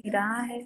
रहा है।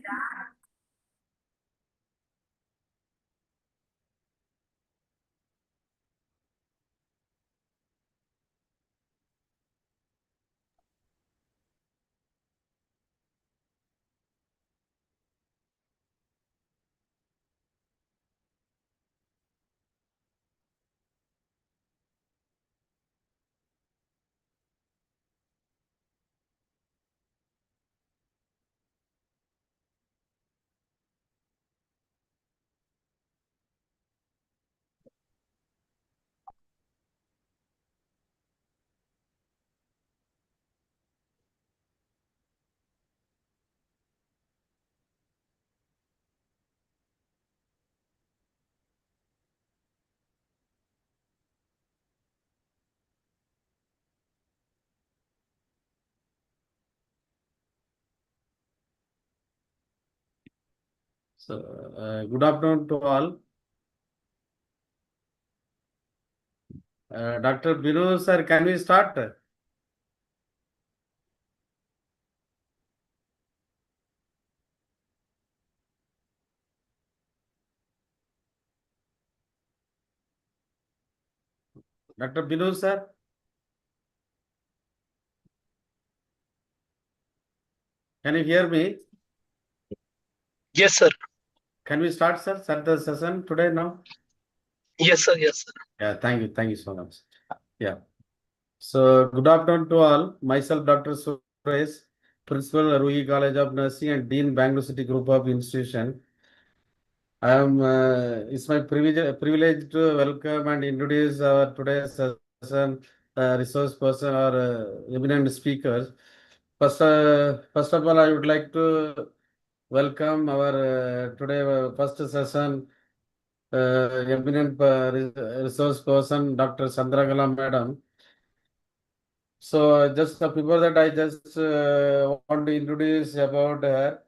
So, good afternoon to all. Dr. Binu sir, can we start? Dr. Binu sir, can you hear me? Yes, sir. Can we start, sir? Start the session today now? Yes, sir. Yes, sir. Yeah, thank you. Thank you so much. Yeah. So, good afternoon to all. Myself, Dr. Suresh, Principal, Rui College of Nursing and Dean, Bangalore City Group of Institution. It's my privilege to welcome and introduce our today's session resource person or eminent speakers. First of all, I would like to welcome our today first session eminent resource person, Dr. Chandragala Madam. So just before that, I just want to introduce about her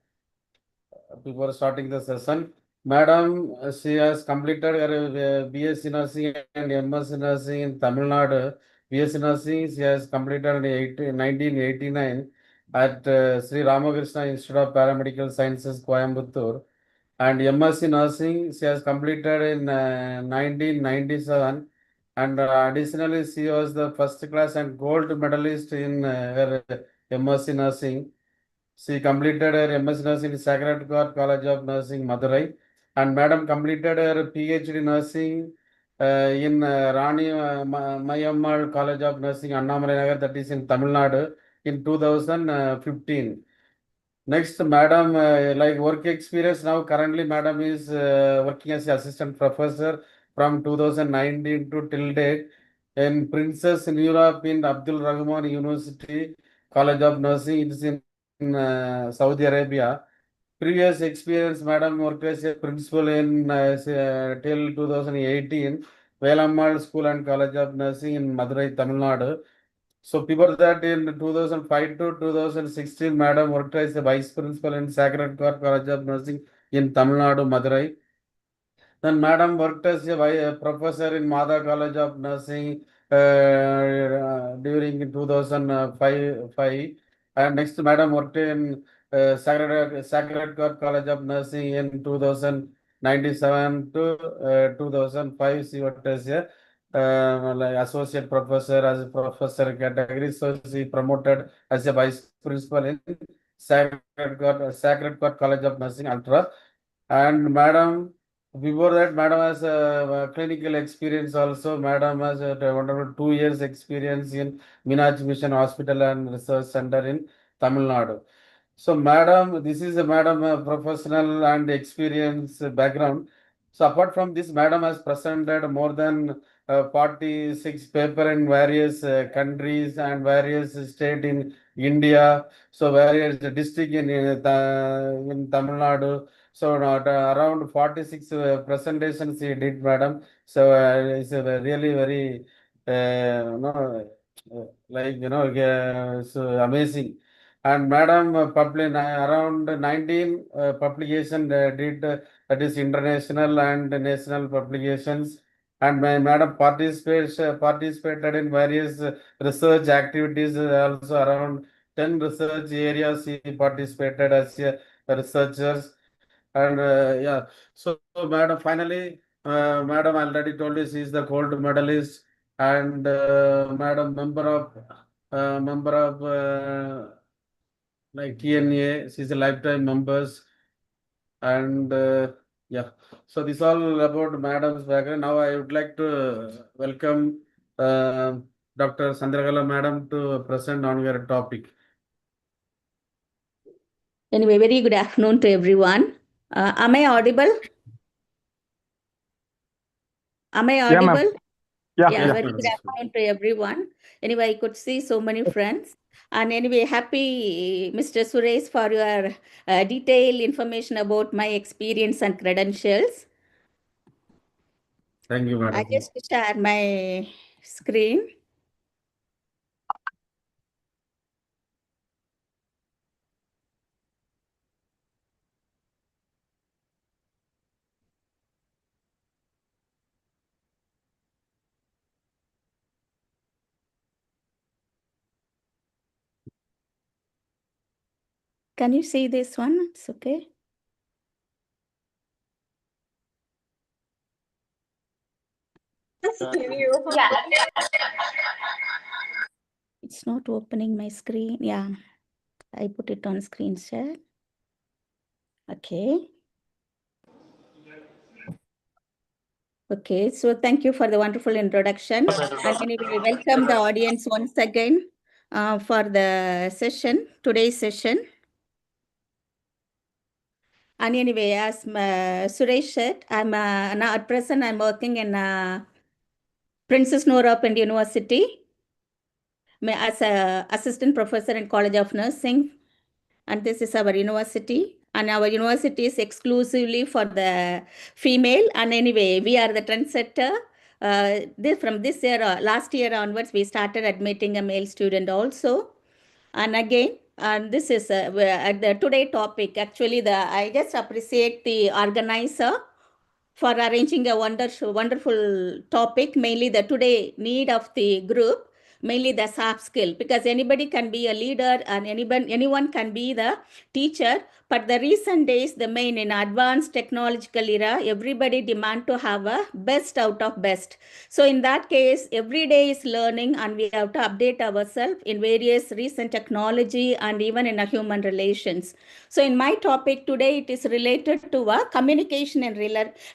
before starting the session. Madam, she has completed her BSc Nursing and MSc Nursing in Tamil Nadu. BSc Nursing she has completed in 1989 at Sri Ramakrishna Institute of Paramedical Sciences, Coimbatore. And MSc Nursing she has completed in 1997. And additionally, she was the first class and gold medalist in her MSc Nursing. She completed her MS Nursing in Sacred Heart College of Nursing, Madurai, and Madam completed her PhD Nursing in Rani Mayammal College of Nursing, Annamalai Nagar, that is in Tamil Nadu, in 2015. Next, Madam, like work experience now, currently Madam is working as assistant professor from 2019 to till date in Princess in Europe in Abdul Rahman University College of Nursing. It is in Saudi Arabia. Previous experience, Madam worked as a principal in till 2018, Velammal School and College of Nursing in Madurai, Tamil Nadu. So before that, in 2005 to 2016, Madam worked as a vice principal in Sacred Heart College of Nursing in Tamil Nadu, Madurai. Then Madam worked as a professor in Mada College of Nursing during 2005. And next, Madam worked in Sacred Heart College of Nursing in 2097 to 2005. She worked as a like associate professor as a professor category. So she promoted as a vice principal in Sacred Heart College of Nursing, Ultra. And Madam, before that, Madam has a clinical experience also. Madam has a wonderful 2 years experience in Meenakshi Mission Hospital and Research Center in Tamil Nadu. So, Madam, this is a Madam professional and experience background. So, apart from this, Madam has presented more than 46 paper in various countries and various state in India. So, various district in Tamil Nadu. So not around 46 presentations he did, madam. So it's a really very, no, so amazing. And madam around 19 publication did that is international and national publications. And my madam participated in various research activities. Also around 10 research areas he participated as a researchers, and So, madam, finally, madam already told us she is the gold medalist, and madam member of like TNA. She's a lifetime members, and yeah. So this all about madam's background. Now I would like to welcome uh, Dr. Sandragala madam to present on your topic. Anyway, very good afternoon to everyone. Am I audible? Am I Yeah, ma'am. audible? Yeah, Yeah, yeah. very good afternoon to everyone. Anyway, I could see so many friends. And anyway, happy Mr. Suresh for your detailed information about my experience and credentials. Thank you, I madam. just share my screen. Can you see this one? It's okay. It's not opening my screen. Yeah, I put it on screen share. Okay. Okay, so thank you for the wonderful introduction. And anyway, welcome the audience once again for the session, today's session. And anyway, as Suresh said, I'm now at present I'm working in Princess Noor Open University as a assistant professor in College of Nursing. And this is our university. And our university is exclusively for the female. And anyway, we are the trendsetter. From this year, last year onwards, we started admitting a male student also. And again, and this is at the today topic. Actually, I just appreciate the organizer for arranging a wonderful topic, mainly the today need of the group, mainly the soft skill, because anybody can be a leader and anyone can be the teacher. But the recent days, the main in advanced technological era, everybody demand to have a best out of best. So in that case, every day is learning and we have to update ourselves in various recent technology and even in a human relations. So in my topic today, it is related to communication and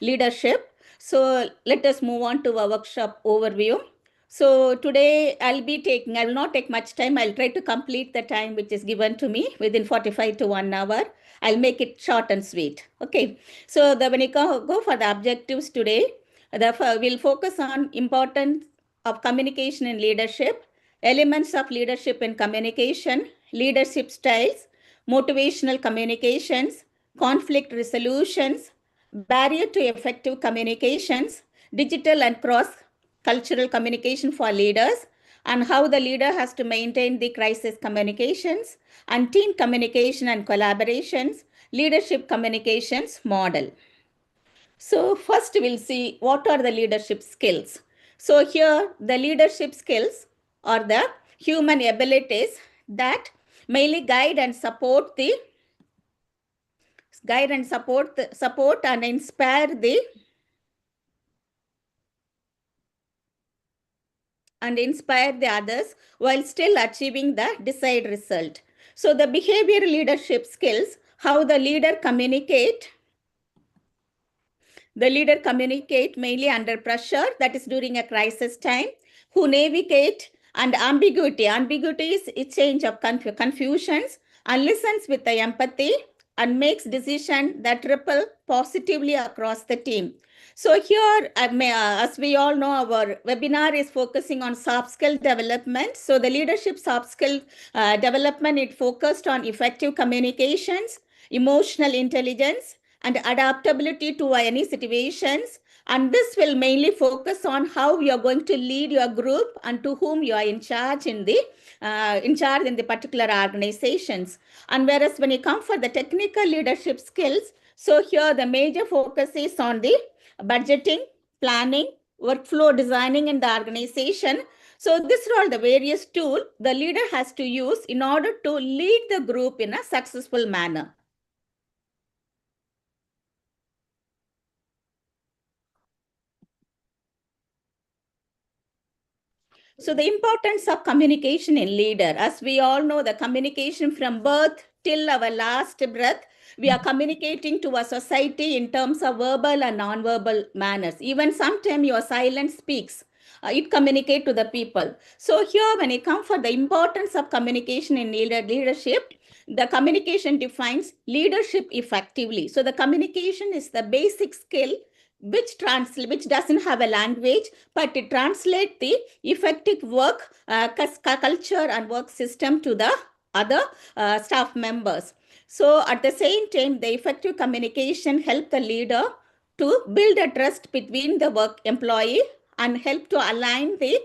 leadership. So let us move on to a workshop overview. So today I will not take much time. I'll try to complete the time which is given to me within 45 to 1 hour. I'll make it short and sweet. Okay. So when you go for the objectives today, we'll focus on importance of communication and leadership, elements of leadership and communication, leadership styles, motivational communications, conflict resolutions, barrier to effective communications, digital and cross-cultural communication for leaders, and how the leader has to maintain the crisis communications, and team communication and collaborations, leadership communications model. So first we'll see what are the leadership skills. So here the leadership skills are the human abilities that mainly guide and support and inspire the others while still achieving the desired result. So the behavior leadership skills, how the leader communicate mainly under pressure, that is during a crisis time, who navigate and ambiguity. Ambiguity is a change of confusions, and listens with the empathy and makes decisions that ripple positively across the team. So here, as we all know, our webinar is focusing on soft skill development. So the leadership soft skill development, it focused on effective communications, emotional intelligence, and adaptability to any situations. And this will mainly focus on how you are going to lead your group and to whom you are in charge in the particular organizations. And whereas when you come for the technical leadership skills, so here the major focus is on the budgeting, planning, workflow designing in the organization. So these are all the various tools the leader has to use in order to lead the group in a successful manner. So the importance of communication in leader, as we all know, the communication from birth till our last breath, we are communicating to a society in terms of verbal and non-verbal manners. Even sometimes your silence speaks. It communicates to the people. So here, when it comes for the importance of communication in leadership, the communication defines leadership effectively. So the communication is the basic skill which doesn't have a language, but it translates the effective work culture and work system to the other staff members. So at the same time, the effective communication help the leader to build a trust between the work employee and help to align the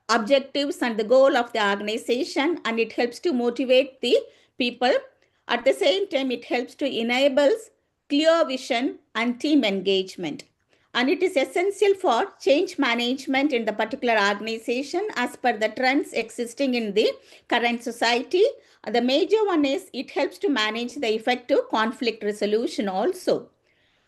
objectives and the goal of the organization, and it helps to motivate the people. At the same time, it helps to enable clear vision and team engagement. And it is essential for change management in the particular organization as per the trends existing in the current society. The major one is it helps to manage the effective conflict resolution also.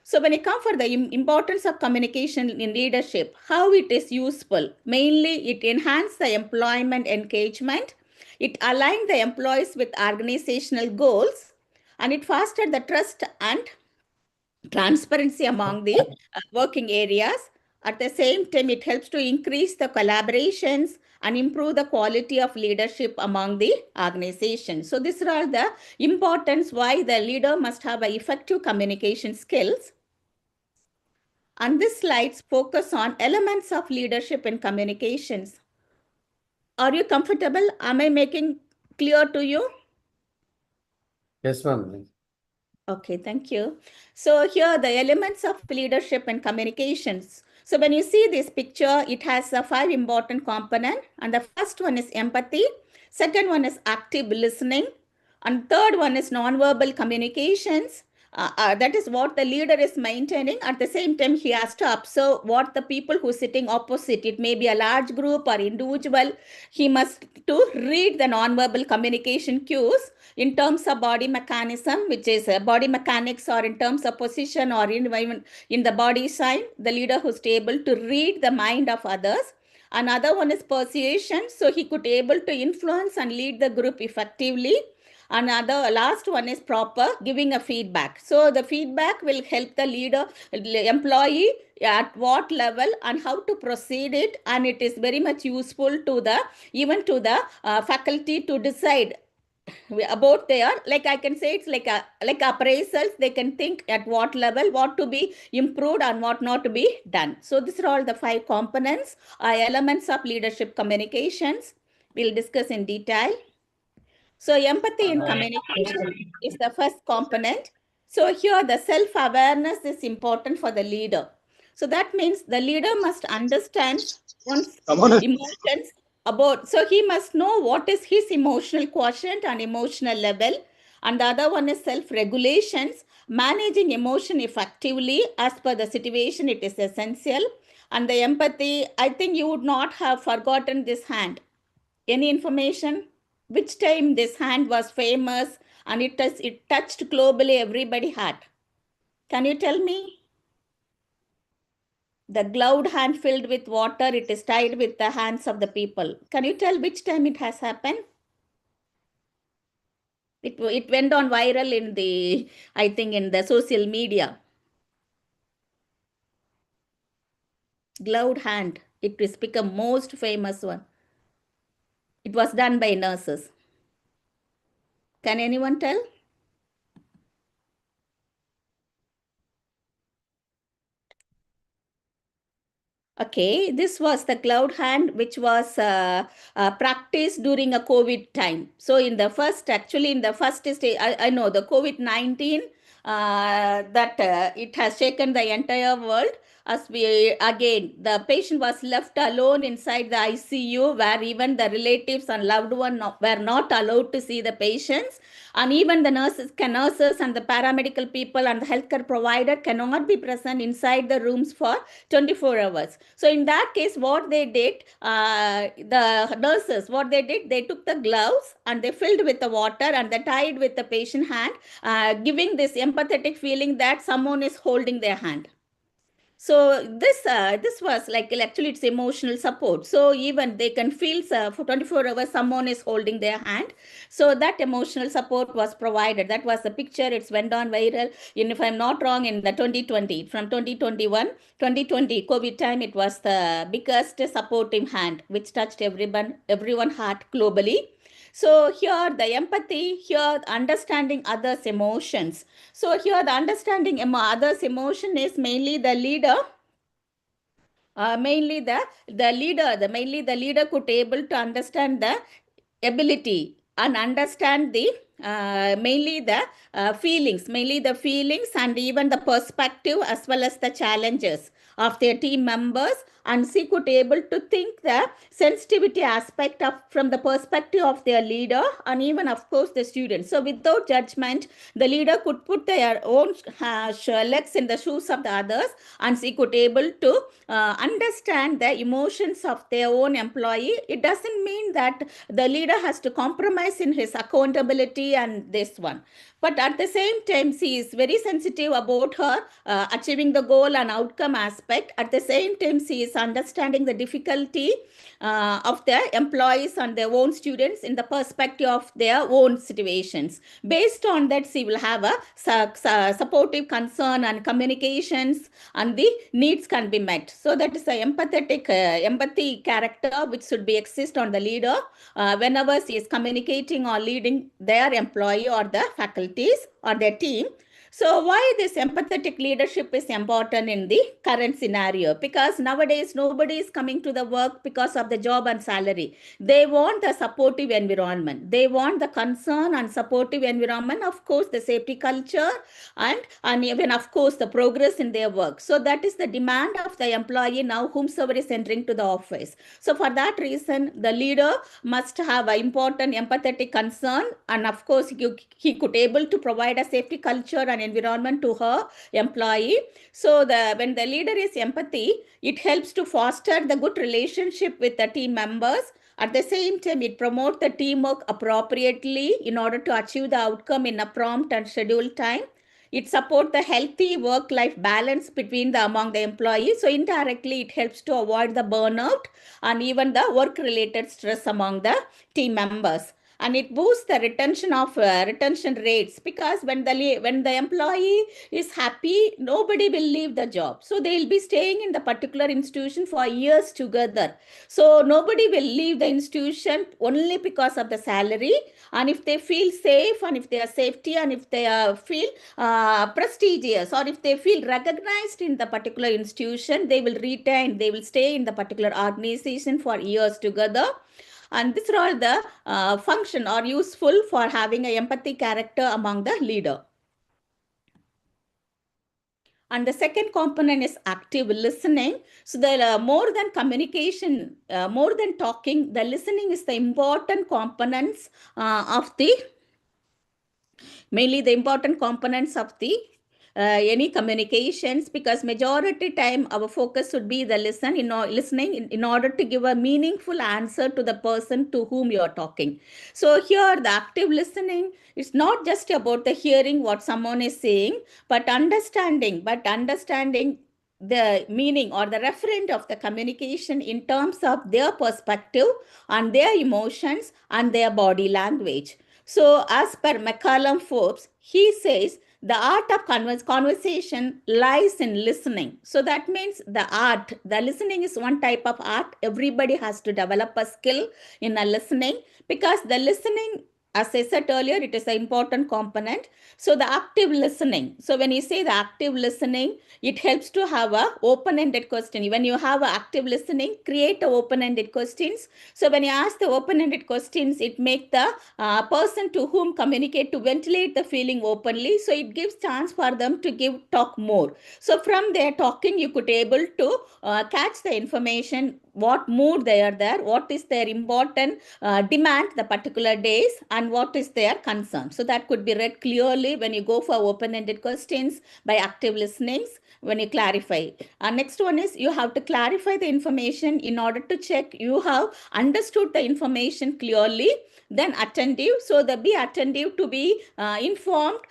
So when it comes for the importance of communication in leadership, how it is useful, mainly it enhances the employment engagement, it aligns the employees with organizational goals, and it fosters the trust and transparency among the working areas. At the same time, it helps to increase the collaborations and improve the quality of leadership among the organization. So these are all the importance why the leader must have a effective communication skills. And this slides focus on elements of leadership and communications. Are you comfortable? Am I making clear to you? Yes, ma'am. Okay, thank you. So here the elements of leadership and communications. So when you see this picture, it has 5 important components. And the first one is empathy. Second one is active listening. And third one is nonverbal communications. That is what the leader is maintaining. At the same time, he has to observe what the people who are sitting opposite, it may be a large group or individual, he must to read the nonverbal communication cues in terms of body mechanism, which is body mechanics, or in terms of position, or even in the body sign, the leader who's able to read the mind of others. Another one is persuasion, so he could able to influence and lead the group effectively. Another last one is proper giving a feedback. So the feedback will help the leader, employee at what level and how to proceed it, and it is very much useful to the even to the faculty to decide about their, like I can say it's like appraisals. They can think at what level what to be improved and what not to be done. So these are all the 5 components, elements of leadership communications. We'll discuss in detail. So empathy in communication is the first component. So here the self-awareness is important for the leader. So that means the leader must understand one's emotions about, so he must know what is his emotional quotient and emotional level. And the other one is self-regulations, managing emotion effectively as per the situation, it is essential. And the empathy, I think you would not have forgotten this hand. Any information? Which time this hand was famous and it touched globally everybody had? Can you tell me? The gloved hand filled with water, it is tied with the hands of the people. Can you tell which time it has happened? It went on viral in the, I think, in the social media. Gloved hand, it has become most famous one. It was done by nurses. Can anyone tell? Okay, this was the cloud hand, which was practiced during a COVID time. So actually in the first stage, I know the COVID-19, that it has shaken the entire world. As again, the patient was left alone inside the ICU, where even the relatives and loved ones were not allowed to see the patients. And even the nurses and the paramedical people and the healthcare provider cannot be present inside the rooms for 24 hours. So in that case, what they did, the nurses, what they did, they took the gloves and they filled with the water and they tied with the patient hand, giving this empathetic feeling that someone is holding their hand. So this was like actually it's emotional support. So even they can feel for 24 hours someone is holding their hand. So that emotional support was provided. That was the picture. It's went on viral. And if I'm not wrong, in the 2020, from 2021, 2020 COVID time, it was the biggest supportive hand which touched everyone heart globally. So here the empathy, here understanding others' emotions. So here the understanding others' emotion is mainly the leader. Mainly the leader could able to understand the ability and understand the mainly the feelings and even the perspective as well as the challenges of their team members, and she could able to think the sensitivity aspect of from the perspective of their leader and even of course the students. So without judgment, the leader could put their own legs in the shoes of the others, and she could able to understand the emotions of their own employee. It doesn't mean that the leader has to compromise in his accountability and this one, but at the same time she is very sensitive about her achieving the goal and outcome aspect. At the same time she is understanding the difficulty of their employees and their own students in the perspective of their own situations. Based on that, she will have a supportive concern and communications, and the needs can be met. So that is the empathy character which should be exist on the leader whenever she is communicating or leading their employee or the faculties or their team. So why this empathetic leadership is important in the current scenario? Because nowadays nobody is coming to the work because of the job and salary. They want the supportive environment. They want the concern and supportive environment, of course, the safety culture, and even of course the progress in their work. So that is the demand of the employee now whomsoever is entering to the office. So for that reason, the leader must have an important empathetic concern, and of course he could able to provide a safety culture and environment to her employee. So when the leader is empathy, it helps to foster the good relationship with the team members. At the same time, it promotes the teamwork appropriately in order to achieve the outcome in a prompt and scheduled time. It supports the healthy work-life balance between the among the employees. So indirectly, it helps to avoid the burnout and even the work-related stress among the team members. And it boosts the retention rates, because when the employee is happy, nobody will leave the job. So they'll be staying in the particular institution for years together. So nobody will leave the institution only because of the salary. And if they feel safe, and if they are safety, and if they feel prestigious, or if they feel recognized in the particular institution, they will retain, they will stay in the particular organization for years together. And these are all the function or useful for having a empathy character among the leader. And the second component is active listening. So the more than communication, more than talking, the listening is the important components of the mainly the important components of the any communications, because majority time our focus should be the listening in order to give a meaningful answer to the person to whom you are talking. So here the active listening is not just about the hearing what someone is saying, but understanding the meaning or the referent of the communication in terms of their perspective and their emotions and their body language. So, as per McCallum Forbes, he says the art of conversation lies in listening. So, that means the listening is one type of art. Everybody has to develop a skill in a listening, because the listening, as I said earlier, it is an important component. So the active listening. So when you say the active listening, it helps to have a open-ended question. When you have active listening, create a open-ended questions. So when you ask the open-ended questions, it makes the person to whom communicate to ventilate the feeling openly. So it gives chance for them to talk more. So from their talking, you could able to catch the information what mood they are there, what is their important demand the particular days, and what is their concern. So that could be read clearly when you go for open-ended questions by active listenings, when you clarify. Next one is you have to clarify the information in order to check you have understood the information clearly, then attentive. So the be attentive to be informed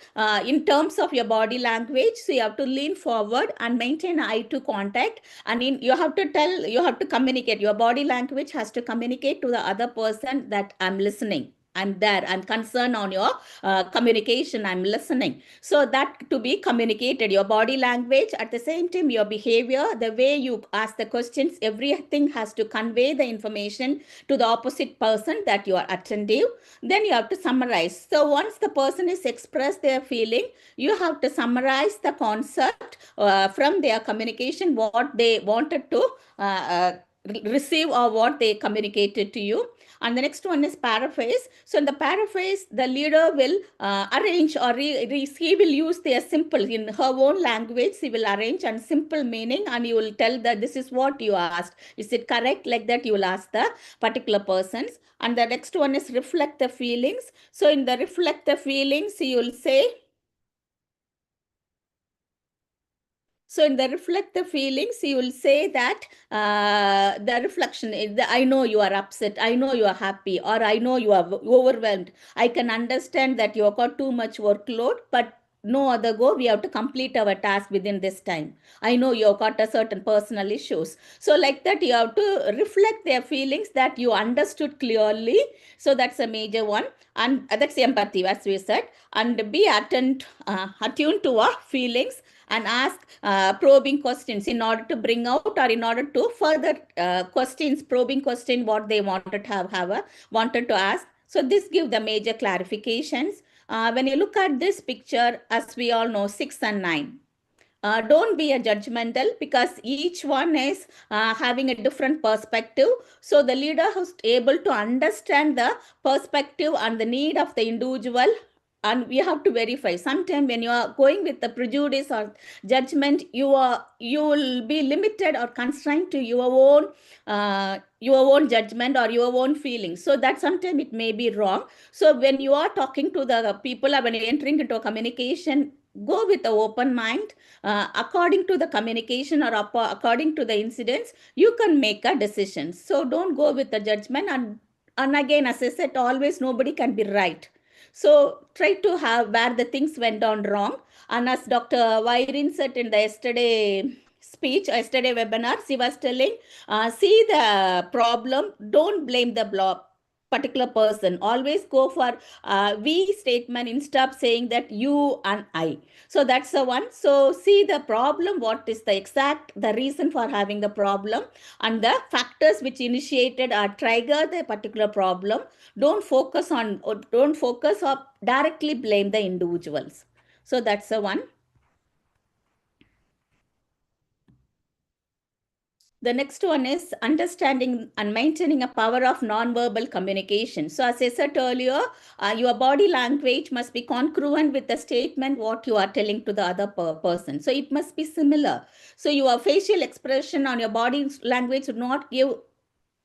in terms of your body language. So you have to lean forward and maintain eye to contact, and you have to communicate. Your body language has to communicate to the other person that I'm listening, I'm there, I'm concerned on your communication, I'm listening. So that to be communicated, your body language, at the same time your behavior, the way you ask the questions, everything has to convey the information to the opposite person that you are attentive. Then you have to summarize. So once the person is expressed their feeling, you have to summarize the concept from their communication, what they wanted to receive or what they communicated to you. And the next one is paraphrase. So in the paraphrase, the leader will arrange, or he will use their simple, in her own language, she will arrange and simple meaning, and you will tell that this is what you asked. Is it correct? Like that you will ask the particular persons. And the next one is reflect the feelings. So in the reflect the feelings, you will say, so in the reflect the feelings, you will say that the reflection is I know you are upset, I know you are happy, or I know you are overwhelmed. I can understand that you have got too much workload, but no other go. We have to complete our task within this time. I know you have got a certain personal issues. So like that, you have to reflect their feelings that you understood clearly. So that's a major one. And that's empathy, as we said. And be attuned to our feelings, and ask probing questions in order to bring out, or in order to further questions, probing question, what they wanted to wanted to ask. So this gives the major clarifications. When you look at this picture, as we all know, 6 and 9. Don't be a judgmental, because each one is having a different perspective. So the leader who's able to understand the perspective and the need of the individual, and we have to verify. Sometimes when you are going with the prejudice or judgment, you will be limited or constrained to your own judgment or your own feelings. So that sometimes it may be wrong. So when you are talking to the people, or when you're entering into a communication, go with an open mind. According to the communication, or according to the incidents, you can make a decision. So don't go with the judgment. And again, as I said, always nobody can be right. So try to have where the things went on wrong. And as Dr. Virin said in the yesterday webinar, she was telling, see the problem, don't blame the particular person. Always go for we statement instead of saying that you and I. So that's the one. So see the problem, what is the reason for having the problem, and the factors which initiated or triggered the particular problem. Don't focus or directly blame the individuals. So that's the one. The next one is understanding and maintaining a power of non-verbal communication. So as I said earlier, your body language must be congruent with the statement what you are telling to the other person. So it must be similar. So your facial expression on your body language would not give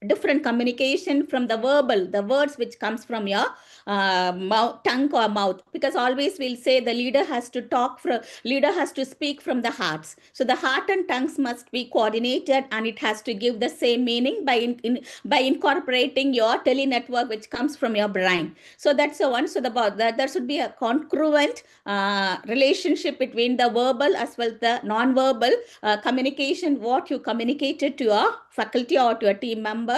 different communication from the words which comes from your tongue or mouth, because always we'll say the leader has to speak from the hearts. So the heart and tongues must be coordinated, and it has to give the same meaning by incorporating your telenetwork which comes from your brain. So that's the one. So there should be a congruent relationship between the verbal as well as the non-verbal communication, what you communicated to your faculty or to your team members.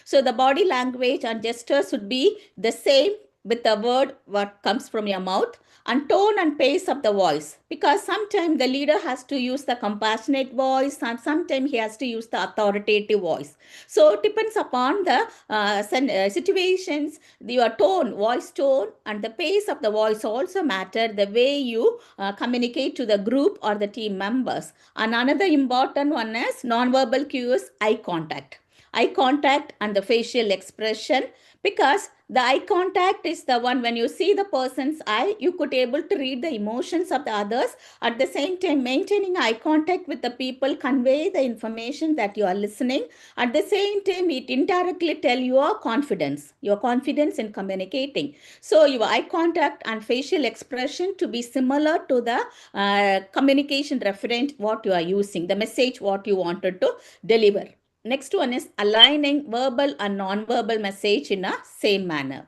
So the body language and gestures should be the same with the word what comes from your mouth, and tone and pace of the voice, because sometimes the leader has to use the compassionate voice, and sometimes he has to use the authoritative voice. So it depends upon the situations. Your voice tone and the pace of the voice also matter, the way you communicate to the group or the team members. And another important one is non-verbal cues, eye contact. eye contact and the facial expression, because the eye contact is the one when you see the person's eye, you could able to read the emotions of the others. At the same time, maintaining eye contact with the people convey the information that you are listening. At the same time, it indirectly tell your confidence in communicating. So your eye contact and facial expression to be similar to the communication referent what you are using, the message what you wanted to deliver. Next one is aligning verbal and non-verbal message in a same manner.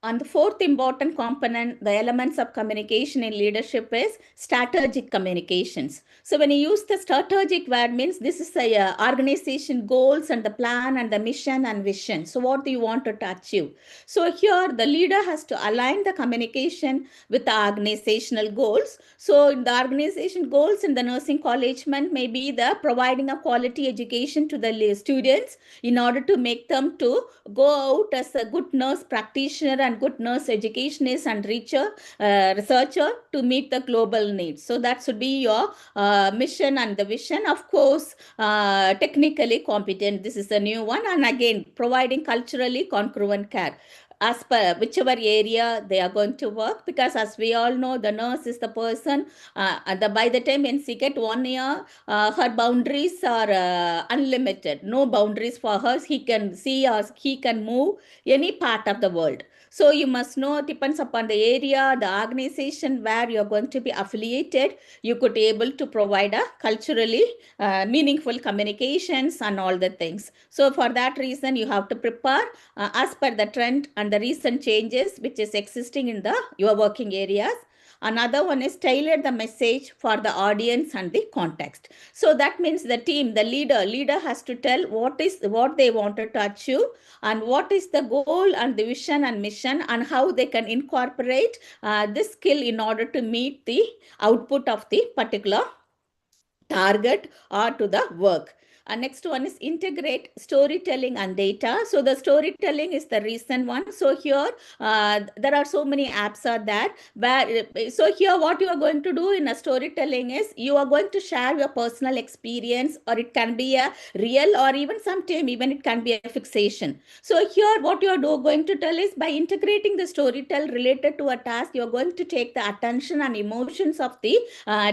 And the fourth important component, the elements of communication in leadership is strategic communications. So when you use the strategic word, means this is the organization goals and the plan and the mission and vision. So what do you want to achieve? So here the leader has to align the communication with the organizational goals. So in the organization goals in the nursing college may be the providing a quality education to the students in order to make them to go out as a good nurse practitioner and good nurse educationist and researcher to meet the global needs. So that should be your mission and the vision. Of course, technically competent. This is a new one. And again, providing culturally congruent care as per whichever area they are going to work, because as we all know, the nurse is the person by the time when she get 1 year, her boundaries are unlimited, no boundaries for her. He can see or he can move any part of the world. So you must know, depends upon the area, the organization where you're going to be affiliated, you could be able to provide a culturally meaningful communications and all the things. So for that reason, you have to prepare as per the trend and the recent changes which is existing in your working areas. Another one is tailor the message for the audience and the context. So that means the team, the leader has to tell what they wanted to achieve and what is the goal and the vision and mission and how they can incorporate this skill in order to meet the output of the particular target or to the work. Next one is integrate storytelling and data. So the storytelling is the recent one. So here there are so many apps are there so here what you are going to do in a storytelling is you are going to share your personal experience, or it can be a real, or even sometime even it can be a fixation. So here what you are going to tell is by integrating the storytell related to a task, you are going to take the attention and emotions of the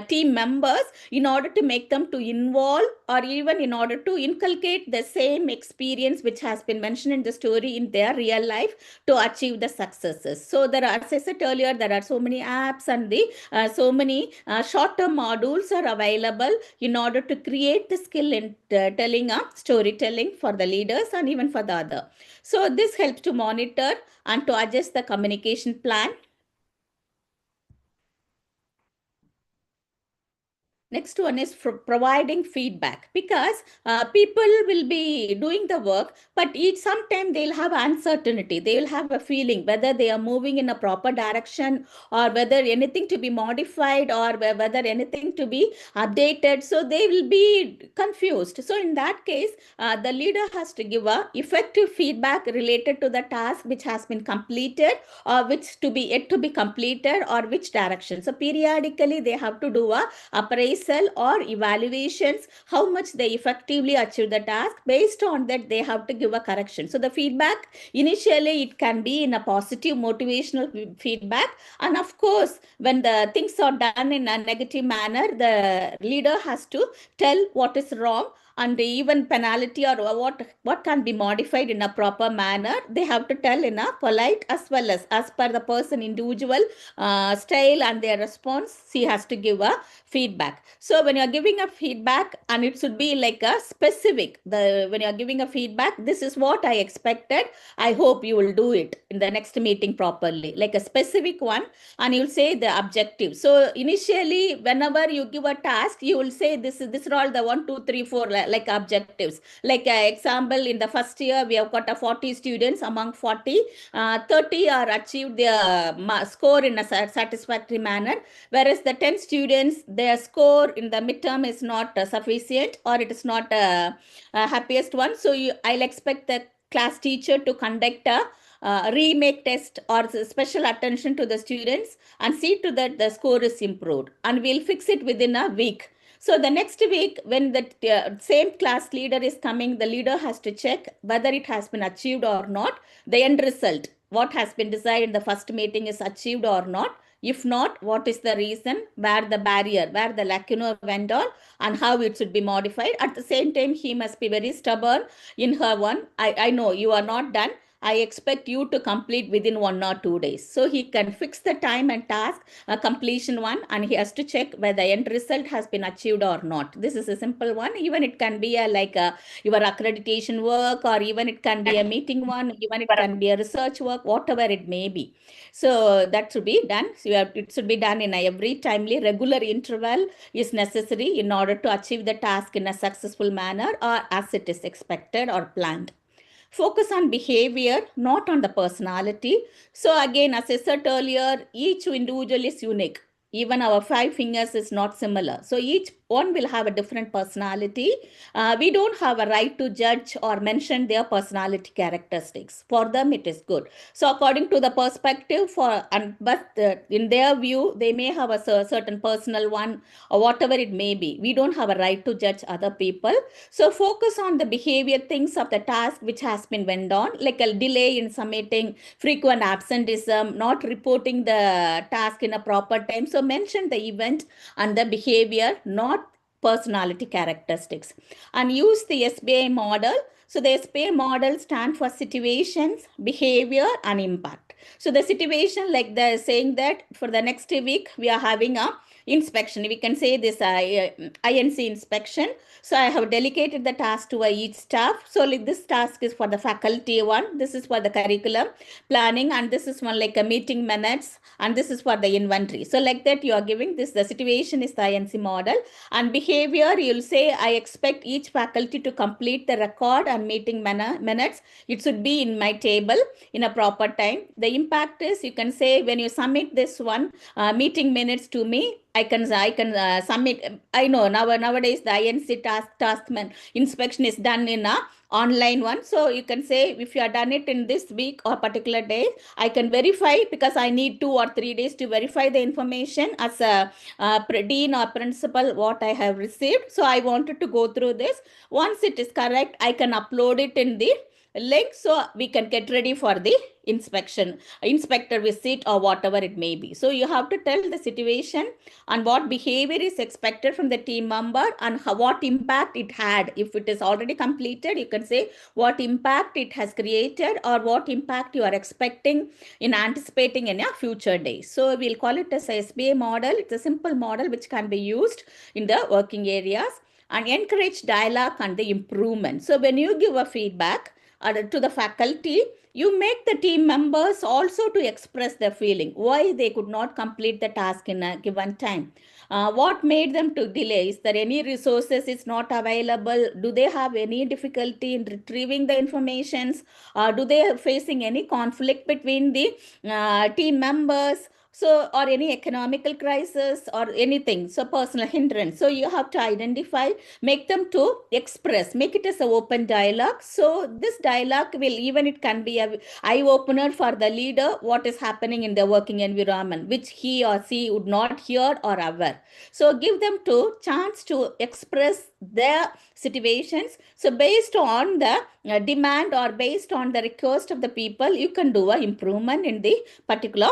team members in order to make them to involve, or even in order to inculcate the same experience which has been mentioned in the story in their real life to achieve the successes. So there are, as I said earlier, there are so many apps and so many short-term modules are available in order to create the skill in telling storytelling for the leaders and even for the other. So this helps to monitor and to adjust the communication plan. Next one is for providing feedback, because people will be doing the work, but each sometime they'll have uncertainty. They will have a feeling whether they are moving in a proper direction, or whether anything to be modified, or whether anything to be updated. So they will be confused. So in that case, the leader has to give a effective feedback related to the task which has been completed, or which to be yet to be completed, or which direction. So periodically they have to do a appraisal or evaluations, how much they effectively achieve the task. Based on that, they have to give a correction. So the feedback, initially it can be in a positive motivational feedback, and of course when the things are done in a negative manner, the leader has to tell what is wrong, and even penalty or what can be modified in a proper manner. They have to tell in a polite as well as per the person individual style and their response. She has to give a feedback. So when you're giving a feedback, and it should be like a specific, when you're giving a feedback, this is what I expected, I hope you will do it in the next meeting properly, like a specific one, and you'll say the objective. So initially, whenever you give a task, you will say this are all the 1, 2, 3, 4 like objectives. Like example, in the first year, we have got a 40 students. Among 40, 30 are achieved their score in a satisfactory manner, whereas the 10 students, their score in the midterm is not sufficient, or it is not happiest one. So I'll expect the class teacher to conduct a remake test or special attention to the students and see to that the score is improved, and we'll fix it within a week. So the next week, when the same class leader is coming, the leader has to check whether it has been achieved or not. The end result, what has been decided in the first meeting is achieved or not. If not, what is the reason, where the barrier, where the lacuna went on, and how it should be modified. At the same time, he must be very stubborn in her one. I know you are not done. I expect you to complete within 1 or 2 days. So he can fix the time and task completion one, and he has to check whether the end result has been achieved or not. This is a simple one. Even it can be your accreditation work, or even it can be a meeting one, even it can be a research work, whatever it may be. So that should be done. So it should be done in every timely, regular interval is necessary in order to achieve the task in a successful manner or as it is expected or planned. Focus on behavior, not on the personality. So again, as I said earlier, each individual is unique. Even our 5 fingers is not similar. So each one will have a different personality. We don't have a right to judge or mention their personality characteristics. For them, it is good. So according to the perspective, but in their view, they may have a certain personal one or whatever it may be. We don't have a right to judge other people. So focus on the behavior things of the task which has been went on, like a delay in submitting, frequent absenteeism, not reporting the task in a proper time. So mention the event and the behavior, not personality characteristics. And use the SBI model. So the SBI model stands for situations, behavior, and impact. So the situation, like they're saying that for the next week, we are having a inspection. We can say this INC inspection. So I have delegated the task to each staff. So like this task is for the faculty one. This is for the curriculum planning, and this is one like a meeting minutes, and this is for the inventory. So like that you are giving this, the situation is the INC model. And behavior, you'll say, I expect each faculty to complete the record and meeting minutes. It should be in my table in a proper time. The impact is, you can say, when you submit this one meeting minutes to me, I can submit. I know nowadays the INC task inspection is done in a online one. So you can say, if you are done it in this week or particular day, I can verify, because I need 2 or 3 days to verify the information as a dean or principal what I have received. So I wanted to go through this. Once it is correct, I can upload it in the link, so we can get ready for the inspector visit or whatever it may be. So you have to tell the situation and what behavior is expected from the team member, and what impact it had. If it is already completed, you can say what impact it has created, or what impact you are expecting in anticipating in a future day. So we'll call it as a SBA model. It's a simple model which can be used in the working areas. And encourage dialogue and the improvement. So when you give a feedback to the faculty, you make the team members also to express their feeling, why they could not complete the task in a given time. What made them to delay? Is there any resources is not available? Do they have any difficulty in retrieving the informations? Do they are facing any conflict between the team members? So, or any economical crisis or anything. So personal hindrance. So you have to identify, make them to express, make it as an open dialogue. So this dialogue will, even it can be a eye opener for the leader, what is happening in the working environment, which he or she would not hear or aware. So give them to chance to express their situations. So based on the demand or based on the request of the people, you can do an improvement in the particular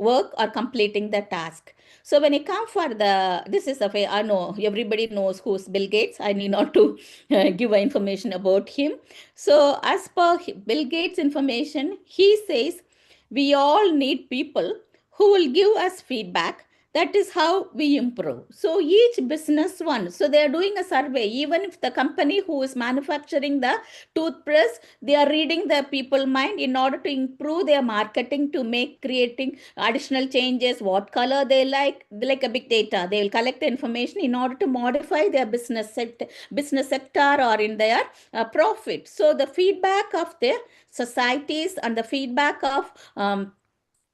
work or completing the task. So when you come for this is I know everybody knows who's Bill Gates. I need not to give information about him. So as per Bill Gates information, he says we all need people who will give us feedback. That is how we improve. So each business one, so they are doing a survey. Even if the company who is manufacturing the toothbrush, they are reading the people mind in order to improve their marketing, to make creating additional changes, what color they like a big data. They will collect the information in order to modify their business sector or in their profit. So the feedback of their societies and the feedback of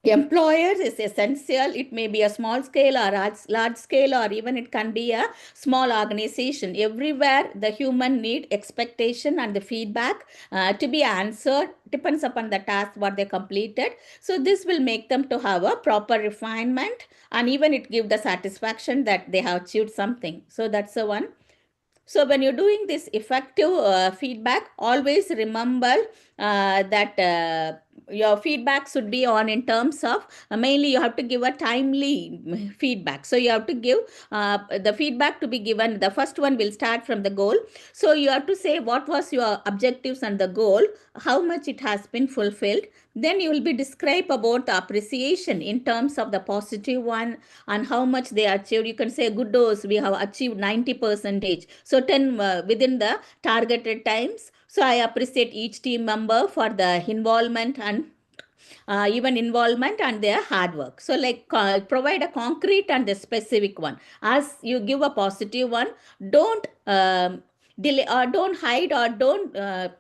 employers is essential. It may be a small scale or large scale, or even it can be a small organization. Everywhere the human need, expectation and the feedback to be answered depends upon the task what they completed. So this will make them to have a proper refinement, and even it give the satisfaction that they have achieved something. So that's the one. So when you're doing this effective feedback, always remember that your feedback should be on in terms of mainly you have to give a timely feedback. So you have to give the feedback to be given. The first one will start from the goal. So you have to say what was your objectives and the goal, how much it has been fulfilled. Then you will be describe about the appreciation in terms of the positive one and how much they achieved. You can say good dose, we have achieved 90%. So 10 within the targeted times. So I appreciate each team member for the involvement and even involvement and their hard work. So like provide a concrete and a specific one. As you give a positive one, don't delay or don't hide or don't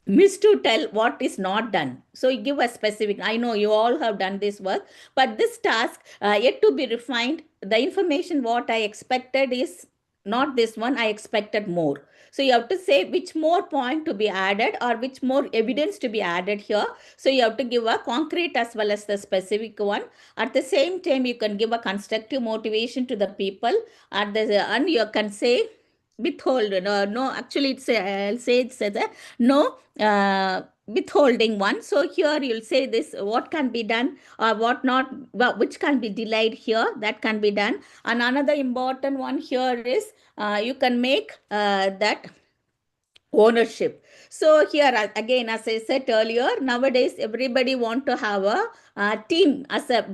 miss to tell what is not done. So you give a specific, I know you all have done this work, but this task yet to be refined. The information what I expected is not this one, I expected more. So you have to say which more point to be added or which more evidence to be added here. So you have to give a concrete as well as the specific one. At the same time, you can give a constructive motivation to the people. And you can say withhold. No, actually, I'll say it's a no withholding one. So here you'll say this, what can be done or what not, which can be delayed here, that can be done. And another important one here is you can make that ownership. So here again, as I said earlier, nowadays everybody want to have a team as a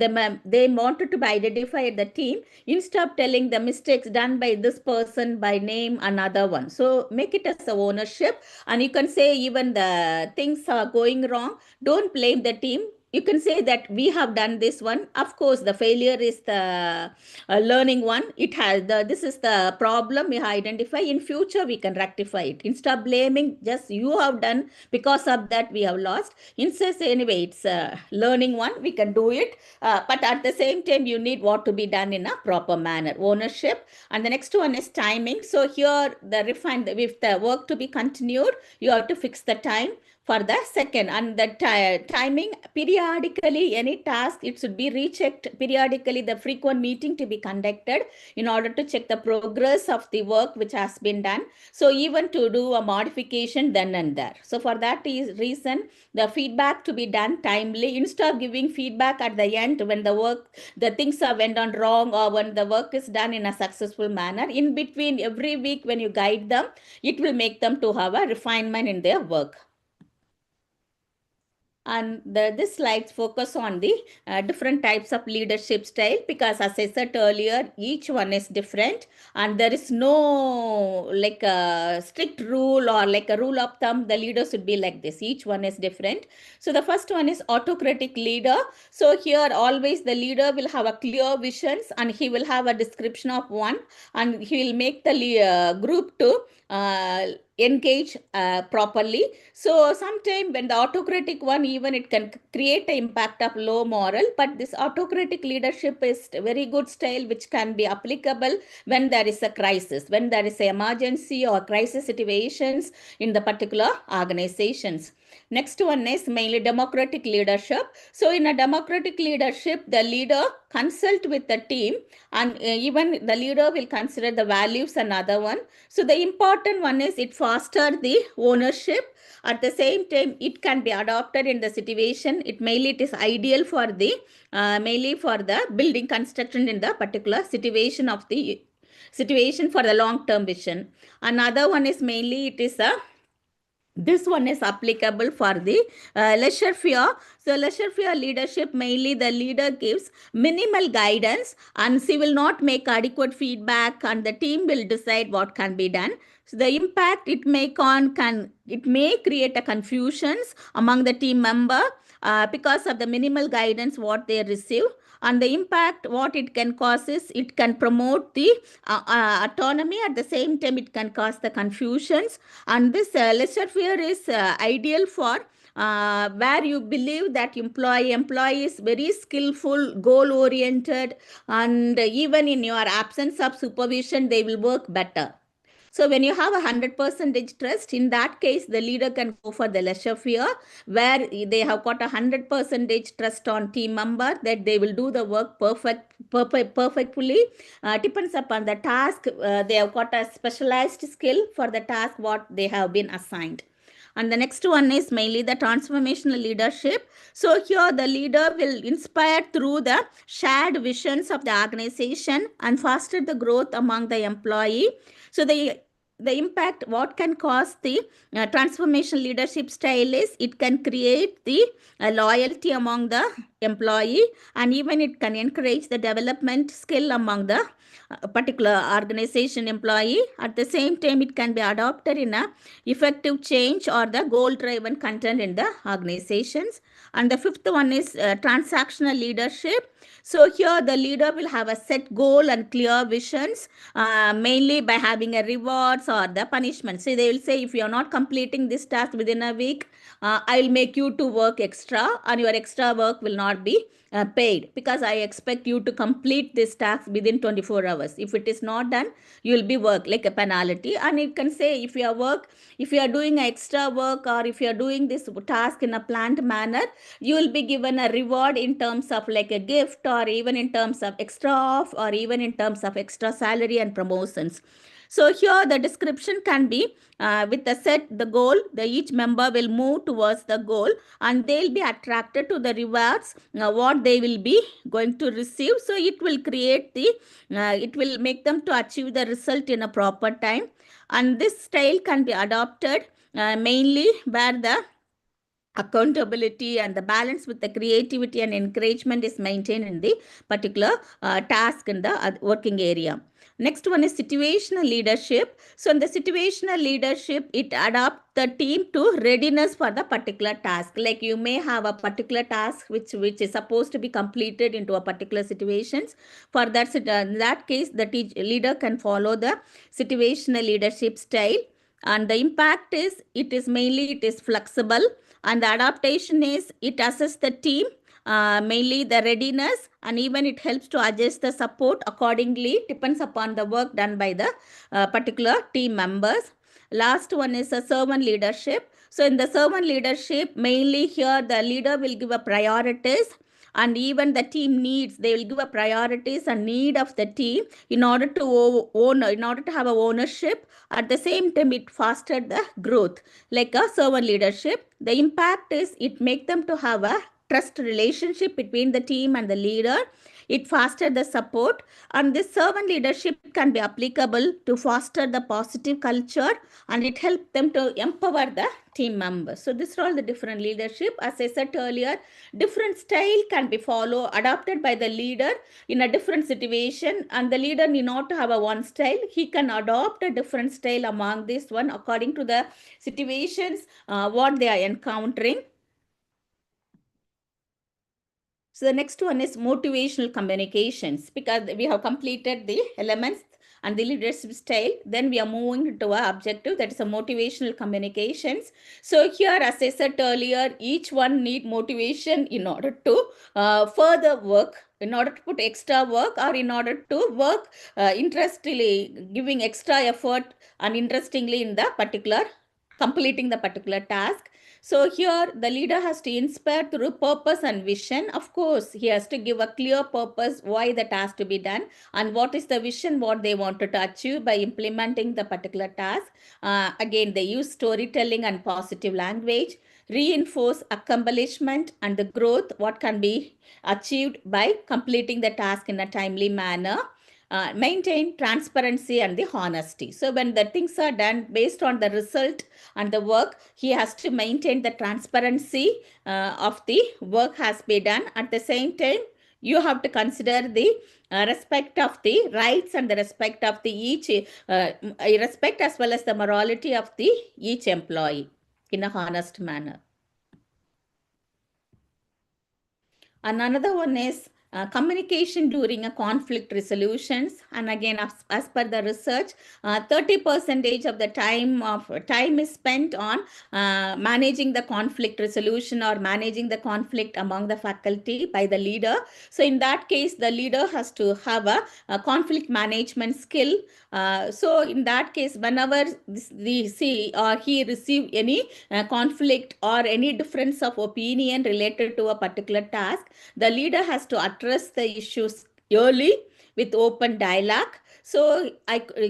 they wanted to identify the team instead of telling the mistakes done by this person by name, another one. So make it as a ownership, and you can say even the things are going wrong, don't blame the team. You can say that we have done this one. Of course, the failure is the learning one. It has this is the problem we identify. In future, we can rectify it. Instead of blaming, just you have done, because of that we have lost. Instead, anyway, it's a learning one. We can do it, but at the same time, you need what to be done in a proper manner. Ownership, and the next one is timing. So here, the refine with the work to be continued, you have to fix the time for the second, and the timing periodically. Any task, it should be rechecked periodically, the frequent meeting to be conducted in order to check the progress of the work which has been done. So even to do a modification then and there. So for that is reason, the feedback to be done timely, instead of giving feedback at the end when the things are went on wrong, or when the work is done in a successful manner. In between, every week when you guide them, it will make them to have a refinement in their work. And this slides focus on the different types of leadership style, because as I said earlier, each one is different, and there is no like a strict rule or like a rule of thumb, the leader should be like this. Each one is different. So the first one is autocratic leader. So here always the leader will have a clear visions, and he will have a description of one, and he will make the group to engage properly. So sometime when the autocratic one, even it can create an impact of low moral, but this autocratic leadership is a very good style which can be applicable when there is a crisis, when there is an emergency or crisis situations in the particular organizations. Next one is mainly democratic leadership. So in a democratic leadership, the leader consult with the team, and even the leader will consider the values, another one. So the important one is it fosters the ownership. At the same time, it can be adopted in the situation. It is ideal for the mainly for the building construction in the particular situation of the situation for the long-term vision. Another one is mainly it is a this one is applicable for the laissez-faire. So laissez-faire leadership, mainly the leader gives minimal guidance, and she will not make adequate feedback, and the team will decide what can be done. So the impact it may create a confusions among the team member because of the minimal guidance what they receive. And the impact what it can cause is it can promote the autonomy. At the same time, it can cause the confusions. And this laissez-faire is ideal for where you believe that employee is very skillful, goal oriented, and even in your absence of supervision, they will work better. So when you have 100% trust, in that case, the leader can go for the laissez-faire, where they have got 100% trust on team member that they will do the work perfectly. Depends upon the task. They have got a specialized skill for the task what they have been assigned. And the next one is mainly the transformational leadership. So here the leader will inspire through the shared visions of the organization and foster the growth among the employee. So the impact, what can cause the transformational leadership style is it can create the loyalty among the employee, and even it can encourage the development skill among the particular organization employee. At the same time, it can be adopted in a effective change or the goal driven content in the organizations. And the fifth one is transactional leadership. So here the leader will have a set goal and clear visions, mainly by having a rewards or the punishment. So they will say, if you are not completing this task within a week, I will make you to work extra, and your extra work will not be paid, because I expect you to complete this task within 24 hours. If it is not done, you will be work like a penalty. And it can say, if you are doing extra work, or if you are doing this task in a planned manner, you will be given a reward in terms of like a gift, or even in terms of extra off, or even in terms of extra salary and promotions. So here the description can be with the set the goal, each member will move towards the goal, and they'll be attracted to the rewards what they will be going to receive. So it will create it will make them to achieve the result in a proper time. And this style can be adopted mainly where the accountability and the balance with the creativity and encouragement is maintained in the particular task in the working area. Next one is situational leadership. So in the situational leadership, it adapts the team to readiness for the particular task. Like you may have a particular task which is supposed to be completed into a particular situations. For that, in that case, the leader can follow the situational leadership style. And the impact is, it is flexible, and the adaptation is it assesses the team, mainly the readiness, and even it helps to adjust the support accordingly, depends upon the work done by the particular team members. Last one is a servant leadership. So in the servant leadership, mainly here the leader will give a priorities, and even the team needs, they will give a priorities and need of the team in order to have a ownership. At the same time, it fostered the growth like a servant leadership. The impact is it make them to have a trust relationship between the team and the leader. It fostered the support, and this servant leadership can be applicable to foster the positive culture, and it helps them to empower the team members. So these are all the different leadership. As I said earlier, different style can be followed, adopted by the leader in a different situation, and the leader need not to have a one style. He can adopt a different style among this one according to the situations what they are encountering. So the next one is motivational communications, because we have completed the elements and the leadership style. Then we are moving to our objective, that is a motivational communications. So here, as I said earlier, each one need motivation in order to further work, in order to put extra work, or in order to work interestingly, giving extra effort and interestingly in the particular completing the particular task. So here the leader has to inspire through purpose and vision. Of course, he has to give a clear purpose why the task to be done, and what is the vision what they wanted to achieve by implementing the particular task. Again, they use storytelling and positive language, reinforce accomplishment and the growth what can be achieved by completing the task in a timely manner. Maintain transparency and the honesty. So when the things are done based on the result and the work, he has to maintain the transparency of the work has been done. At the same time, you have to consider the respect of the rights and the respect of the each respect as well as the morality of the each employee in a honest manner. And another one is communication during a conflict resolutions. And again, as per the research, 30% of the time is spent on managing the conflict resolution or managing the conflict among the faculty by the leader. So in that case, the leader has to have a conflict management skill. So in that case, whenever he receive any conflict or any difference of opinion related to a particular task, the leader has to address the issues early with open dialogue. So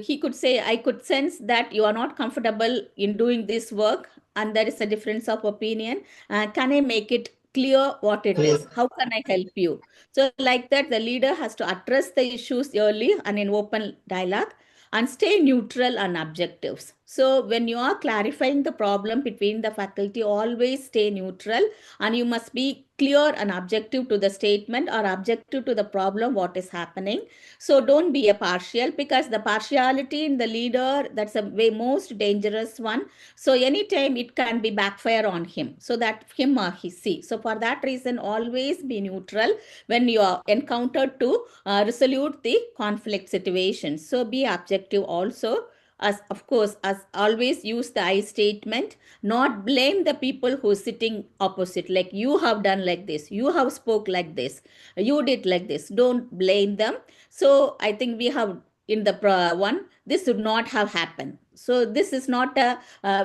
he could say, I could sense that you are not comfortable in doing this work and there is a difference of opinion. Can I make it clear what it is? How can I help you? So like that, the leader has to address the issues early and in open dialogue and stay neutral and objectives. So when you are clarifying the problem between the faculty, always stay neutral and you must be clear and objective to the statement or objective to the problem, what is happening. So don't be a partial, because the partiality in the leader, that's a way most dangerous one. So anytime it can be backfire on him, so that him or he see. So for that reason, always be neutral when you are encountered to resolve the conflict situation. So be objective also. As of course, as always, use the I statement, not blame the people who are sitting opposite, like you have done like this, you have spoke like this, you did like this. Don't blame them. So I think we have in the one, this should not have happened. So this is not a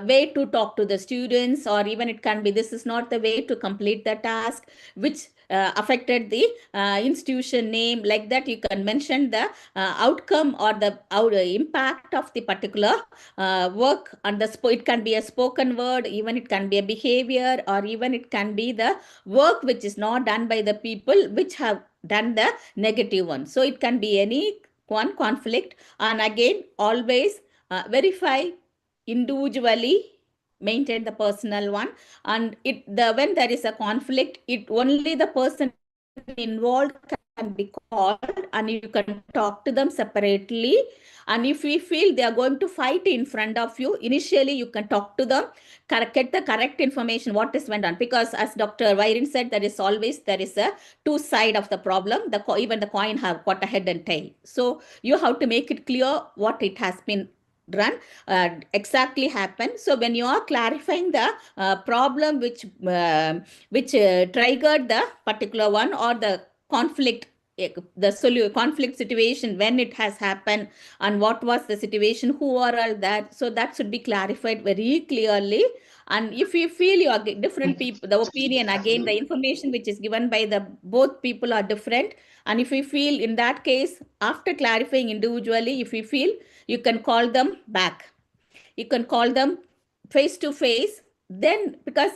way to talk to the students, or even it can be, this is not the way to complete the task which affected the institution name. Like that, you can mention the outcome or the impact of the particular work on the it can be a spoken word, even it can be a behavior, or even it can be the work which is not done by the people which have done the negative one. So it can be any one conflict. And again, always verify individually, maintain the personal one. And when there is a conflict, it only the person involved can be called and you can talk to them separately. And if we feel they are going to fight in front of you, initially you can talk to them, get the correct information, what is went on. Because as Dr. Viren said, there is a two side of the problem. Even the coin have got a head and tail. So you have to make it clear what it has been run exactly happen. So when you are clarifying the problem which triggered the particular one, or the conflict, conflict situation, when it has happened and what was the situation, who are all that, so that should be clarified very clearly. And if you feel you are different people, the opinion, again the information which is given by the both people are different, and if you feel in that case, after clarifying individually, if you feel, you can call them back, you can call them face to face. Then, because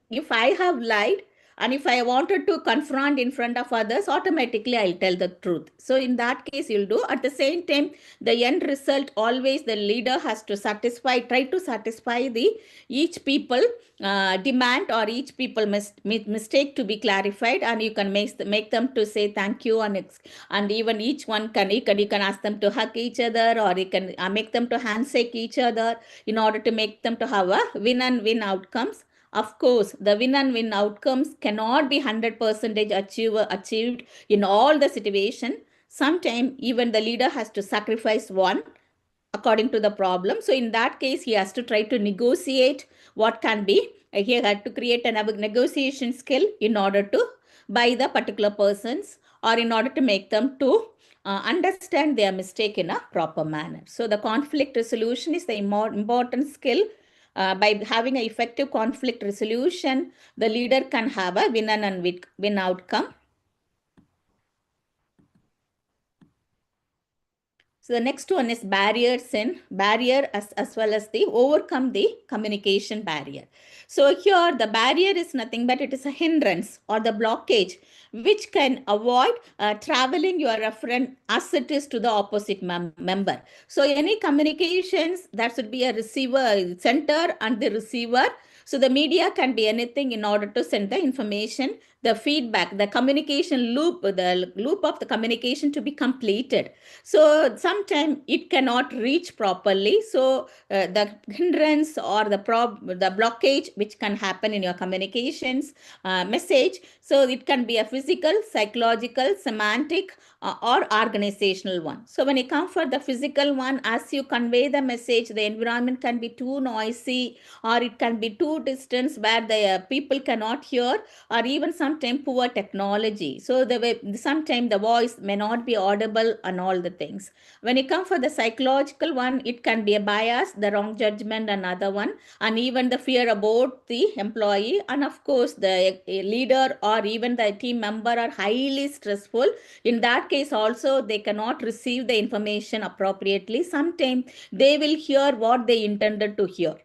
if I have lied and if I wanted to confront in front of others, automatically I'll tell the truth. So in that case, you'll do. At the same time, the end result, always the leader has to try to satisfy the each people demand, or each people mistake to be clarified, and you can make them to say thank you, and even each one you can ask them to hug each other, or you can make them to handshake each other, in order to make them to have a win and win outcomes. Of course, the win and win outcomes cannot be 100% achieved in all the situation. Sometimes even the leader has to sacrifice one according to the problem. So in that case, he has to try to negotiate what can be. He had to create a negotiation skill in order to by the particular persons, or in order to make them to understand their mistake in a proper manner. So the conflict resolution is the important skill. By having an effective conflict resolution, the leader can have a win and win outcome. So the next one is barrier as well as the overcome the communication barrier. So here the barrier is nothing but it is a hindrance or the blockage which can avoid traveling your referent as it is to the opposite member. So any communications, that should be a receiver, center and the receiver. So the media can be anything in order to send the information. the feedback, the communication loop, the loop of the communication to be completed. So sometimes it cannot reach properly. So the hindrance or the blockage which can happen in your communications message. So it can be a physical, psychological, semantic, or organizational one. So when you come for the physical one, as you convey the message, the environment can be too noisy, or it can be too distant where the people cannot hear, or even sometimes poor technology. So sometimes the voice may not be audible and all the things. When you come for the psychological one, it can be a bias, the wrong judgment, another one, and even the fear about the employee. And of course, the leader or even the team member are highly stressful. In that case also, they cannot receive the information appropriately. Sometimes they will hear what they intended to hear.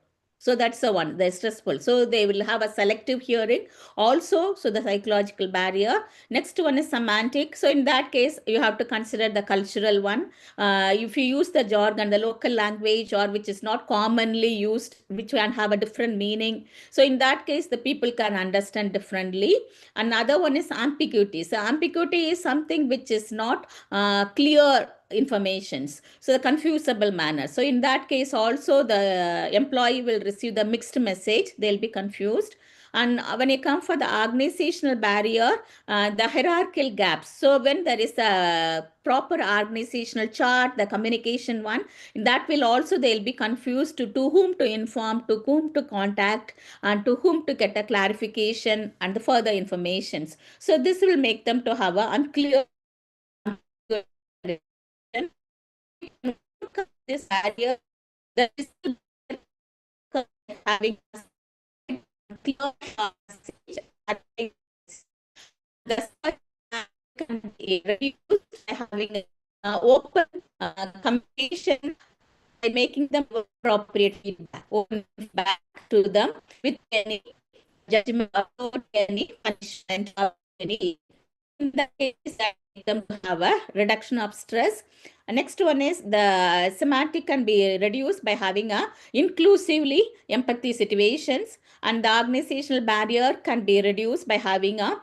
So that's the one, they're stressful. So they will have a selective hearing also. So the psychological barrier. Next one is semantic. So in that case, you have to consider the cultural one. If you use the jargon, the local language, or which is not commonly used, which can have a different meaning. So in that case, the people can understand differently. Another one is ambiguity. So ambiguity is something which is not clear informations, so the confusable manner. So in that case also, the employee will receive the mixed message, they'll be confused. And when you come for the organizational barrier, the hierarchical gaps. So when there is a proper organizational chart, the communication one, that will also, they'll be confused to whom to inform, to whom to contact, and to whom to get a clarification and the further informations. So this will make them to have a unclear this barrier, the having clear message, the can be reduced by having open communication, by making them appropriate feedback, open back to them with any judgment about any punishment or any. In that case, that make them to have a reduction of stress. Next one is the semantic can be reduced by having a inclusively empathy situations, and the organizational barrier can be reduced by having a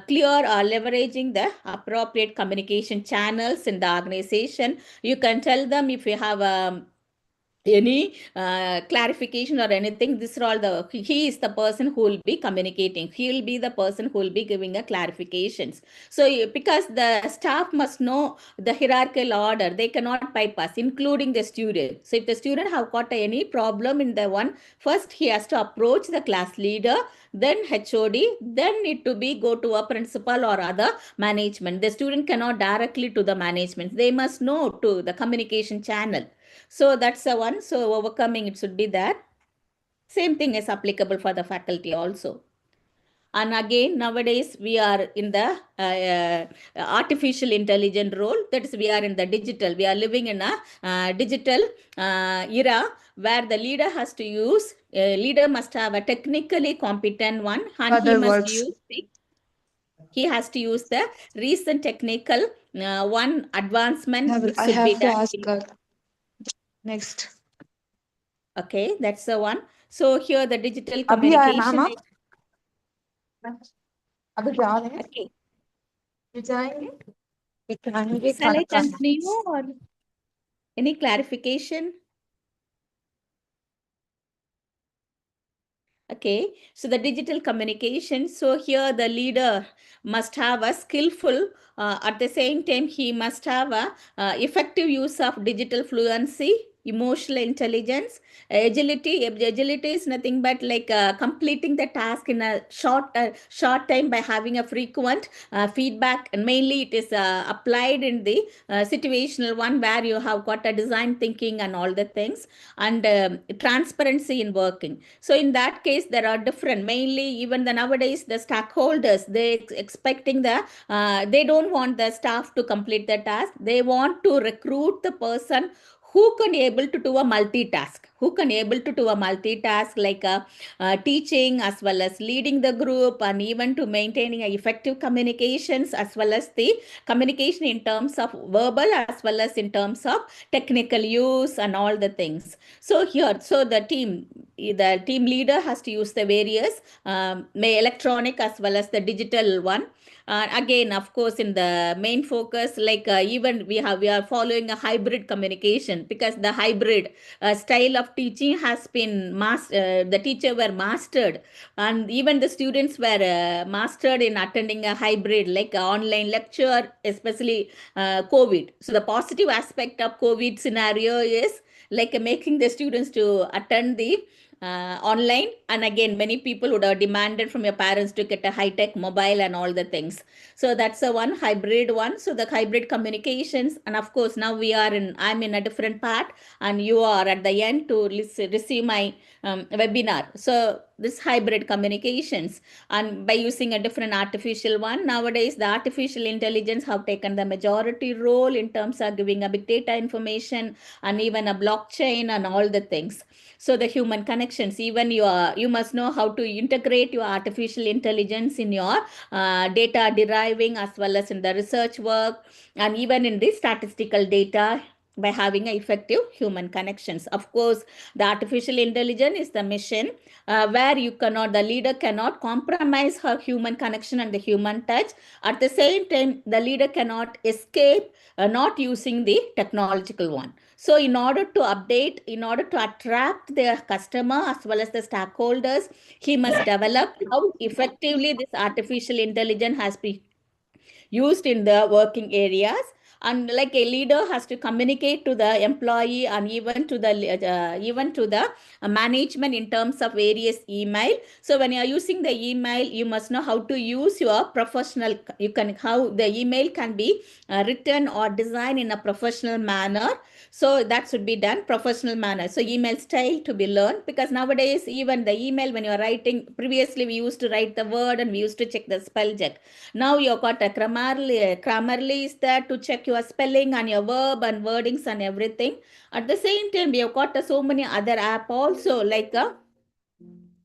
clear or leveraging the appropriate communication channels in the organization. You can tell them if you have any clarification or anything, this are all the, he is the person who will be communicating, he will be the person who will be giving a clarifications. So because the staff must know the hierarchical order, they cannot bypass, including the student. So if the student have got any problem in the one, first he has to approach the class leader, then HOD, then need to be go to a principal or other management. The student cannot directly to the management, they must know to the communication channel. So that's the one. So overcoming it should be that. Same thing is applicable for the faculty also. And again, nowadays we are in the artificial intelligence role. That is, we are in the digital. We are living in a digital era where the leader has to use, leader must have a technically competent one, and he Other must words. use he has to use the recent technical one advancement I should be have to done. ask next. Okay, that's the one. So here the digital अभी आया communication. Ma'am आप अभी जा रहे हैं Okay. जाएंगे Shall I continue or any clarification? Okay, so the digital communication. So here the leader must have a skillful, at the same time, he must have a effective use of digital fluency, emotional intelligence, agility. Agility is nothing but like completing the task in a short time by having a frequent feedback, and mainly it is applied in the situational one where you have got a design thinking and all the things, and transparency in working. So in that case, there are different, mainly even the nowadays the stakeholders, they expecting the they don't want the staff to complete the task, they want to recruit the person who can able to do a multitask, like teaching as well as leading the group, and even to maintaining effective communications, as well as the communication in terms of verbal as well as in terms of technical use and all the things. So here, so the team leader has to use the various electronic as well as the digital one. Again, of course, in the main focus, like even we are following a hybrid communication, because the hybrid style of teaching has been the teacher were mastered, and even the students were mastered in attending a hybrid, like a online lecture, especially COVID. So the positive aspect of COVID scenario is like making the students to attend the online, and again many people would have demanded from your parents to get a high-tech mobile and all the things. So that's the one hybrid one. So the hybrid communications, and of course now I'm in a different part, and you are at the end to receive my webinar. So this hybrid communications, and by using a different artificial one, nowadays the artificial intelligence have taken the majority role in terms of giving a big data information and even a blockchain and all the things. So the human connections, even you must know how to integrate your artificial intelligence in your data deriving as well as in the research work, and even in the statistical data, by having effective human connections. Of course, the artificial intelligence is the mission where the leader cannot compromise her human connection and the human touch. At the same time, the leader cannot escape not using the technological one. So in order to attract their customer as well as the stakeholders, he must develop how effectively this artificial intelligence has been used in the working areas. And like a leader has to communicate to the employee and even to the management in terms of various email. So when you are using the email, you must know how to use your professional, how the email can be written or designed in a professional manner. So that should be done professional manner. So email style to be learned, because nowadays even the email, when you are writing, previously we used to write the word and we used to check the spell check. Now you've got a Grammarly is there to check your spelling and your verb and wordings and everything. At the same time, we have got so many other app also, like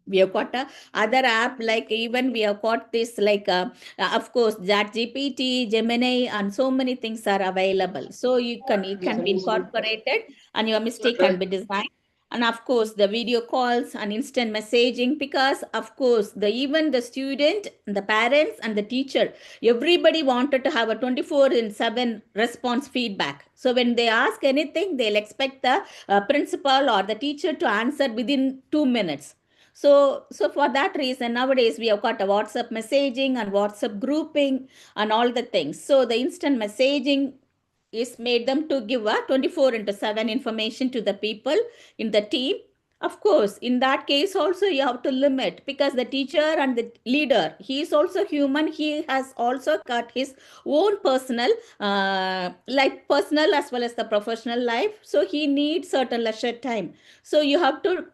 we have got other app, like even we have got this, like of course ChatGPT, Gemini, and so many things are available. So it can be incorporated, and your mistake can be designed. And of course the video calls and instant messaging, because of course even the student, the parents, and the teacher, everybody wanted to have a 24/7 response feedback. So when they ask anything, they'll expect the principal or the teacher to answer within 2 minutes. So for that reason, nowadays we have got a WhatsApp messaging and WhatsApp grouping and all the things. So the instant messaging is made them to give a 24/7 information to the people in the team. Of course, in that case also you have to limit, because the teacher and the leader, he is also human. He has also got his own personal, like personal as well as the professional life. So he needs certain leisure time. So you have to,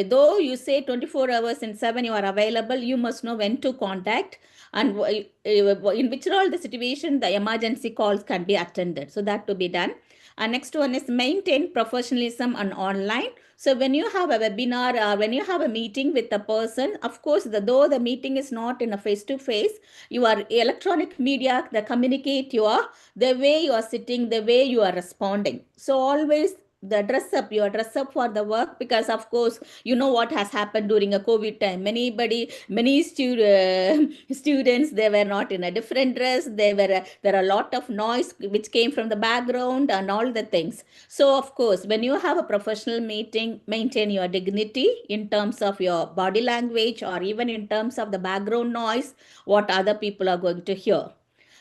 though you say 24 hours in 7 you are available, you must know when to contact, and in which all the situation the emergency calls can be attended. So that to be done. And next one is maintain professionalism on online. So when you have a webinar or when you have a meeting with a person, of course, though the meeting is not in a face-to-face, your electronic media, the communicate the way you are sitting, the way you are responding. So always the you dress up for the work, because of course you know what has happened during a COVID time. Many students, they were not in a different dress. There are a lot of noise which came from the background and all the things. So of course, when you have a professional meeting, maintain your dignity in terms of your body language, or even in terms of the background noise, what other people are going to hear.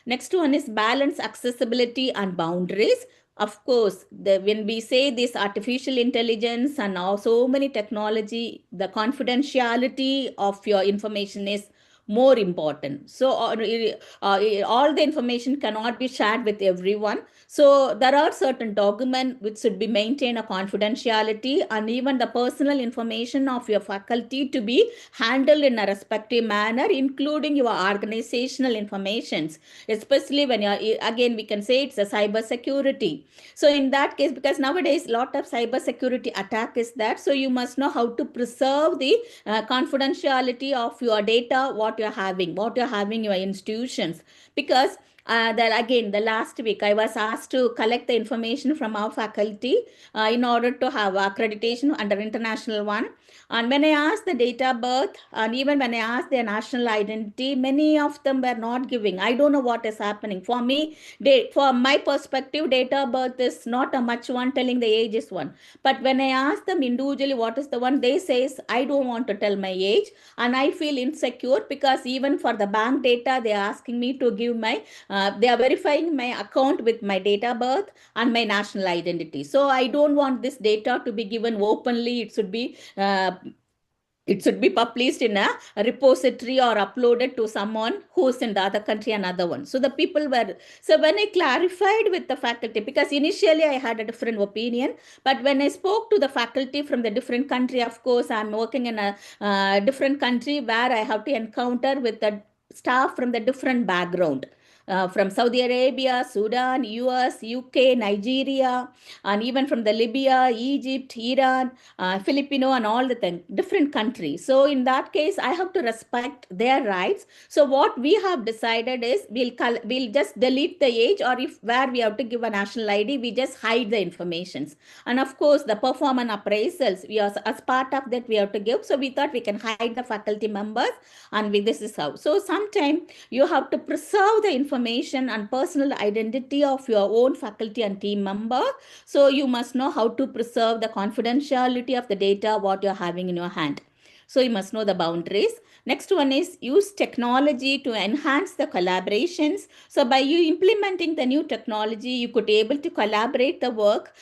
Next one is balance accessibility and boundaries. Of course, when we say this artificial intelligence and now so many technology, the confidentiality of your information is more important. So all the information cannot be shared with everyone. So there are certain documents which should be maintained a confidentiality, and even the personal information of your faculty to be handled in a respective manner, including your organizational informations, especially when you're, again, we can say it's a cyber security. So in that case, because nowadays a lot of cyber security attack is that, so you must know how to preserve the confidentiality of your data, what you're having your institutions. Because again, the last week I was asked to collect the information from our faculty in order to have accreditation under international one. And when I asked the date of birth, and even when I asked their national identity, many of them were not giving. I don't know what is happening. For me, for my perspective, date of birth is not a much one, telling the age is one. But when I ask them individually what is the one, they says, I don't want to tell my age, and I feel insecure, because even for the bank data, they are asking me to give they are verifying my account with my date of birth and my national identity. So I don't want this data to be given openly. It should be published in a repository or uploaded to someone who's in the other country, another one. So the people were, so when I clarified with the faculty, because initially I had a different opinion, but when I spoke to the faculty from the different country, of course, I'm working in a different country where I have to encounter with the staff from the different background. From Saudi Arabia, Sudan, US, UK, Nigeria, and even from the Libya, Egypt, Iran, Filipino, and all the different countries. So in that case, I have to respect their rights. So what we have decided is we'll just delete the age, or if where we have to give a national ID, we just hide the informations. And of course, the performance appraisals, as part of that we have to give. So we thought we can hide the faculty members, and this is how. So sometimes you have to preserve the information and personal identity of your own faculty and team member. So you must know how to preserve the confidentiality of the data, what you're having in your hand. So you must know the boundaries. Next one is use technology to enhance the collaborations. So by you implementing the new technology, you could be able to collaborate the work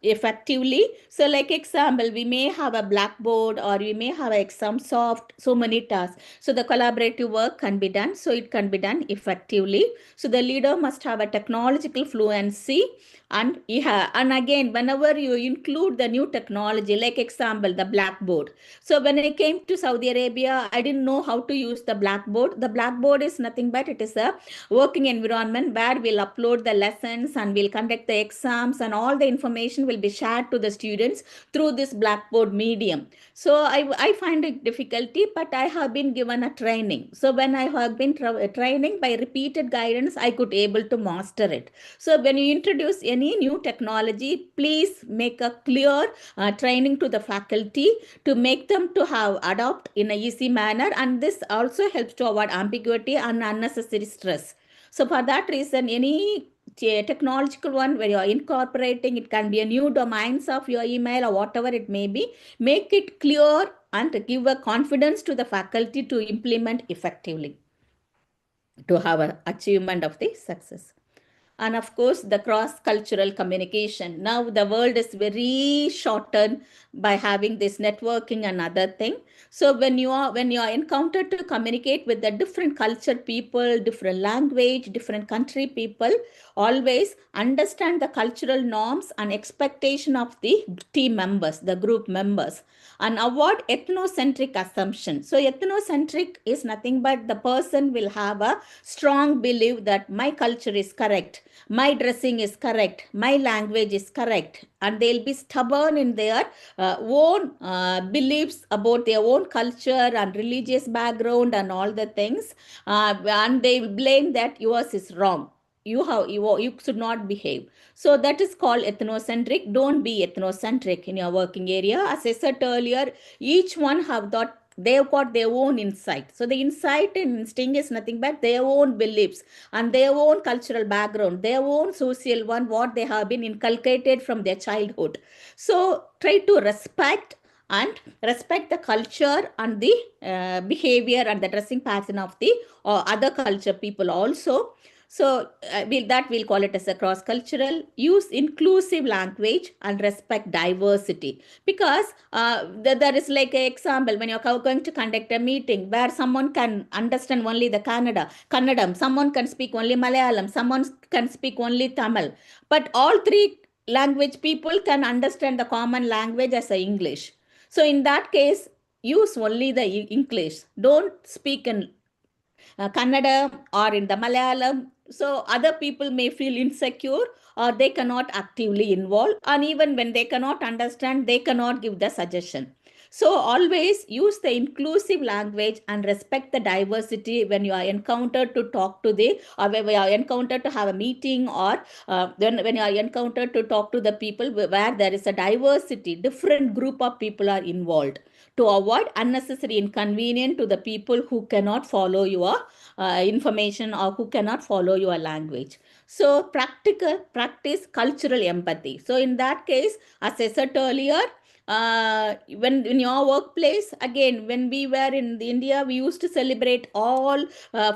effectively. So like example, we may have a blackboard, or we may have exam soft, so many tasks. So the collaborative work can be done. So it can be done effectively. So the leader must have a technological fluency. And again, whenever you include the new technology, like example, the blackboard. So when I came to Saudi Arabia, I didn't know how to use the blackboard. The blackboard is nothing but it is a working environment where we'll upload the lessons and we'll conduct the exams, and all the information will be shared to the students through this blackboard medium. So I find it difficulty, but I have been given a training. So when I have been training, by repeated guidance, I could able to master it. So when you introduce any new technology, please make a clear training to the faculty to make them to have adopt in an easy manner. And this also helps to avoid ambiguity and unnecessary stress. So for that reason, any technological one where you're incorporating, it can be a new domains of your email or whatever it may be, make it clear and give a confidence to the faculty to implement effectively, to have an achievement of the success. And of course, the cross-cultural communication. Now the world is very shortened by having this networking and other thing. So when you are encountered to communicate with the different culture people, different language, different country people, always understand the cultural norms and expectation of the team members, the group members, and avoid ethnocentric assumption. So ethnocentric is nothing but the person will have a strong belief that my culture is correct, my dressing is correct, my language is correct, and they'll be stubborn in their own beliefs about their own culture and religious background and all the things, and they will blame that yours is wrong. You should not behave. So that is called ethnocentric. Don't be ethnocentric in your working area. As I said earlier, each one have thought, they've got their own insight. So the insight and instinct is nothing but their own beliefs and their own cultural background, their own social one, what they have been inculcated from their childhood. So try to respect the culture and the behavior and the dressing pattern of the other culture people also. So we'll call it as a cross-cultural. Use inclusive language and respect diversity, because there is like an example when you're going to conduct a meeting where someone can understand only the Kannadam, someone can speak only Malayalam, someone can speak only Tamil, but all three language people can understand the common language as a English. So in that case, use only the English. Don't speak in Kannada or in the Malayalam. So other people may feel insecure or they cannot actively involve. And even when they cannot understand, they cannot give the suggestion. So always use the inclusive language and respect the diversity when you are encountered to talk to or when you are encountered to have a meeting, or when you are encountered to talk to the people where there is a diversity, different group of people are involved, to avoid unnecessary inconvenience to the people who cannot follow your information or who cannot follow your language. So practice cultural empathy. So in that case, as I said earlier, when in your workplace, again, when we were in India, we used to celebrate all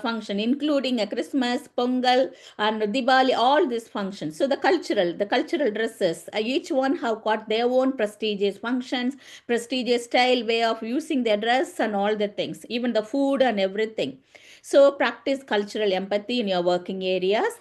function, including a Christmas, Pongal, and Diwali, all these functions. So the cultural dresses, each one have got their own prestigious functions, prestigious style, way of using their dress and all the things, even the food and everything. So practice cultural empathy in your working areas.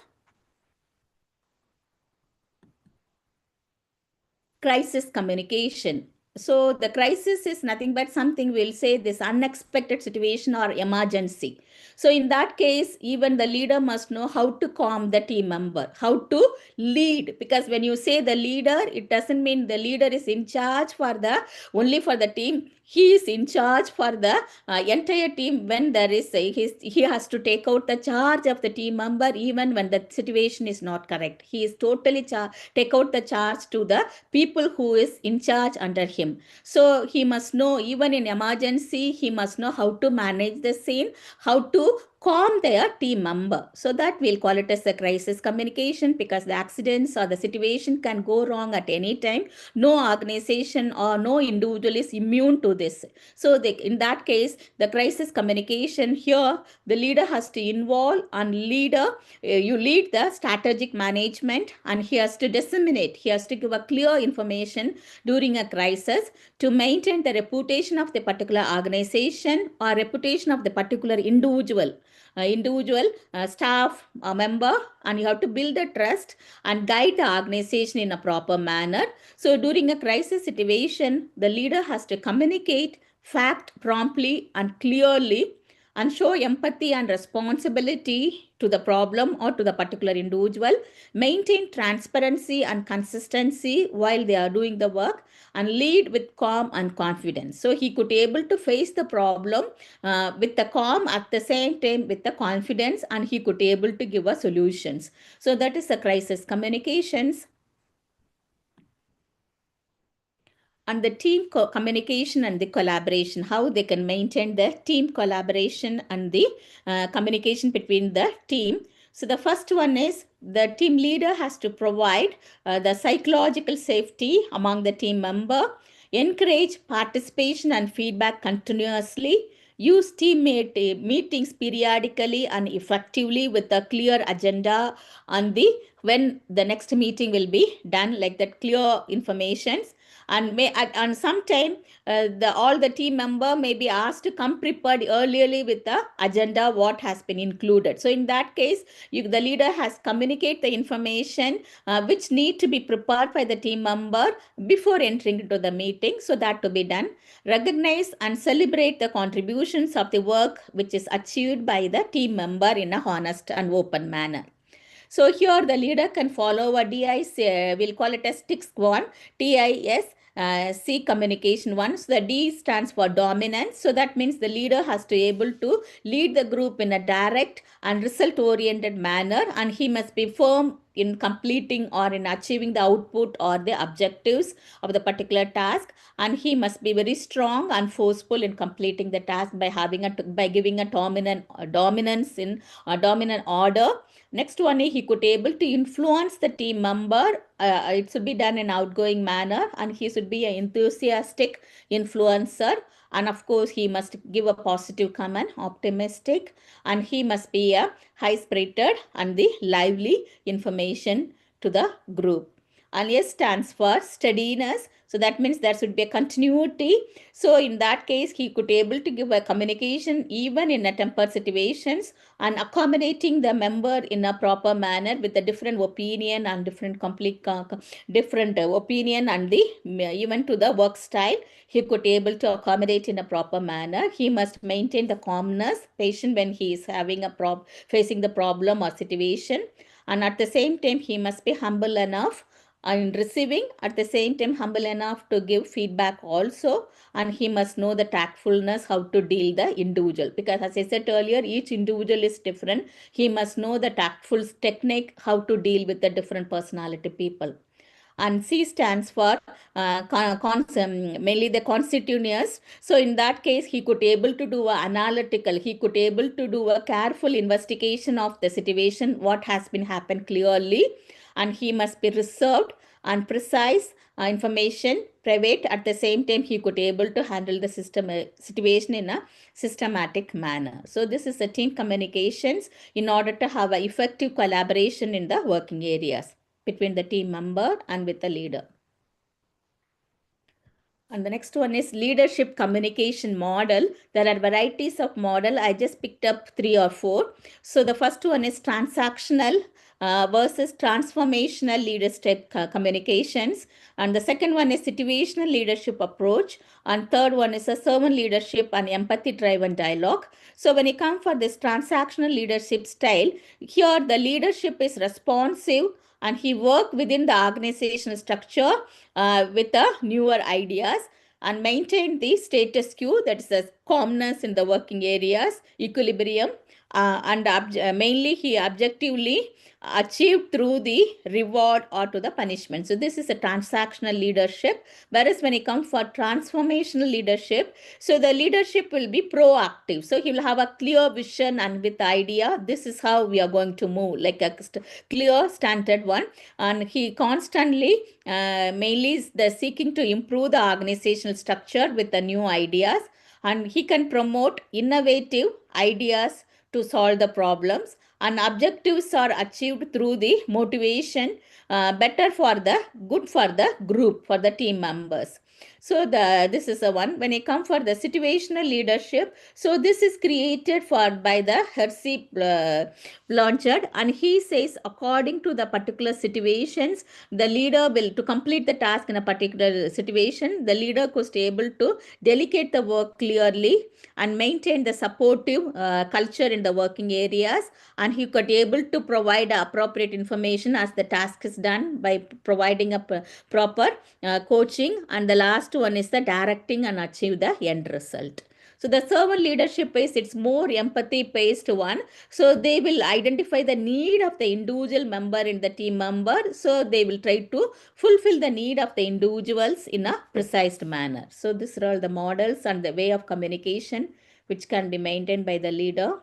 Crisis communication. So the crisis is nothing but something, we'll say, this unexpected situation or emergency. So in that case, even the leader must know how to calm the team member, how to lead. Because when you say the leader, it doesn't mean the leader is in charge only for the team. He is in charge for the entire team. When there is he has to take out the charge of the team member even when the situation is not correct. He is totally take out the charge to the people who is in charge under him. So he must know, even in emergency, he must know how to manage the scene, how to calm their team member. So that we'll call it as a crisis communication, because the accidents or the situation can go wrong at any time. No organization or no individual is immune to this. So in that case, the crisis communication here, the leader has to involve, and you lead the strategic management, and he has to disseminate, he has to give a clear information during a crisis to maintain the reputation of the particular organization or reputation of the particular individual staff member, and you have to build the trust and guide the organization in a proper manner. So during a crisis situation, the leader has to communicate fact promptly and clearly, and show empathy and responsibility to the problem or to the particular individual, maintain transparency and consistency while they are doing the work, and lead with calm and confidence. So he could be able to face the problem with the calm, at the same time with the confidence, and he could be able to give us solutions. So that is the crisis communications. And the team communication and the collaboration, how they can maintain the team collaboration and the communication between the team. So the first one is the team leader has to provide the psychological safety among the team member, encourage participation and feedback continuously, use teammate meetings periodically and effectively with a clear agenda on when the next meeting will be done, like that, clear informations. And sometime all the team member may be asked to come prepared earlierly with the agenda what has been included. So in that case, the leader has communicate the information which need to be prepared by the team member before entering into the meeting, so that to be done. Recognize and celebrate the contributions of the work which is achieved by the team member in a honest and open manner. So here the leader can follow a DIC, we'll call it as TIC 1, TIS, C communication 1. So the D stands for dominance. So that means the leader has to be able to lead the group in a direct and result-oriented manner, and he must be firm in completing or in achieving the output or the objectives of the particular task, and he must be very strong and forceful in completing the task by giving a dominant order, Next one is he could able to influence the team member. It should be done in outgoing manner, and he should be an enthusiastic influencer. And of course, he must give a positive comment, optimistic, and he must be a high-spirited and the lively information to the group. And S stands for steadiness. So that means there should be a continuity. So in that case, he could able to give a communication even in a tempered situations and accommodating the member in a proper manner with a different opinion and different different opinion and the even to the work style. He could able to accommodate in a proper manner. He must maintain the calmness, patient when he is having a facing the problem or situation. And at the same time, he must be humble enough in receiving, at the same time humble enough to give feedback also, and he must know the tactfulness how to deal the individual, because as I said earlier, each individual is different. He must know the tactful technique how to deal with the different personality people. And C stands for mainly the constituents. So in that case, he could able to do a analytical, he could able to do a careful investigation of the situation, what has been happened clearly, and he must be reserved and precise information, private. At the same time, he could able to handle the situation in a systematic manner. So this is the team communications in order to have an effective collaboration in the working areas between the team member and with the leader. And the next one is leadership communication model. There are varieties of model. I just picked up 3 or 4. So the first one is transactional versus transformational leadership communications. And the second one is situational leadership approach. And third one is a servant leadership and empathy-driven dialogue. So when you come for this transactional leadership style, here the leadership is responsive and he worked within the organizational structure with the newer ideas and maintained the status quo, that is the calmness in the working areas, equilibrium, and mainly he objectively achieved through the reward or to the punishment. So this is a transactional leadership. Whereas when it comes for transformational leadership, so the leadership will be proactive. So he will have a clear vision and with the idea, this is how we are going to move, like a clear standard one. And he constantly mainly is the seeking to improve the organizational structure with the new ideas. And he can promote innovative ideas to solve the problems, and objectives are achieved through the motivation better for the good for the group, for the team members. So this is the one. When it comes for the situational leadership, so this is created for by the Hersey Blanchard, and he says according to the particular situations, the leader will, to complete the task in a particular situation, the leader could be able to delegate the work clearly and maintain the supportive culture in the working areas, and he could be able to provide appropriate information as the task is done by providing a proper coaching. And the last one is the directing and achieve the end result. So the servant leadership is, it's more empathy based one. So they will identify the need of the individual member in the team member. So they will try to fulfill the need of the individuals in a precise manner. So these are all the models and the way of communication which can be maintained by the leader.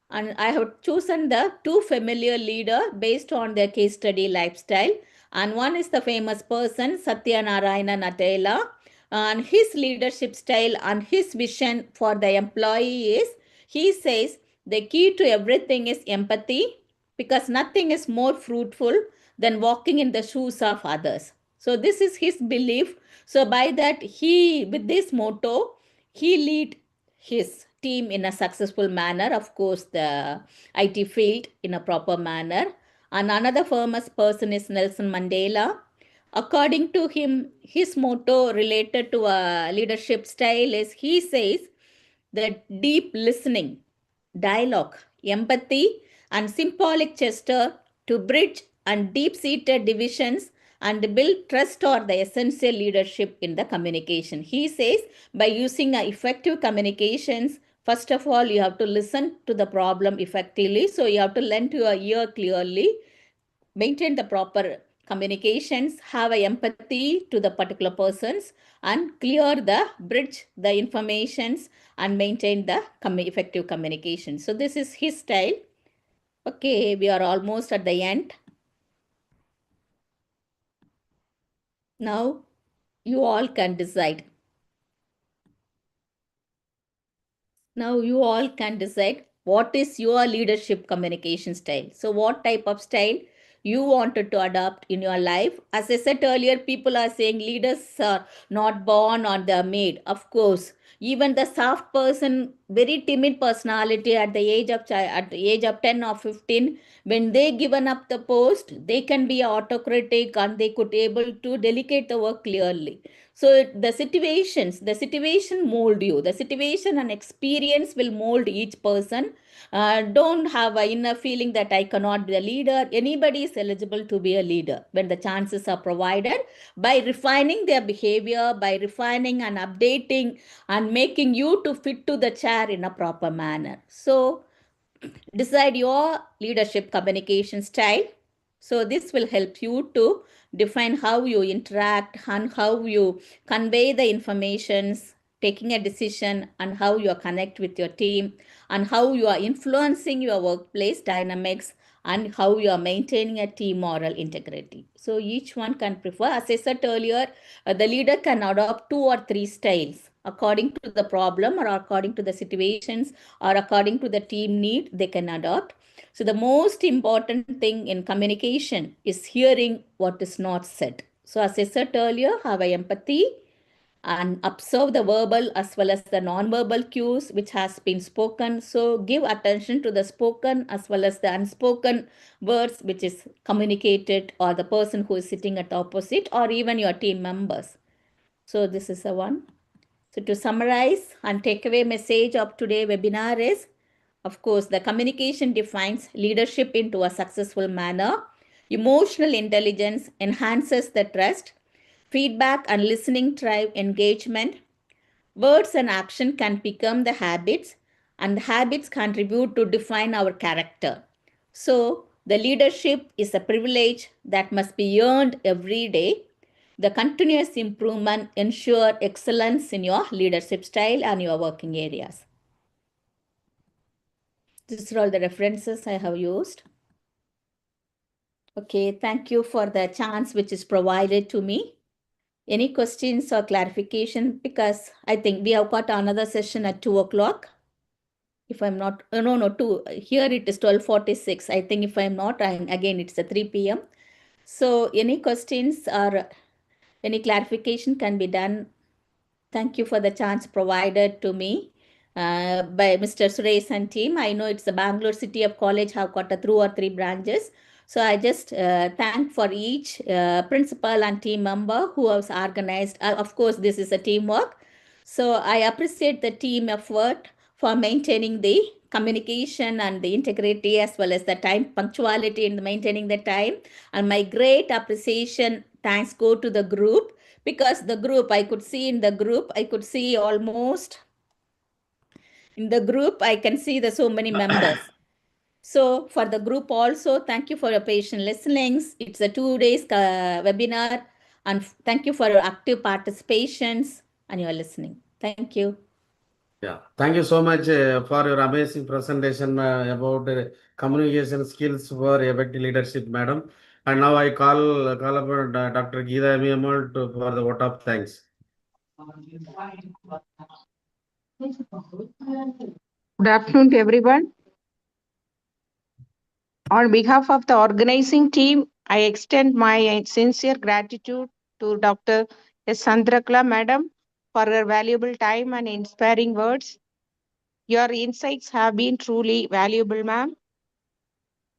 And I have chosen the 2 familiar leader based on their case study lifestyle. And one is the famous person, Satyanarayana Nadella. And his leadership style and his vision for the employee is, he says, the key to everything is empathy, because nothing is more fruitful than walking in the shoes of others. So this is his belief. So by that, he, with this motto, he lead his team in a successful manner, of course, the IT field in a proper manner. And another famous person is Nelson Mandela. According to him, his motto related to a leadership style is, he says, the deep listening, dialogue, empathy, and symbolic gesture to bridge and deep-seated divisions and build trust are the essential leadership in the communication. He says, by using effective communications, first of all, you have to listen to the problem effectively. So you have to lend to your ear clearly, maintain the proper communications, have a empathy to the particular persons, and clear the bridge the informations and maintain the effective communication. So this is his style. Okay, we are almost at the end. Now you all can decide. Now you all can decide what is your leadership communication style. So what type of style you wanted to adopt in your life. As I said earlier, people are saying leaders are not born or they're made. Of course, even the soft person, very timid personality at the age of at the age of 10 or 15, when they given up the post, they can be autocratic and they could able to delegate the work clearly. So the situation mold you. The situation and experience will mold each person. Don't have a inner feeling that I cannot be a leader. Anybody is eligible to be a leader when the chances are provided by refining their behavior, by refining and updating and making you to fit to the chair in a proper manner. So decide your leadership communication style. So this will help you to define how you interact and how you convey the informations, taking a decision, and how you connect with your team, and how you are influencing your workplace dynamics, and how you are maintaining a team moral integrity. So each one can prefer, as I said earlier, the leader can adopt 2 or 3 styles according to the problem or according to the situations or according to the team need they can adopt. So the most important thing in communication is hearing what is not said. So as I said earlier, have a empathy and observe the verbal as well as the non-verbal cues which has been spoken. So give attention to the spoken as well as the unspoken words which is communicated, or the person who is sitting at the opposite, or even your team members. So this is the one. So to summarize and takeaway message of today webinar is, of course, the communication defines leadership into a successful manner. Emotional intelligence enhances the trust. Feedback and listening drive engagement. Words and action can become the habits, and the habits contribute to define our character. So, the leadership is a privilege that must be earned every day. The continuous improvement ensure excellence in your leadership style and your working areas. These are all the references I have used. Okay, thank you for the chance which is provided to me. Any questions or clarification? Because I think we have got another session at 2 o'clock. If I'm not, no, 2. Here it is 12:46. I think if I'm not, again, it's a 3 p.m. So any questions or any clarification can be done. Thank you for the chance provided to me by Mr. Suresh and team. I know it's the Bangalore City of College have got a 2 or 3 branches. So I just thank for each principal and team member who has organized. Of course, this is a teamwork. So I appreciate the team effort for maintaining the communication and the integrity as well as the time punctuality in maintaining the time. And my great appreciation, thanks go to the group, because the group, I could see in the group, I could see almost in the group, I can see the so many members. So for the group also, thank you for your patient listenings. It's a 2 days webinar, and thank you for your active participations and your listening. Thank you. Yeah, thank you so much for your amazing presentation about communication skills for effective leadership, madam. And now I call upon Dr. Geeta Amiamal to for the vote of thanks. Good afternoon to everyone. On behalf of the organizing team, I extend my sincere gratitude to Dr. S. Sandrakla, Madam, for her valuable time and inspiring words. Your insights have been truly valuable, ma'am.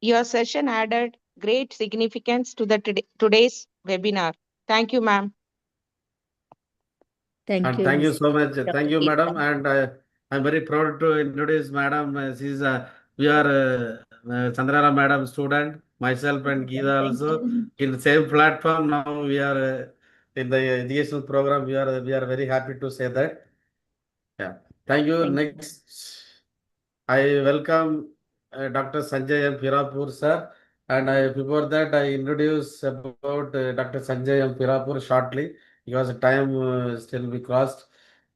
Your session added great significance to the today's webinar. Thank you, ma'am. Thank And you, thank you Ms. so much. Dr. Thank you, madam. Geeta. And I'm very proud to introduce madam. We are Chandrara madam student, myself and Geeta Thank also you. in the same platform. Now we are in the educational program. We are very happy to say that. Yeah. Thank you. Thank you. Next, I welcome Dr. Sanjay M. Pirapur, sir. And before that, I introduce about Dr. Sanjay M. Pirapur shortly because time still we crossed.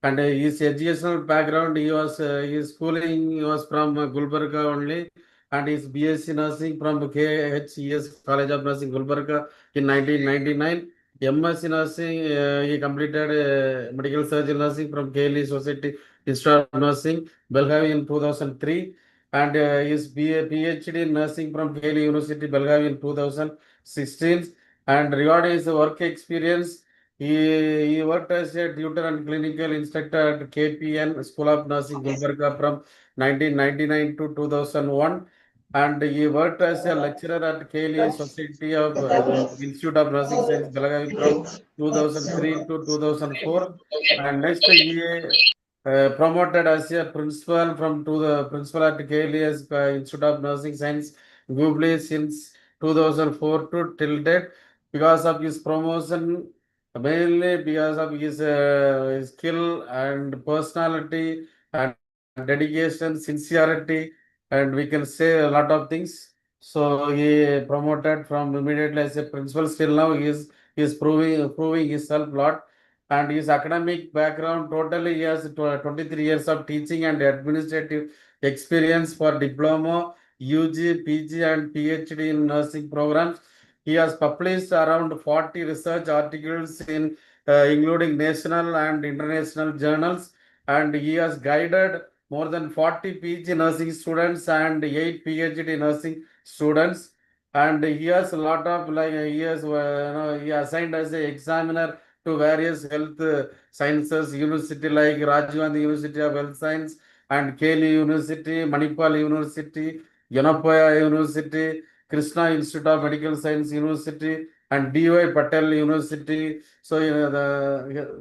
And his educational background, his schooling, he was from Gulbarga only. and his BSc Nursing from KHES College of Nursing, Gulbarga in 1999. MSc Nursing, he completed Medical Surgery Nursing from KLE Society Institute of Nursing, Belgavi in 2003. And his PhD in Nursing from KLE University, Belgavi in 2016. And regarding his work experience, he worked as a tutor and clinical instructor at KPN School of Nursing, Gulbarga from 1999 to 2001. And he worked as a lecturer at KLE Society of Institute of Nursing Science, Belagavi from 2003 to 2004. And next he promoted as a principal from to the principal at KLE Institute of Nursing Science, Gubli since 2004 to till date. Because of his promotion, mainly because of his skill and personality and dedication, sincerity, and we can say a lot of things. So he promoted from immediately as a principal. Still now he is proving himself a lot. And his academic background totally he has 23 years of teaching and administrative experience for diploma, UG, PG, and PhD in nursing programs. He has published around 40 research articles in including national and international journals, and he has guided more than 40 PG nursing students and 8 PhD nursing students. And he has a lot of he assigned as a examiner to various health sciences university like Rajiv Gandhi University of Health Science and Keli University, Manipal University, Yanapaya University, Krishna Institute of Medical Science University, and D.Y. Patel University. So,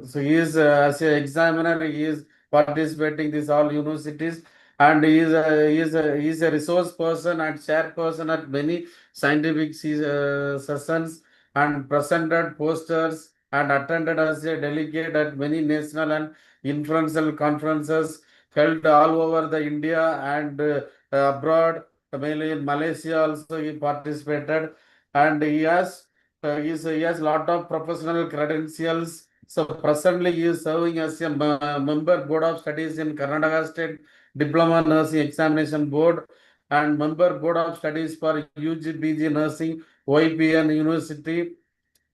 so he is as an examiner, he is participating these all universities, and he is a resource person and chairperson at many scientific sessions, and presented posters and attended as a delegate at many national and influential conferences held all over the India and abroad. Mainly in Malaysia also he participated, and he has lot of professional credentials. So presently he is serving as a member board of studies in Karnataka State Diploma Nursing Examination Board and member board of studies for UGBG Nursing YPN University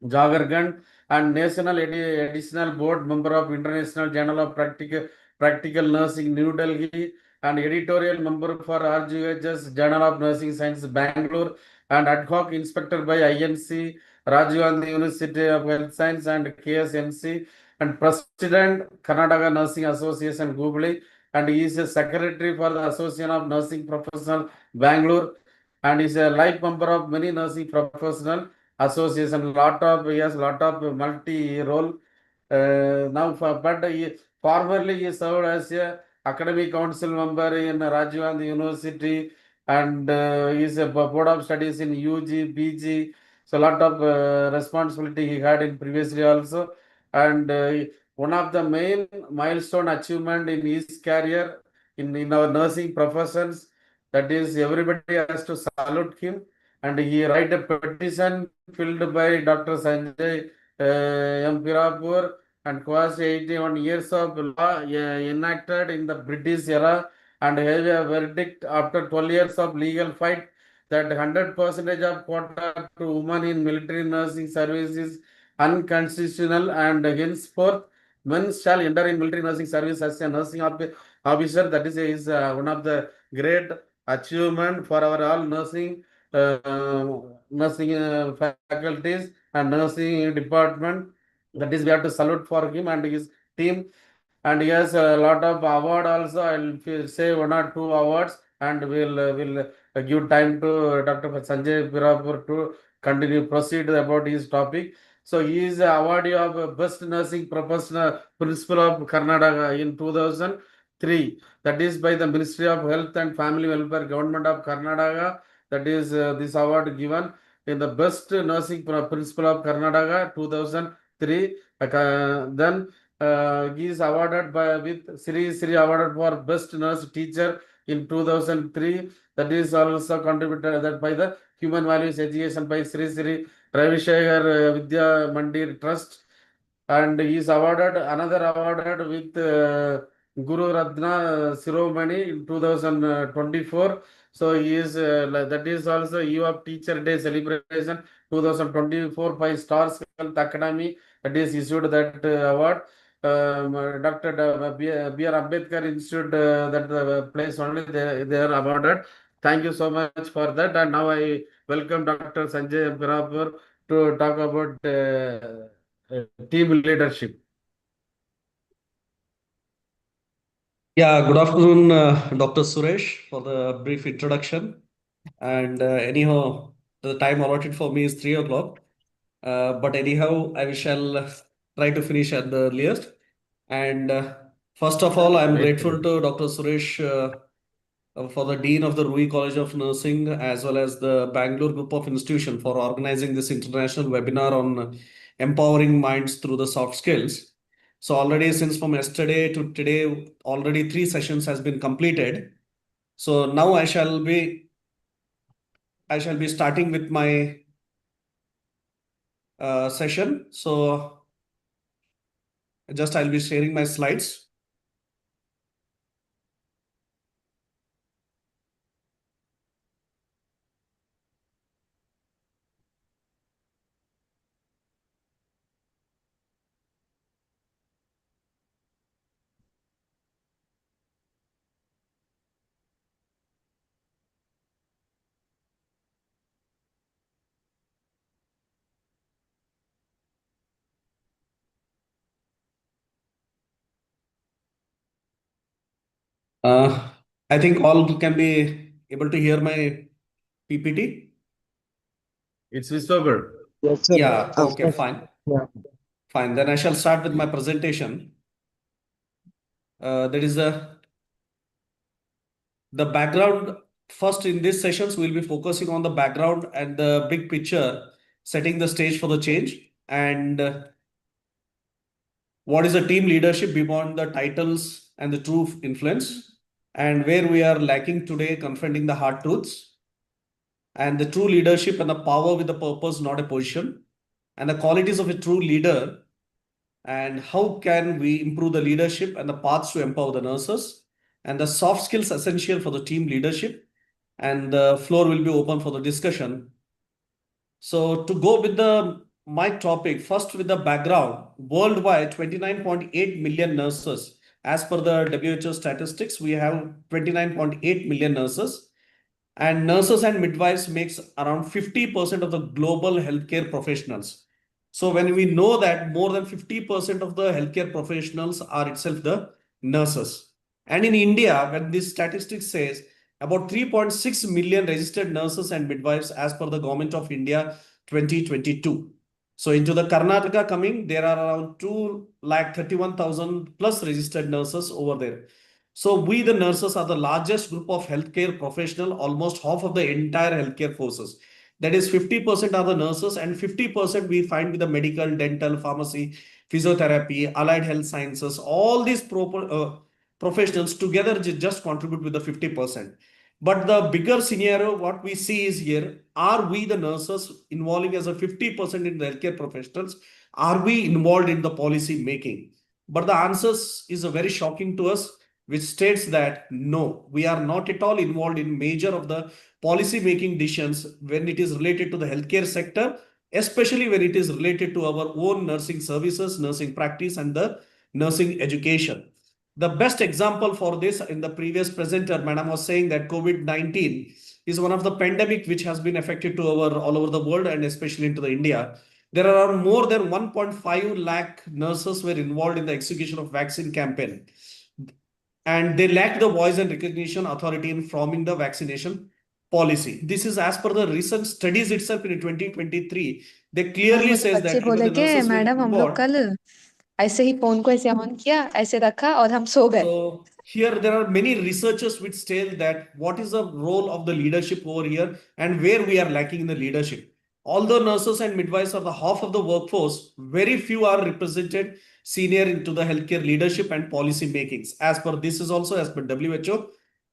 Jagargand, and National Additional Board Member of International Journal of Practical Nursing, New Delhi, and editorial member for RGHS Journal of Nursing Science, Bangalore, and ad hoc inspector by INC, Rajiv Gandhi University of Health Science, and KSMC, and President Karnataka Nursing Association, Hubli, and he is a secretary for the Association of Nursing Professional, Bangalore, and is a life member of many nursing professional association. Lot of he has lot of multi role now. But he formerly he served as a academic council member in Rajiv Gandhi University, and he is a board of studies in UG, PG. So lot of responsibility he had in previously also, and one of the main milestone achievement in his career in our nursing professions, that is everybody has to salute him, and he write a petition filled by Dr. Sanjay Empirapur, and caused 81 years of law enacted in the British era, and have a verdict after 12 years of legal fight that 100% of quota to women in military nursing service is unconstitutional, and henceforth men shall enter in military nursing service as a nursing officer. That is one of the great achievement for our all nursing faculties and nursing department. That is, we have to salute for him and his team. And he has a lot of award also. I'll say one or two awards, and will give time to Dr. Sanjay Pirapur to continue proceed about his topic. So he is a awardee of Best Nursing Professional Principal of Karnataka in 2003. That is by the Ministry of Health and Family Welfare, Government of Karnataka. That is this award given in the Best Nursing Principal of Karnataka 2003. Then he is awarded by with Sri awarded for Best Nurse Teacher in 2003. That is also contributed that by the Human Values Education by Sri Ravishekar Vidya Mandir Trust, and he is awarded another awarded with Guru Ratna Siromani in 2024. So he is that is also Eve of Teacher Day celebration 2024 by Stars Health Academy that is issued that award. Dr. B.R. Ambedkar Institute that place only they are awarded. Thank you so much for that. And now I welcome Dr. Sanjay Pirapur to talk about team leadership. Yeah, good afternoon, Dr. Suresh, for the brief introduction. And anyhow, the time allotted for me is 3 o'clock. But anyhow, I shall try to finish at the earliest. And first of all, I'm Great. grateful to Dr. Suresh for the Dean of the Rui College of Nursing, as well as the Bangalore Group of Institution for organizing this international webinar on empowering minds through the soft skills. So already since from yesterday to today, already 3 sessions has been completed. So now I shall be starting with my session. So just I'll be sharing my slides. I think all can be able to hear my PPT. It's visible. Yes, sir. Yeah, okay, After, fine. yeah. Fine. Then I shall start with my presentation. That is the background. First, in these sessions, we'll be focusing on the background and the big picture, setting the stage for the change, and what is the team leadership beyond the titles and the true influence, and where we are lacking today, confronting the hard truths, and the true leadership and the power with the purpose, not a position, and the qualities of a true leader, and how can we improve the leadership and the paths to empower the nurses, and the soft skills essential for the team leadership, and the floor will be open for the discussion. So to go with my topic, first with the background, worldwide 29.8 million nurses. As per the WHO statistics, we have 29.8 million nurses, and nurses and midwives makes around 50% of the global healthcare professionals. So when we know that more than 50% of the healthcare professionals are itself the nurses. And in India, when this statistic says about 3.6 million registered nurses and midwives as per the Government of India 2022. So into the Karnataka coming, there are around 2,31,000 plus registered nurses over there. So we, the nurses, are the largest group of healthcare professional, almost half of the entire healthcare forces. That is 50% are the nurses and 50% we find with the medical, dental, pharmacy, physiotherapy, allied health sciences. All these professionals together just contribute with the 50%. But the bigger scenario, what we see is here, are we the nurses involving as a 50% in the healthcare professionals? Are we involved in the policy making? But the answers is a very shocking to us, which states that no, we are not at all involved in major of the policy making decisions when it is related to the healthcare sector, especially when it is related to our own nursing services, nursing practice, and the nursing education. The best example for this, in the previous presenter, madam was saying that COVID-19 is one of the pandemic which has been affected to all over the world and especially into the India. There are more than 1.5 lakh nurses were involved in the execution of vaccine campaign, and they lack the voice and recognition authority in forming the vaccination policy. This is as per the recent studies itself in 2023. They और clearly मुझे says बच्चे that even बोले the कि nurses were madam हम लोग involved. कल ऐसे ही phone को ऐसे ऑन किया ऐसे रखा और हम सो गए So here there are many researchers which state that what is the role of the leadership over here and where we are lacking in the leadership. Although nurses and midwives are the half of the workforce, very few are represented senior into the healthcare leadership and policy makings. As per this is also as per WHO,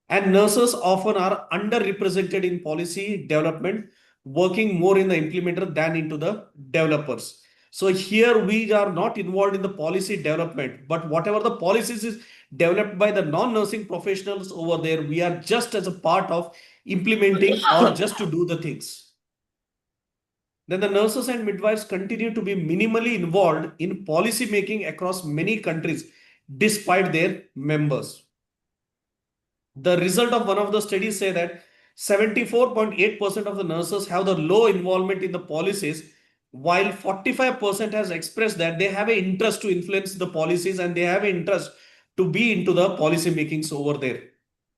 and nurses often are underrepresented in policy development, working more in the implementer than into the developers. So here we are not involved in the policy development, but whatever the policies is developed by the non-nursing professionals over there, we are just as a part of implementing or just to do the things. Then the nurses and midwives continue to be minimally involved in policy making across many countries despite their members. The result of one of the studies say that 74.8% of the nurses have the low involvement in the policies, while 45% has expressed that they have an interest to influence the policies and they have an interest to be into the policy makings over there.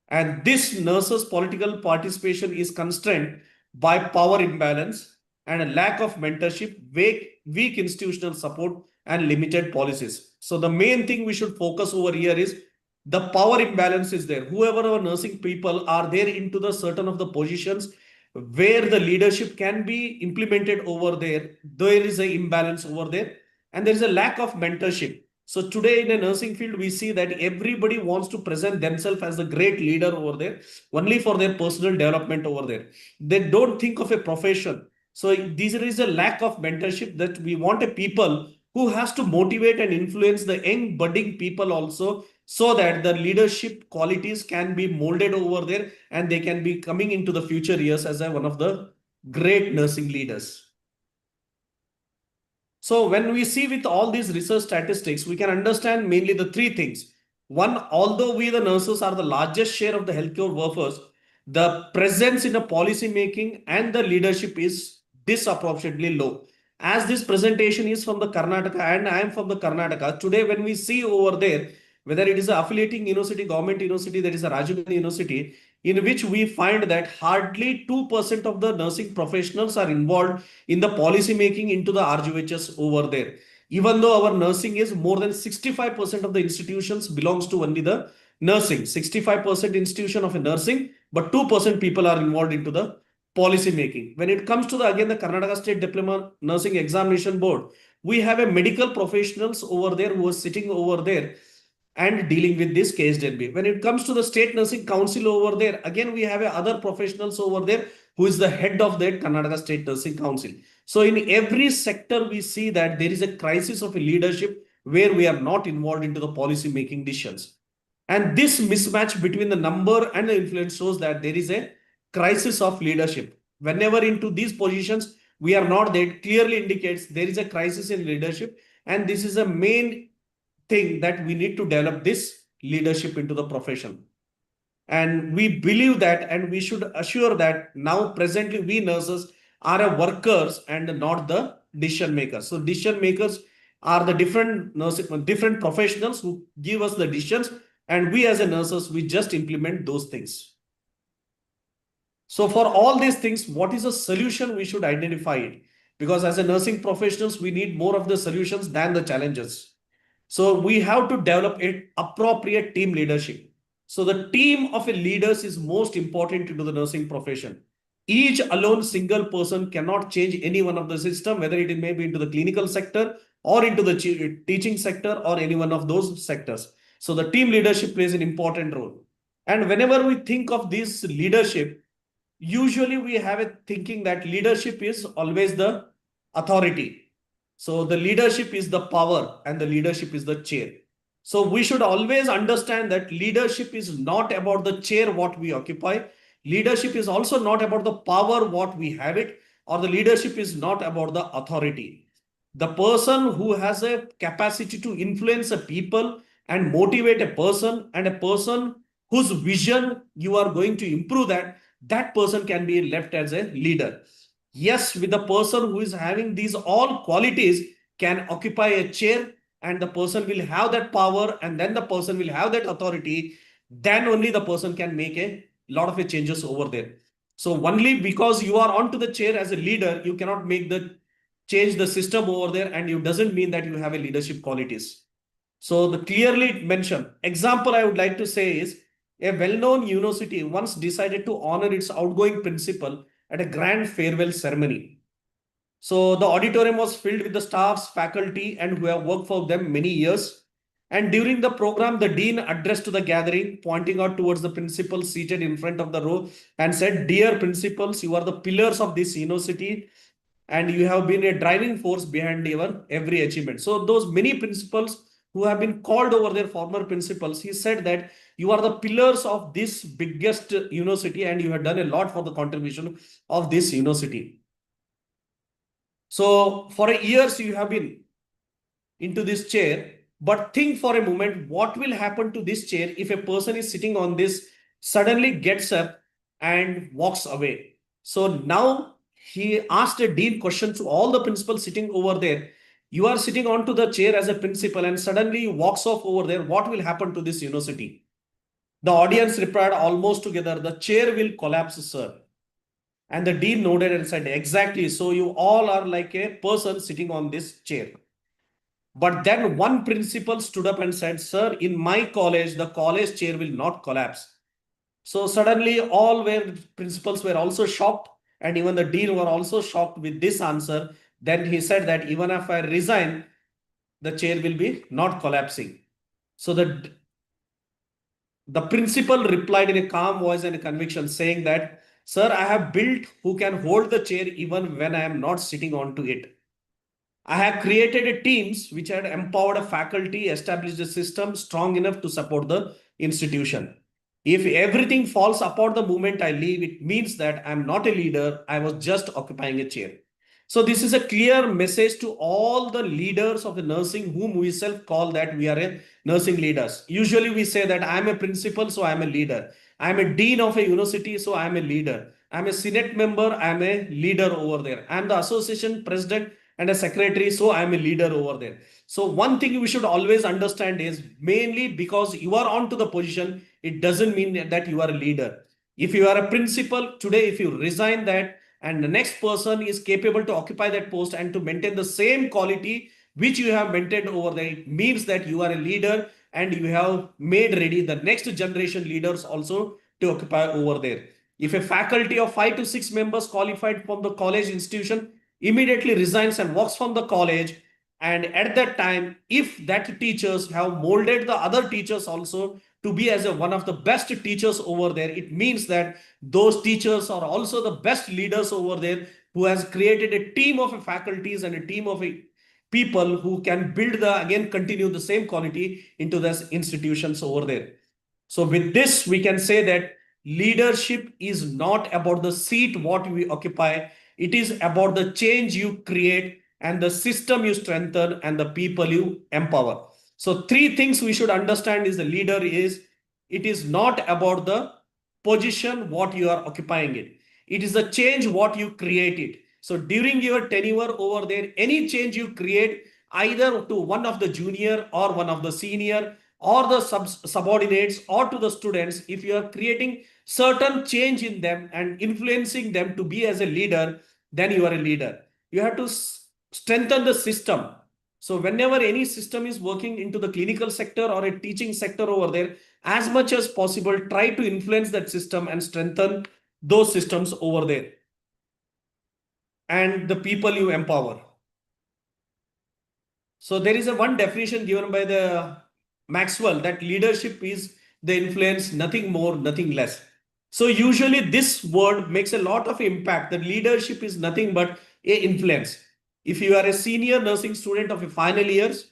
And this nurses' political participation is constrained by power imbalance and a lack of mentorship, weak institutional support, and limited policies. So the main thing we should focus over here is the power imbalance is there. Whoever our nursing people are there into the certain of the positions where the leadership can be implemented over there, there is an imbalance over there, and there is a lack of mentorship. So today in a nursing field, we see that everybody wants to present themselves as the great leader over there, only for their personal development over there. They don't think of a profession. So there is a lack of mentorship, that we want a people who has to motivate and influence the young budding people also, so that the leadership qualities can be molded over there and they can be coming into the future years as one of the great nursing leaders. So when we see with all these research statistics, we can understand mainly the three things. One, although we the nurses are the largest share of the healthcare workers, the presence in the policy making and the leadership is disproportionately low. As this presentation is from the Karnataka and I am from the Karnataka, today when we see over there, whether it is a affiliating university, government university, that is a Rajiv Gandhi University, in which we find that hardly 2% of the nursing professionals are involved in the policy making into the RGHS over there. Even though our nursing is more than 65% of the institutions belongs to only the nursing, 65% institution of a nursing, but 2% people are involved into the policy making. When it comes to the again the Karnataka State Diploma Nursing Examination Board, we have a medical professionals over there who are sitting over there and dealing with this case study. When it comes to the State Nursing Council over there, again we have other professionals over there who is the head of that Karnataka State Nursing Council. So in every sector we see that there is a crisis of a leadership where we are not involved into the policy making decisions. And this mismatch between the number and the influence shows that there is a crisis of leadership. Whenever into these positions we are not there, it clearly indicates there is a crisis in leadership, and this is a main thing that we need to develop this leadership into the profession. And we believe that, and we should assure that now presently we nurses are workers and not the decision makers. So decision makers are the different professionals who give us the decisions, and we as a nurses, we just implement those things. So for all these things, what is a solution we should identify it? Because as a nursing professionals, we need more of the solutions than the challenges. So we have to develop an appropriate team leadership. So the team of a leaders is most important into the nursing profession. Each alone single person cannot change any one of the system, whether it may be into the clinical sector or into the teaching sector or any one of those sectors. So the team leadership plays an important role. And whenever we think of this leadership, usually we have a thinking that leadership is always the authority. So the leadership is the power and the leadership is the chair. So we should always understand that leadership is not about the chair what we occupy. Leadership is also not about the power what we have it, or the leadership is not about the authority. The person who has a capacity to influence a people and motivate a person, and a person whose vision you are going to improve, that person can be left as a leader. Yes, with the person who is having these all qualities can occupy a chair, and the person will have that power, and then the person will have that authority, then only the person can make a lot of changes over there. So only because you are onto the chair as a leader, you cannot change the system over there, and it doesn't mean that you have a leadership qualities. So the clearly mentioned example I would like to say is a well-known university once decided to honor its outgoing principal at a grand farewell ceremony. So the auditorium was filled with the staffs, faculty, and who have worked for them many years. And during the program, the dean addressed to the gathering, pointing out towards the principal seated in front of the row and said, "Dear principals, you are the pillars of this university, and you have been a driving force behind your every achievement." So those many principals who have been called over their former principals, he said that you are the pillars of this biggest university and you have done a lot for the contribution of this university. So for years you have been into this chair, but think for a moment, what will happen to this chair if a person is sitting on this, suddenly gets up and walks away? So now he asked a dean question to all the principals sitting over there. You are sitting onto the chair as a principal and suddenly walks off over there. What will happen to this university? The audience replied almost together, the chair will collapse, sir. And the dean nodded and said, exactly. So you all are like a person sitting on this chair. But then one principal stood up and said, sir, in my college, the college chair will not collapse. So suddenly all principals were also shocked, and even the dean were also shocked with this answer. Then he said that even if I resign, the chair will be not collapsing. So the principal replied in a calm voice and a conviction saying that, sir, I have built who can hold the chair even when I am not sitting onto it. I have created teams which had empowered a faculty, established a system strong enough to support the institution. If everything falls apart the moment I leave, it means that I'm not a leader. I was just occupying a chair. So this is a clear message to all the leaders of the nursing whom we self call that we are a nursing leaders. Usually we say that I'm a principal, so I'm a leader. I'm a dean of a university, so I'm a leader. I'm a senate member, I'm a leader over there. I'm the association president and a secretary, so I'm a leader over there. So one thing we should always understand is, mainly because you are onto the position, it doesn't mean that you are a leader. If you are a principal today, if you resign that and the next person is capable to occupy that post and to maintain the same quality which you have maintained over there, it means that you are a leader and you have made ready the next generation leaders also to occupy over there. If a faculty of 5 to 6 members qualified from the college institution immediately resigns and walks from the college, and at that time, if that teachers have molded the other teachers also to be as one of the best teachers over there, it means that those teachers are also the best leaders over there, who has created a team of faculties and a team of people who can build continue the same quality into these institutions over there. So with this, we can say that leadership is not about the seat what we occupy. It is about the change you create and the system you strengthen and the people you empower. So three things we should understand is the leader is, it is not about the position what you are occupying it. It is the change what you create it. So during your tenure over there, any change you create either to one of the junior or one of the senior or the subordinates or to the students, if you are creating certain change in them and influencing them to be as a leader, then you are a leader. You have to strengthen the system. So whenever any system is working into the clinical sector or a teaching sector over there, as much as possible, try to influence that system and strengthen those systems over there and the people you empower. So there is one definition given by the Maxwell that leadership is the influence, nothing more, nothing less. So usually this word makes a lot of impact. That leadership is nothing but a influence. If you are a senior nursing student of a final years,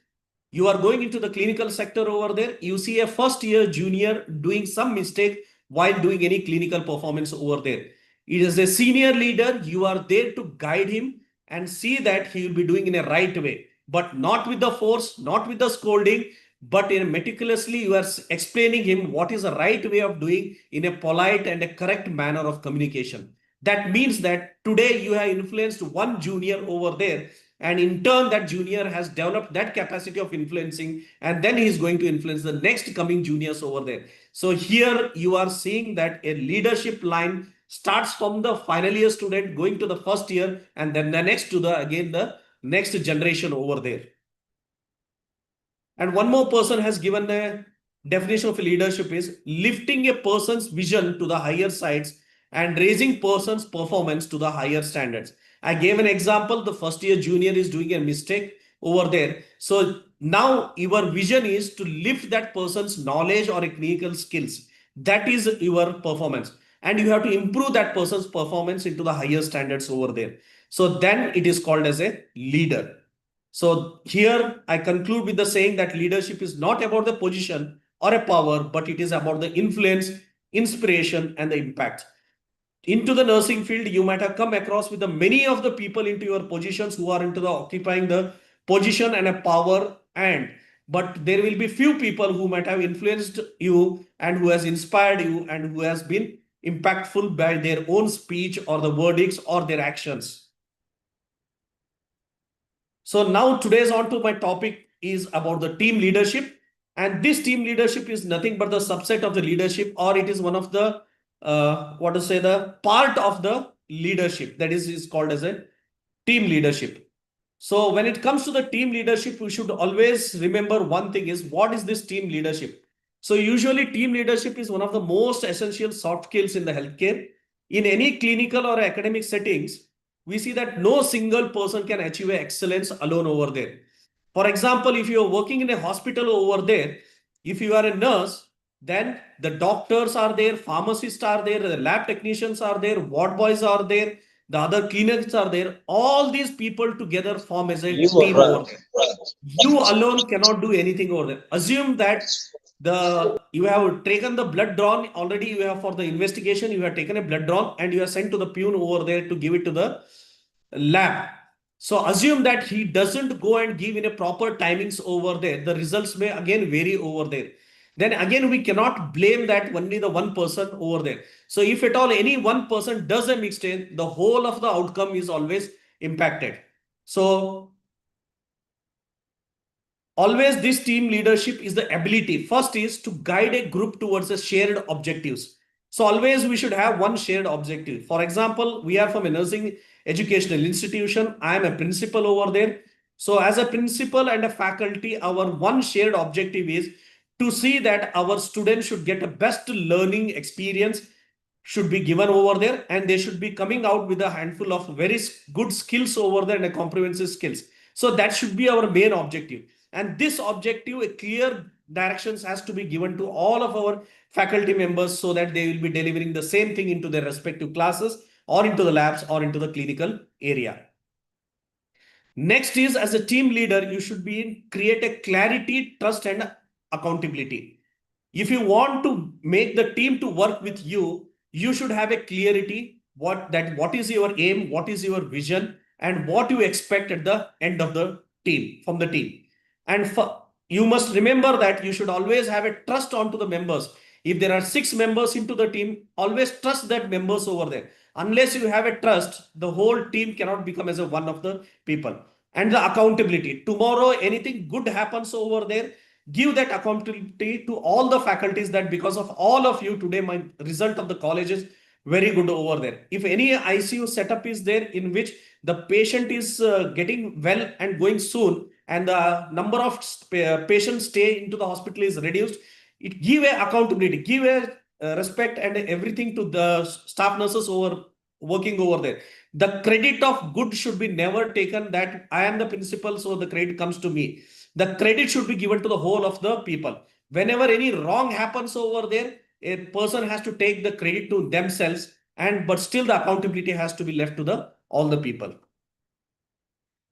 you are going into the clinical sector over there, you see a first year junior doing some mistake while doing any clinical performance over there. It is a senior leader, you are there to guide him and see that he will be doing in a right way, but not with the force, not with the scolding, but in meticulously you are explaining him what is the right way of doing in a polite and a correct manner of communication. That means that today you have influenced one junior over there, and in turn that junior has developed that capacity of influencing, and then he is going to influence the next coming juniors over there. So here you are seeing that a leadership line starts from the final year student going to the first year, and then the next to the next generation over there. And one more person has given the definition of leadership is lifting a person's vision to the higher sides and raising person's performance to the higher standards. I gave an example. The first year junior is doing a mistake over there. So now your vision is to lift that person's knowledge or clinical skills. That is your performance. And you have to improve that person's performance into the higher standards over there. So then it is called as a leader. So here I conclude with the saying that leadership is not about the position or a power, but it is about the influence, inspiration, and the impact. Into the nursing field, you might have come across with the many of the people into your positions who are into the occupying the position and a power, and but there will be few people who might have influenced you and who has inspired you and who has been impactful by their own speech or the verdicts or their actions. So now today's on to my topic is about the team leadership. And this team leadership is nothing but the subset of the leadership, or it is one of the the part of the leadership that is called as a team leadership. So when it comes to the team leadership, we should always remember one thing is what is this team leadership? So usually team leadership is one of the most essential soft skills in the healthcare. In any clinical or academic settings, we see that no single person can achieve excellence alone over there. For example, if you are working in a hospital over there, if you are a nurse, then the doctors are there, pharmacists are there, the lab technicians are there, ward boys are there, the other cleaners are there. All these people together form as a team over there. You alone cannot do anything over there. Assume that you have taken the blood drawn already. You have for the investigation. You have taken a blood drawn and you are sent to the pune over there to give it to the lab. So assume that he doesn't go and give in a proper timings over there. The results may again vary over there. Then again, we cannot blame that only the one person over there. So if at all any one person does a mistake, the whole of the outcome is always impacted. So always this team leadership is the ability. First is to guide a group towards a shared objectives. So always we should have one shared objective. For example, we are from a nursing educational institution. I am a principal over there. So as a principal and a faculty, our one shared objective is to see that our students should get a best learning experience should be given over there, and they should be coming out with a handful of very good skills over there and a comprehensive skills. So that should be our main objective. And this objective, a clear directions has to be given to all of our faculty members so that they will be delivering the same thing into their respective classes or into the labs or into the clinical area. Next is, as a team leader, you should create a clarity, trust, and accountability. If you want to make the team to work with you, you should have a clarity what is your aim, what is your vision, and what you expect at the end of the team from the team. And you must remember that you should always have a trust onto the members. If there are 6 members into the team, always trust that members over there. Unless you have a trust, the whole team cannot become as a one of the people. And the accountability. Tomorrow, anything good happens over there, give that accountability to all the faculties that because of all of you today, my result of the college is very good over there. If any ICU setup is there in which the patient is getting well and going soon, and the number of patients stay into the hospital is reduced, it give a accountability, give a respect and everything to the staff nurses over working over there. The credit of good should be never taken that I am the principal, so the credit comes to me. The credit should be given to the whole of the people. Whenever any wrong happens over there, a person has to take the credit to themselves, but still the accountability has to be left to all the people.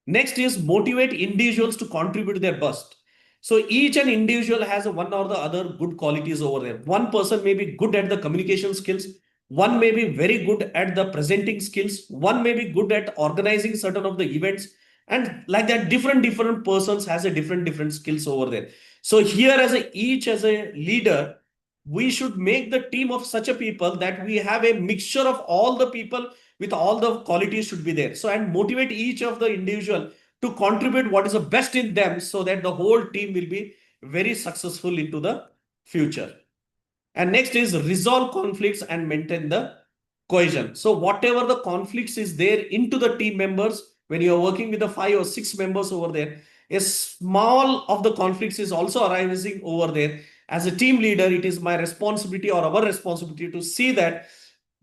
Next is motivate individuals to contribute their best. So each and individual has one or the other good qualities over there. One person may be good at the communication skills. One may be very good at the presenting skills. One may be good at organizing certain of the events. And like that, different persons has a different skills over there. So here each as a leader, we should make the team of such a people that we have a mixture of all the people with all the qualities should be there. So and motivate each of the individual to contribute what is the best in them so that the whole team will be very successful into the future. And next is resolve conflicts and maintain the cohesion. So whatever the conflicts is there into the team members, when you are working with the 5 or 6 members over there, a small of the conflicts is also arising over there. As a team leader, it is my responsibility or our responsibility to see that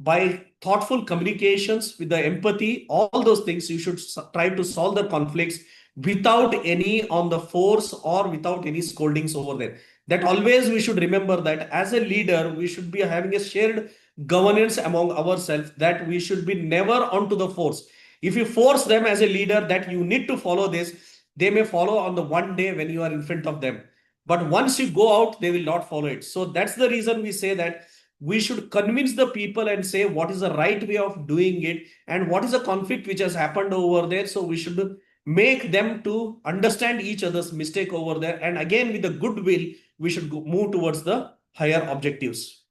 by thoughtful communications with the empathy, all those things, you should try to solve the conflicts without any on the force or without any scoldings over there. That always we should remember that as a leader, we should be having a shared governance among ourselves, that we should be never onto the force. If you force them as a leader that you need to follow this, They may follow on the one day when you are in front of them. But once you go out, they will not follow it. So that's the reason we say that we should convince the people and say what is the right way of doing it and what is the conflict which has happened over there. So we should make them to understand each other's mistake over there. And again, with the goodwill, we should move towards the higher objectives.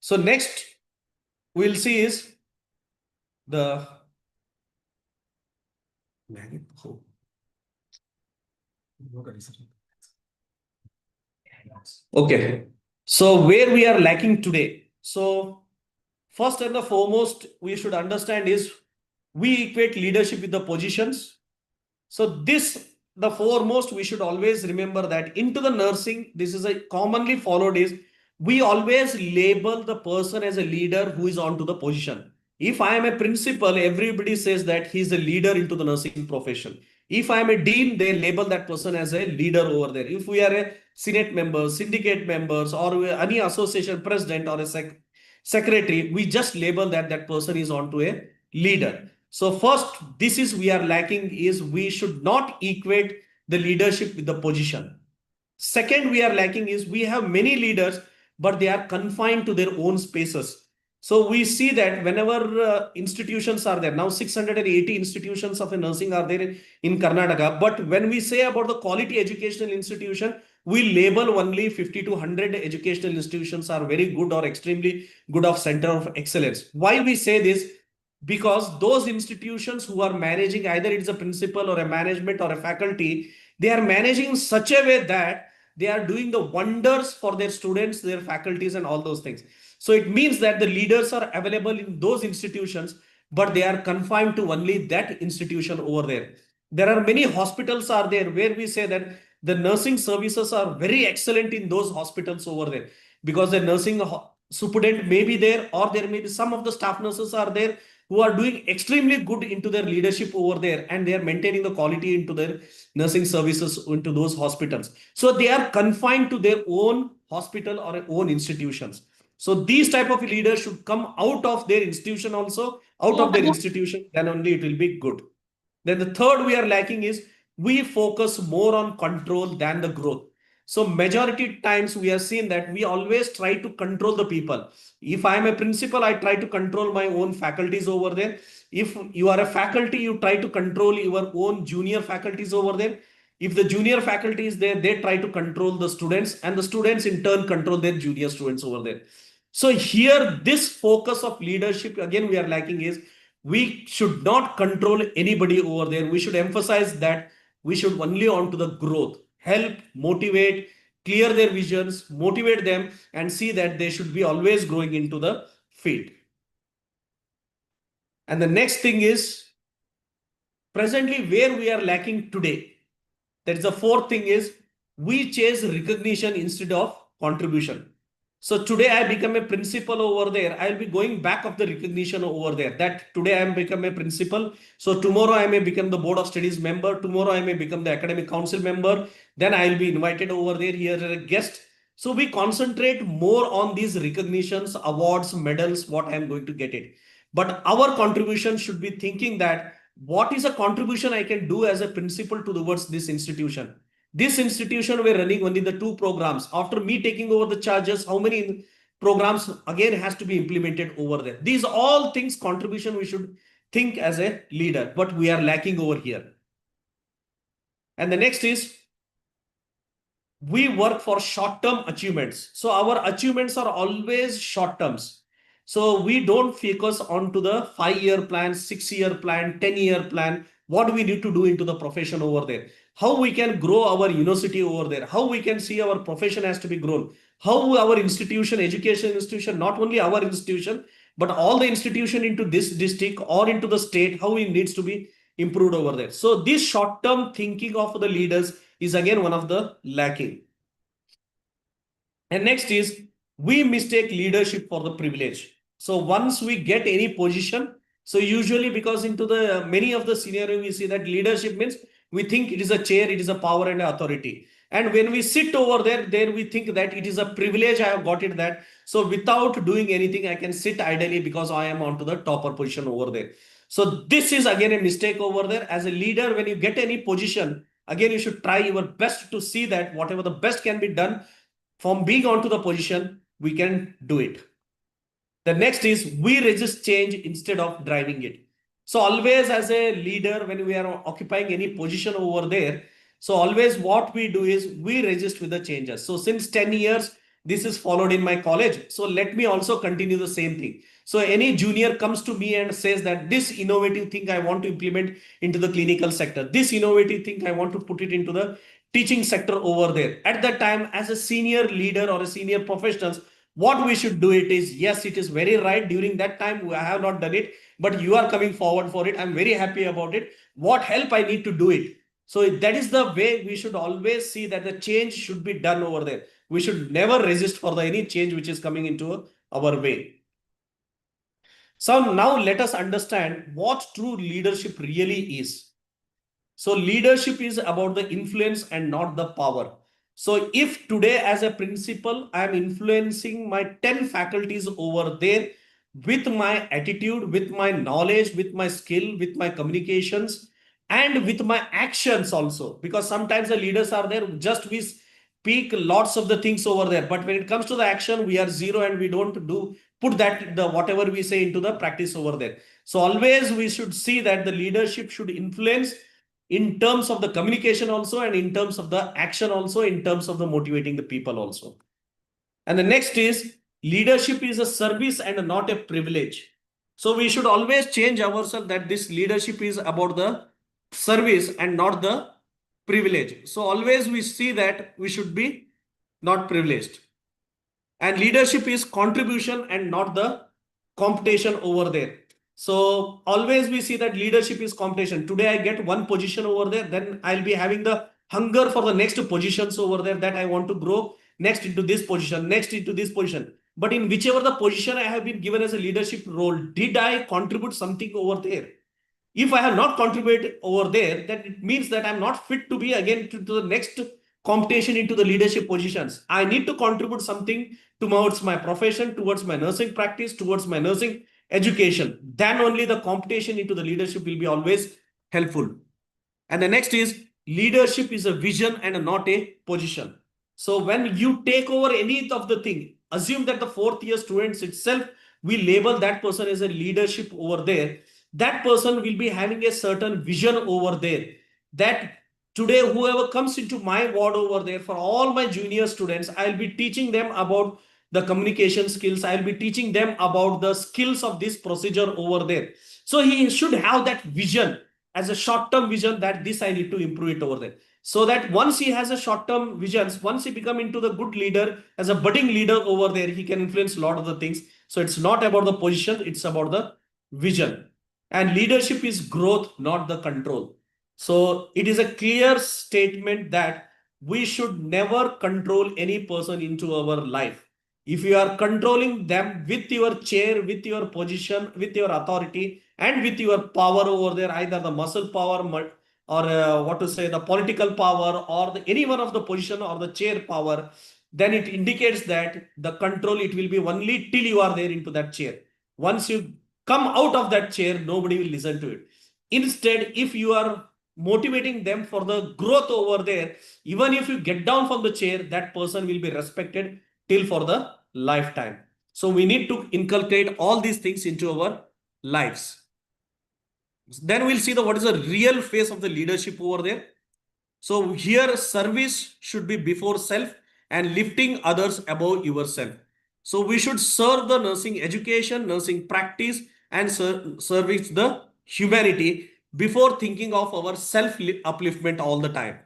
So next we'll see is the okay. So where we are lacking today. So first and the foremost, we should understand is we equate leadership with the positions. So this, the foremost, we should always remember that into the nursing, this is a commonly followed is we always label the person as a leader who is onto the position. If I am a principal, everybody says that he's a leader into the nursing profession. If I am a dean, they label that person as a leader over there. If we are a senate member, syndicate members, or any association president or a secretary, we just label that that person is onto a leader. So first, this is we are lacking is we should not equate the leadership with the position. Second, we are lacking is we have many leaders, but they are confined to their own spaces. So we see that whenever institutions are there, now 680 institutions of nursing are there in Karnataka. But when we say about the quality educational institution, we label only 50 to 100 educational institutions are very good or extremely good of center of excellence. Why we say this? Because those institutions who are managing, either it's a principal or a management or a faculty, they are managing in such a way that they are doing the wonders for their students, their faculties, and all those things. So it means that the leaders are available in those institutions, but they are confined to only that institution over there. There are many hospitals are there where we say that the nursing services are very excellent in those hospitals over there, because the nursing superintendent may be there, or there may be some of the staff nurses are there who are doing extremely good into their leadership over there, and they are maintaining the quality into their nursing services into those hospitals. So they are confined to their own hospital or own institutions. So these type of leaders should come out of their institution also, out of their institution, then only it will be good. Then the third we are lacking is we focus more on control than the growth. So majority times we have seen that we always try to control the people. If I am a principal, I try to control my own faculties over there. If you are a faculty, you try to control your own junior faculties over there. If the junior faculty is there, they try to control the students, and the students in turn control their junior students over there. So here, this focus of leadership, again, we are lacking is we should not control anybody over there. We should emphasize that we should only on to the growth, help, motivate, clear their visions, motivate them, and see that they should be always growing into the field. And the next thing is presently where we are lacking today. That is the fourth thing is we chase recognition instead of contribution. So today I become a principal over there. I'll be going back of the recognition over there that today I am become a principal. So tomorrow I may become the board of studies member. Tomorrow I may become the academic council member. Then I'll be invited over there here as a guest. So we concentrate more on these recognitions, awards, medals, what I am going to get it. But our contribution should be thinking that what is a contribution I can do as a principal towards this institution. This institution we're running only the 2 programs. After me taking over the charges, how many programs again has to be implemented over there? These all things contribution we should think as a leader, but we are lacking over here. And the next is we work for short-term achievements. So our achievements are always short terms. So we don't focus onto the 5-year plan, 6-year plan, 10-year plan. What do we need to do into the profession over there? How we can grow our university over there? How we can see our profession has to be grown? How our institution, education institution, not only our institution, but all the institution into this district or into the state, how it needs to be improved over there. So this short-term thinking of the leaders is again one of the lacking. And next is we mistake leadership for the privilege. So once we get any position, so usually because into the many of the scenario we see that leadership means we think it is a chair, it is a power and authority. And when we sit over there we think that it is a privilege, I have got it that. So without doing anything, I can sit idly because I am onto the topper position over there. So this is again a mistake over there. As a leader, when you get any position, again, you should try your best to see that whatever the best can be done from being onto the position, we can do it. The next is we resist change instead of driving it. So always as a leader, when we are occupying any position over there, so always what we do is we resist with the changes. So since 10 years, this is followed in my college. So let me also continue the same thing. So any junior comes to me and says that this innovative thing I want to implement into the clinical sector, this innovative thing I want to put it into the teaching sector over there. At that time, as a senior leader or a senior professionals, what we should do it is, yes, it is very right. During that time, I have not done it, but you are coming forward for it. I'm very happy about it. What help I need to do it? So that is the way we should always see that the change should be done over there. We should never resist for any change which is coming into our way. So now let us understand what true leadership really is. So leadership is about the influence and not the power. So if today as a principal, I am influencing my 10 faculties over there with my attitude, with my knowledge, with my skill, with my communications, and with my actions also. Because sometimes the leaders are there, just we speak lots of the things over there. But when it comes to the action, we are zero and we don't put that the whatever we say into the practice over there. So always we should see that the leadership should influence in terms of the communication also, and in terms of the action also, in terms of the motivating the people also. And the next is leadership is a service and not a privilege. So we should always change ourselves that this leadership is about the service and not the privilege. So always we see that we should be not privileged. And leadership is contribution and not the competition over there. So always we see that leadership is competition. Today I get one position over there, then I'll be having the hunger for the next positions over there that I want to grow next into this position, next into this position. But in whichever the position I have been given as a leadership role, did I contribute something over there? If I have not contributed over there, then it means that I'm not fit to be again to the next competition into the leadership positions. I need to contribute something towards my profession, towards my nursing practice, towards my nursing education. Then only the competition into the leadership will be always helpful. And the next is leadership is a vision and not a position. So when you take over any of the thing, assume that the fourth year students itself, we label that person as a leadership over there. That person will be having a certain vision over there, that today whoever comes into my ward over there, for all my junior students, I'll be teaching them about the communication skills. I'll be teaching them about the skills of this procedure over there. So he should have that vision as a short-term vision that this I need to improve it over there. So that once he has a short-term visions, once he become into the good leader, as a budding leader over there, he can influence a lot of the things. So it's not about the position, it's about the vision. And leadership is growth, not the control. So it is a clear statement that we should never control any person into our life. If you are controlling them with your chair, with your position, with your authority, and with your power over there, either the muscle power or what to say, the political power, or any one of the position or the chair power, then it indicates that the control, it will be only till you are there into that chair. Once you come out of that chair, nobody will listen to it. Instead, if you are motivating them for the growth over there, even if you get down from the chair, that person will be respected till for the lifetime. So we need to inculcate all these things into our lives. Then we'll see what is the real face of the leadership over there. So here service should be before self and lifting others above yourself. So we should serve the nursing education, nursing practice, and service the humanity before thinking of our self upliftment all the time.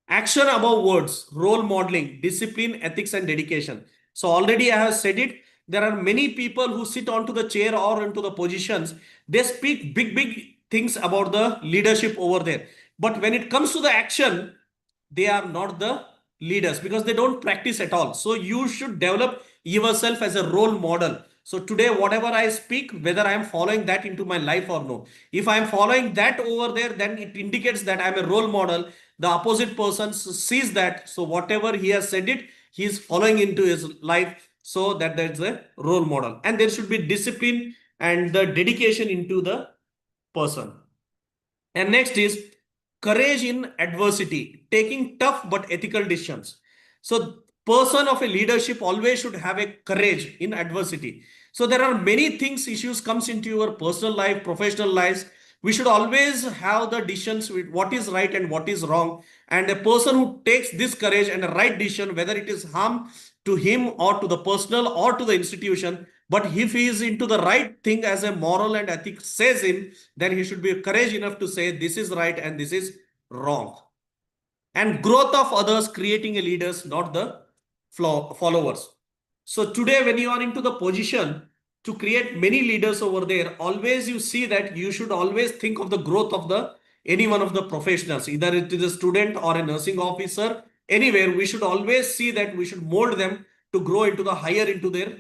Action above words, role modeling, discipline, ethics, and dedication. So already I have said it. There are many people who sit onto the chair or into the positions. They speak big things about the leadership over there. But when it comes to the action, they are not the leaders because they don't practice at all. So you should develop yourself as a role model. So today, whatever I speak, whether I am following that into my life or no. If I am following that over there, then it indicates that I am a role model. The opposite person sees that. So whatever he has said it, he is following into his life. So that's a role model. And there should be discipline and the dedication into the person. And next is courage in adversity, taking tough but ethical decisions. So person of a leadership always should have a courage in adversity. So there are many things, issues comes into your personal life, professional lives. We should always have the decisions with what is right and what is wrong. And a person who takes this courage and a right decision, whether it is harm to him or to the personal or to the institution, but if he is into the right thing as a moral and ethics says him, then he should be courage enough to say this is right and this is wrong. And growth of others, creating a leaders, not the followers. So today when you are into the position to create many leaders over there, always you see that you should always think of the growth of the any one of the professionals, either it is a student or a nursing officer, anywhere. We should always see that we should mold them to grow into the higher into their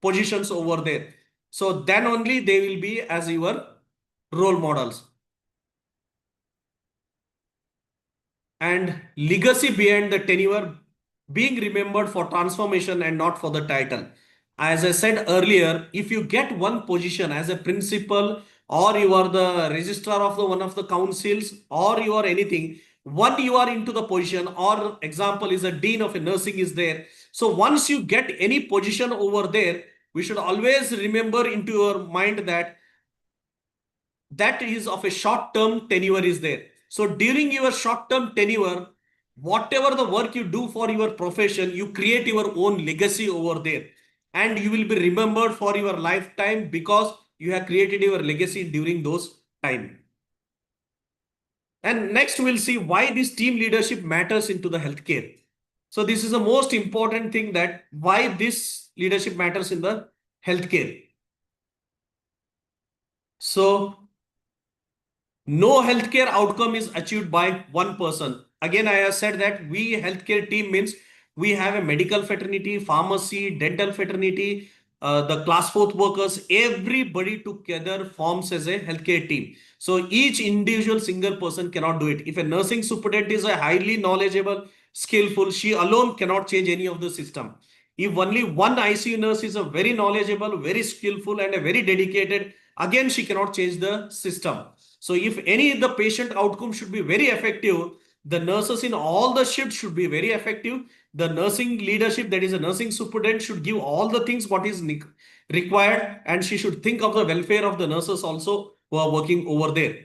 positions over there. So then only they will be as your role models. And legacy beyond the tenure, being remembered for transformation and not for the title. As I said earlier, if you get one position as a principal, or you are the registrar of the one of the councils, or you are anything, one you are into the position, or example is a dean of a nursing is there. So once you get any position over there, we should always remember into your mind that that is of a short-term tenure is there. So during your short-term tenure, whatever the work you do for your profession, you create your own legacy over there. And you will be remembered for your lifetime because you have created your legacy during those time. And next we'll see why this team leadership matters into the healthcare. So this is the most important thing, that why this leadership matters in the healthcare. So no healthcare outcome is achieved by one person. Again, I have said that we healthcare team means we have a medical fraternity, pharmacy, dental fraternity, the class 4th workers, everybody together forms as a healthcare team. So each individual single person cannot do it. If a nursing superintendent is a highly knowledgeable, skillful, she alone cannot change any of the system. If only one ICU nurse is a very knowledgeable, very skillful and a very dedicated, again she cannot change the system. So if any the patient outcome should be very effective, the nurses in all the shifts should be very effective. The nursing leadership, that is a nursing superintendent, should give all the things what is required, and she should think of the welfare of the nurses also who are working over there.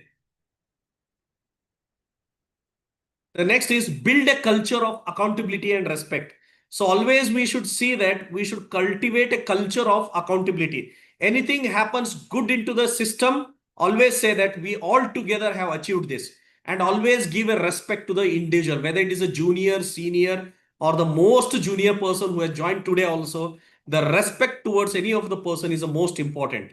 The next is build a culture of accountability and respect. So always we should see that we should cultivate a culture of accountability. Anything happens good into the system, always say that we all together have achieved this, and always give a respect to the individual, whether it is a junior, senior, or the most junior person who has joined today also. The respect towards any of the person is the most important.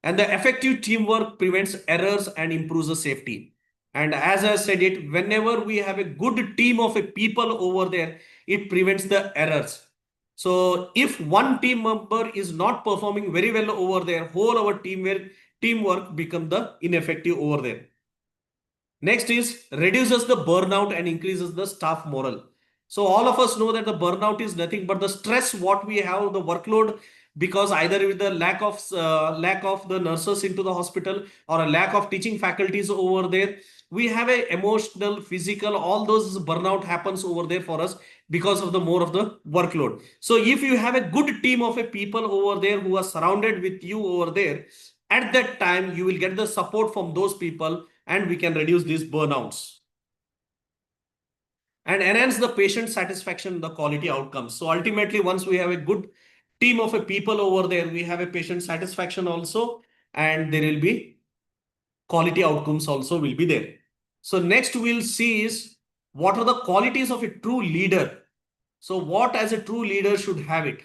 And the effective teamwork prevents errors and improves the safety. And as I said it, whenever we have a good team of a people over there, it prevents the errors. So if one team member is not performing very well over there, whole our teamwork become the ineffective over there. Next is reduces the burnout and increases the staff morale. So all of us know that the burnout is nothing but the stress what we have, the workload, because either with the lack of the nurses into the hospital or a lack of teaching faculties over there, we have a emotional, physical, all those burnout happens over there for us because of the more of the workload. So if you have a good team of a people over there who are surrounded with you over there, at that time you will get the support from those people and we can reduce these burnouts and enhance the patient satisfaction, the quality outcomes. So ultimately, once we have a good team of a people over there, we have a patient satisfaction also, and there will be quality outcomes also will be there. So next we'll see is what are the qualities of a true leader. So what as a true leader should have it.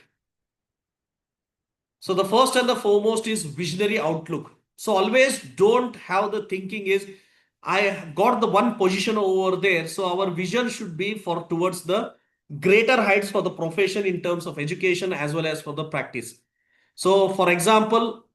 So the first and the foremost is visionary outlook. So always don't have the thinking is I got the one position over there. So our vision should be for towards the greater heights for the profession in terms of education as well as for the practice. So for example,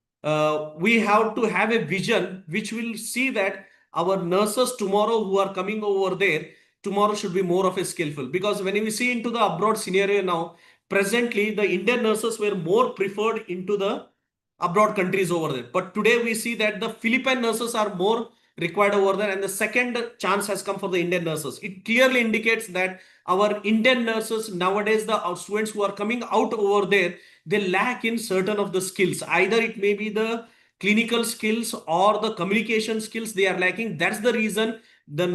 we have to have a vision which will see that our nurses tomorrow who are coming over there, tomorrow should be more of a skillful. Because when we see into the abroad scenario now, presently the Indian nurses were more preferred into the abroad countries over there. But today we see that the Philippine nurses are more required over there, and the second chance has come for the Indian nurses. It clearly indicates that our Indian nurses nowadays, the students who are coming out over there, they lack in certain of the skills. Either it may be the clinical skills or the communication skills they are lacking. That's the reason the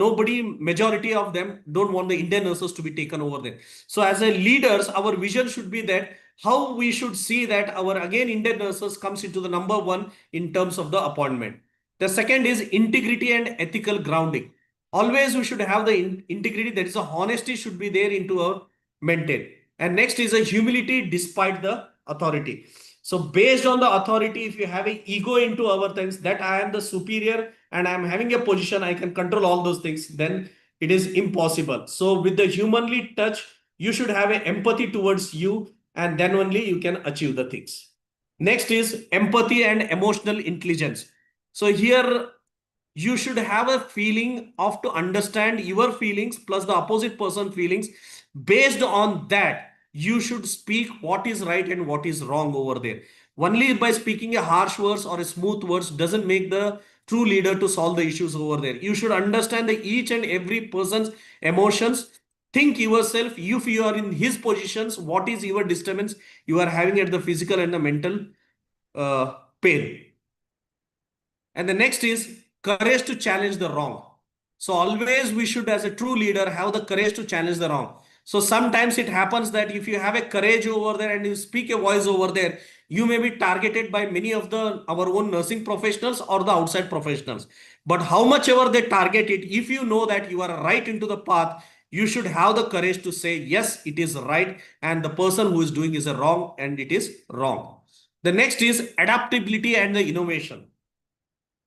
majority of them don't want the Indian nurses to be taken over there. So as a leaders, our vision should be that how we should see that our again Indian nurses comes into the number one in terms of the appointment. The second is integrity and ethical grounding. Always we should have the integrity, that is a honesty should be there into our maintain. And next is a humility despite the authority. So based on the authority, if you have an ego into our things that I am the superior and I'm having a position, I can control all those things, then it is impossible. So with the humanly touch, you should have an empathy towards you, and then only you can achieve the things. Next is empathy and emotional intelligence. So here you should have a feeling of to understand your feelings plus the opposite person feelings. Based on that, you should speak what is right and what is wrong over there. Only by speaking a harsh words or a smooth words doesn't make the true leader to solve the issues over there. You should understand the each and every person's emotions. Think yourself, if you are in his positions, what is your disturbance you are having at the physical and the mental pain. And the next is courage to challenge the wrong. So always we should, as a true leader, have the courage to challenge the wrong. So sometimes it happens that if you have a courage over there and you speak a voice over there, you may be targeted by many of our own nursing professionals or the outside professionals. But how much ever they target it, if you know that you are right into the path, you should have the courage to say, yes, it is right. And the person who is doing is wrong and it is wrong. The next is adaptability and the innovation.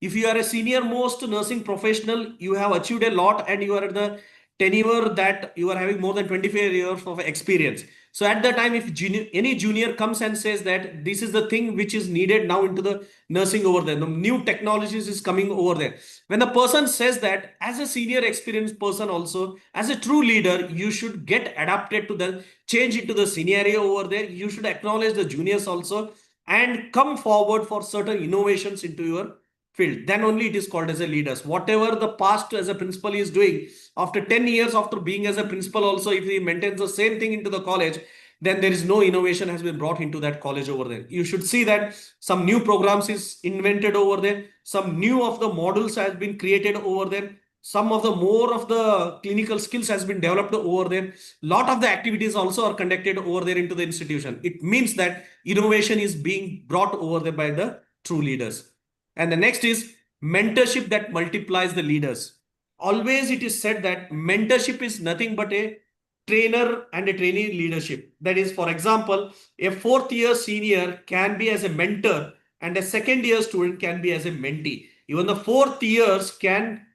If you are a senior most nursing professional, you have achieved a lot and you are at the tenure that you are having more than 25 years of experience. So at the time, if any junior comes and says that this is the thing which is needed now into the nursing over there, the new technologies is coming over there. When the person says that, as a senior experienced person also, as a true leader, you should get adapted to the change into the scenario over there. You should acknowledge the juniors also and come forward for certain innovations into your field. Then only it is called as a leaders. Whatever the past as a principal is doing, after 10 years after being as a principal also, if he maintains the same thing into the college, then there is no innovation has been brought into that college over there. You should see that some new programs is invented over there. Some new of the models has been created over there. Some of the more of the clinical skills has been developed over there. Lot of the activities also are conducted over there into the institution. It means that innovation is being brought over there by the true leaders. And the next is mentorship that multiplies the leaders. Always it is said that mentorship is nothing but a trainer and a trainee leadership. That is, for example, a fourth year senior can be as a mentor and a second year student can be as a mentee. Even the fourth years can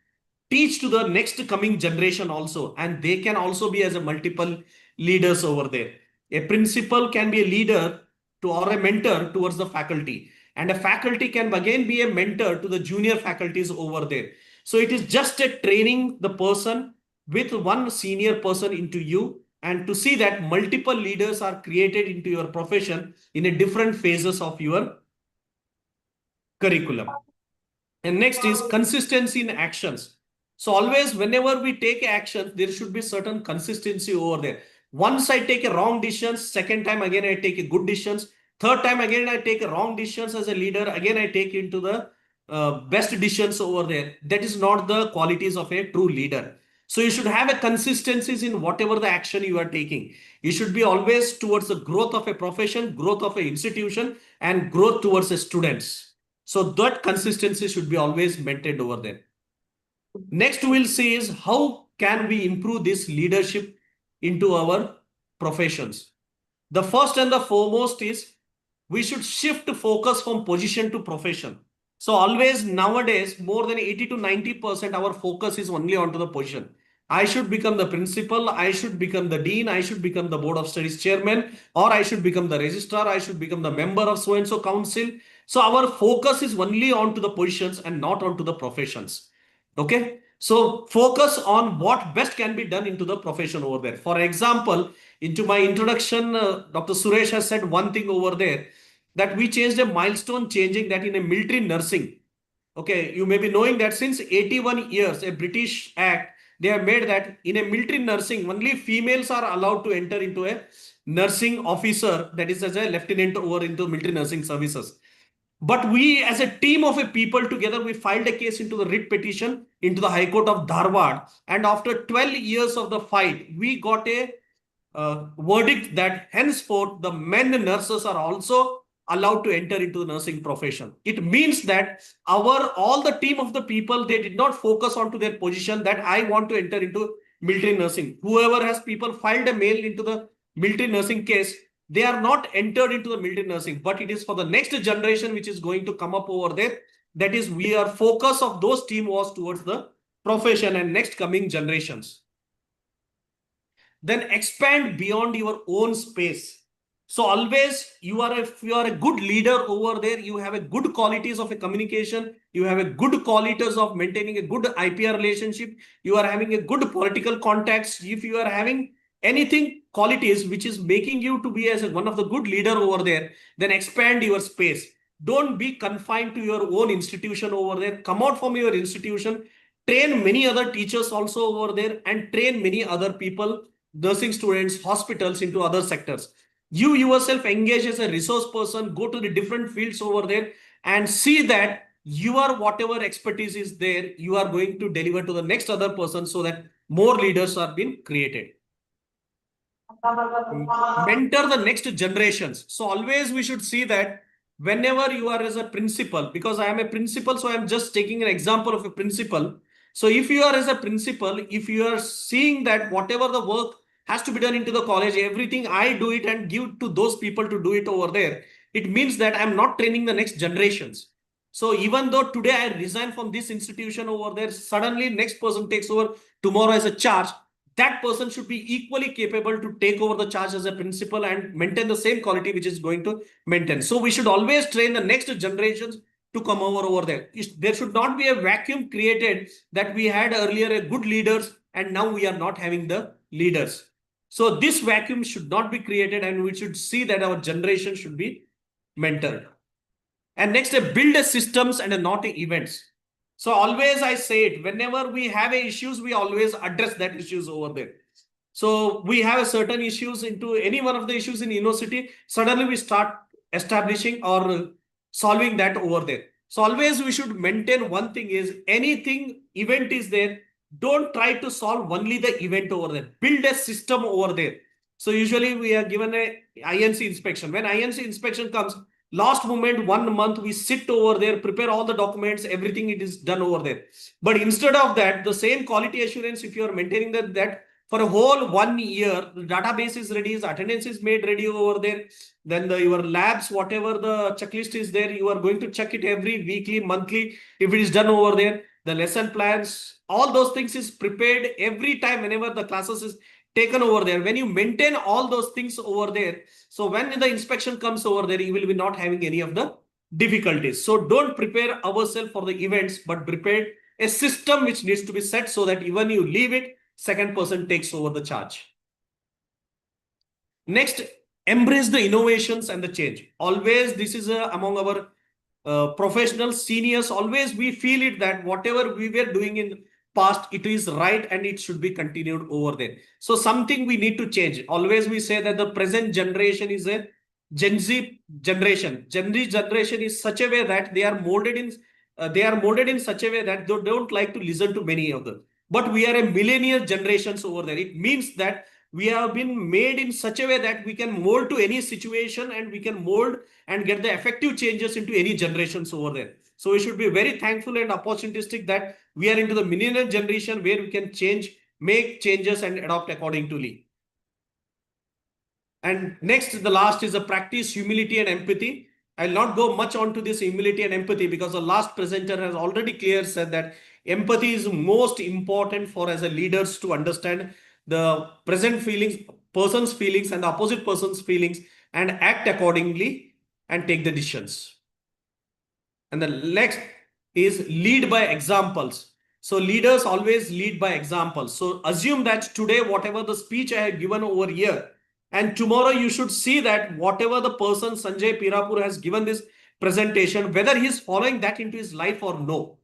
teach to the next coming generation also, and they can also be as a multiple leaders over there. A principal can be a leader to or a mentor towards the faculty, and a faculty can again be a mentor to the junior faculties over there. So it is just a training the person with one senior person into you, and to see that multiple leaders are created into your profession in a different phases of your curriculum. And next is consistency in actions. So always whenever we take action, there should be certain consistency over there. Once I take a wrong decision, second time again I take a good decisions, third time again I take a wrong decisions as a leader, again I take into the best decisions over there. That is not the qualities of a true leader. So you should have a consistencies in whatever the action you are taking. You should be always towards the growth of a profession, growth of an institution, and growth towards the students. So that consistency should be always maintained over there. Next we'll see is how can we improve this leadership into our professions. The first and the foremost is we should shift focus from position to profession. So always nowadays more than 80 to 90% our focus is only onto the position. I should become the principal, I should become the dean, I should become the board of studies chairman, or I should become the registrar, I should become the member of so and so council. So our focus is only onto the positions and not onto the professions. Okay. So focus on what best can be done into the profession over there. For example, into my introduction, Dr. Suresh has said one thing over there. that we changed a milestone changing that in a military nursing. Okay, you may be knowing that since 81 years, a British Act, they have made that in a military nursing, only females are allowed to enter into a nursing officer, that is as a lieutenant over into military nursing services. But we, as a team of a people together, we filed a case into the writ petition into the High Court of Dharwad. And after 12 years of the fight, we got a verdict that henceforth the men nurses are also allowed to enter into the nursing profession. It means that all the team of the people, they did not focus onto their position that I want to enter into military nursing. Whoever has people filed a mail into the military nursing case, they are not entered into the military nursing, but it is for the next generation which is going to come up over there. That is, we are focus of those team was towards the profession and next coming generations. Then expand beyond your own space. So always if you are a good leader over there, you have a good qualities of a communication, you have a good qualities of maintaining a good IPR relationship, you are having a good political contacts. If you are having anything qualities which is making you to be as one of the good leader over there, then expand your space. Don't be confined to your own institution over there. Come out from your institution, train many other teachers also over there, and train many other people, nursing students, hospitals into other sectors. You yourself engage as a resource person, go to the different fields over there and see that your whatever expertise is there, you are going to deliver to the next other person so that more leaders are being created. Mentor the next generations. So always we should see that whenever you are as a principal, because I am a principal, so I am just taking an example of a principal. So if you are as a principal, if you are seeing that whatever the work has to be done into the college, everything I do it and give to those people to do it over there, it means that I'm not training the next generations. So even though today I resign from this institution over there, suddenly next person takes over tomorrow as a charge, that person should be equally capable to take over the charge as a principal and maintain the same quality which is going to maintain. So we should always train the next generations to come over there. There should not be a vacuum created that we had earlier a good leaders and now we are not having the leaders. So this vacuum should not be created and we should see that our generation should be mentored. And next, build a systems and not events. So always I say it, whenever we have issues, we always address that issues over there. So we have a certain issues into any one of the issues in university, suddenly we start establishing or solving that over there. So always we should maintain one thing is anything event is there, don't try to solve only the event over there. Build a system over there. So usually we are given a INC inspection. When INC inspection comes, last moment, 1 month, we sit over there, prepare all the documents, everything it is done over there. But instead of that, the same quality assurance, if you are maintaining that for a whole 1 year, the database is ready, attendance is made ready over there. Then your labs, whatever the checklist is there, you are going to check it every weekly, monthly, if it is done over there. The lesson plans, all those things is prepared every time whenever the classes is taken over there. When you maintain all those things over there, so when the inspection comes over there, you will be not having any of the difficulties. So don't prepare ourselves for the events, but prepare a system which needs to be set so that even you leave it, second person takes over the charge. Next, embrace the innovations and the change. Always this is among our professional seniors, always we feel it that whatever we were doing in past, it is right and it should be continued over there. So something we need to change. Always we say that the present generation is a Gen Z generation. Gen Z generation is such a way that they are molded in such a way that they don't like to listen to many of them. But we are a millennial generations over there. It means that we have been made in such a way that we can mold to any situation and we can mold and get the effective changes into any generations over there. So we should be very thankful and opportunistic that we are into the millennial generation where we can make changes and adopt accordingly. And next, the last is a practice humility and empathy. I'll not go much onto this humility and empathy because the last presenter has already clear said that empathy is most important for as a leaders to understand the present feelings, person's feelings and the opposite person's feelings and act accordingly and take the decisions. And the next is lead by examples. So leaders always lead by examples. So assume that today, whatever the speech I have given over here, And tomorrow you should see that whatever the person Sanjay Pirapur has given this presentation, whether he is following that into his life or no.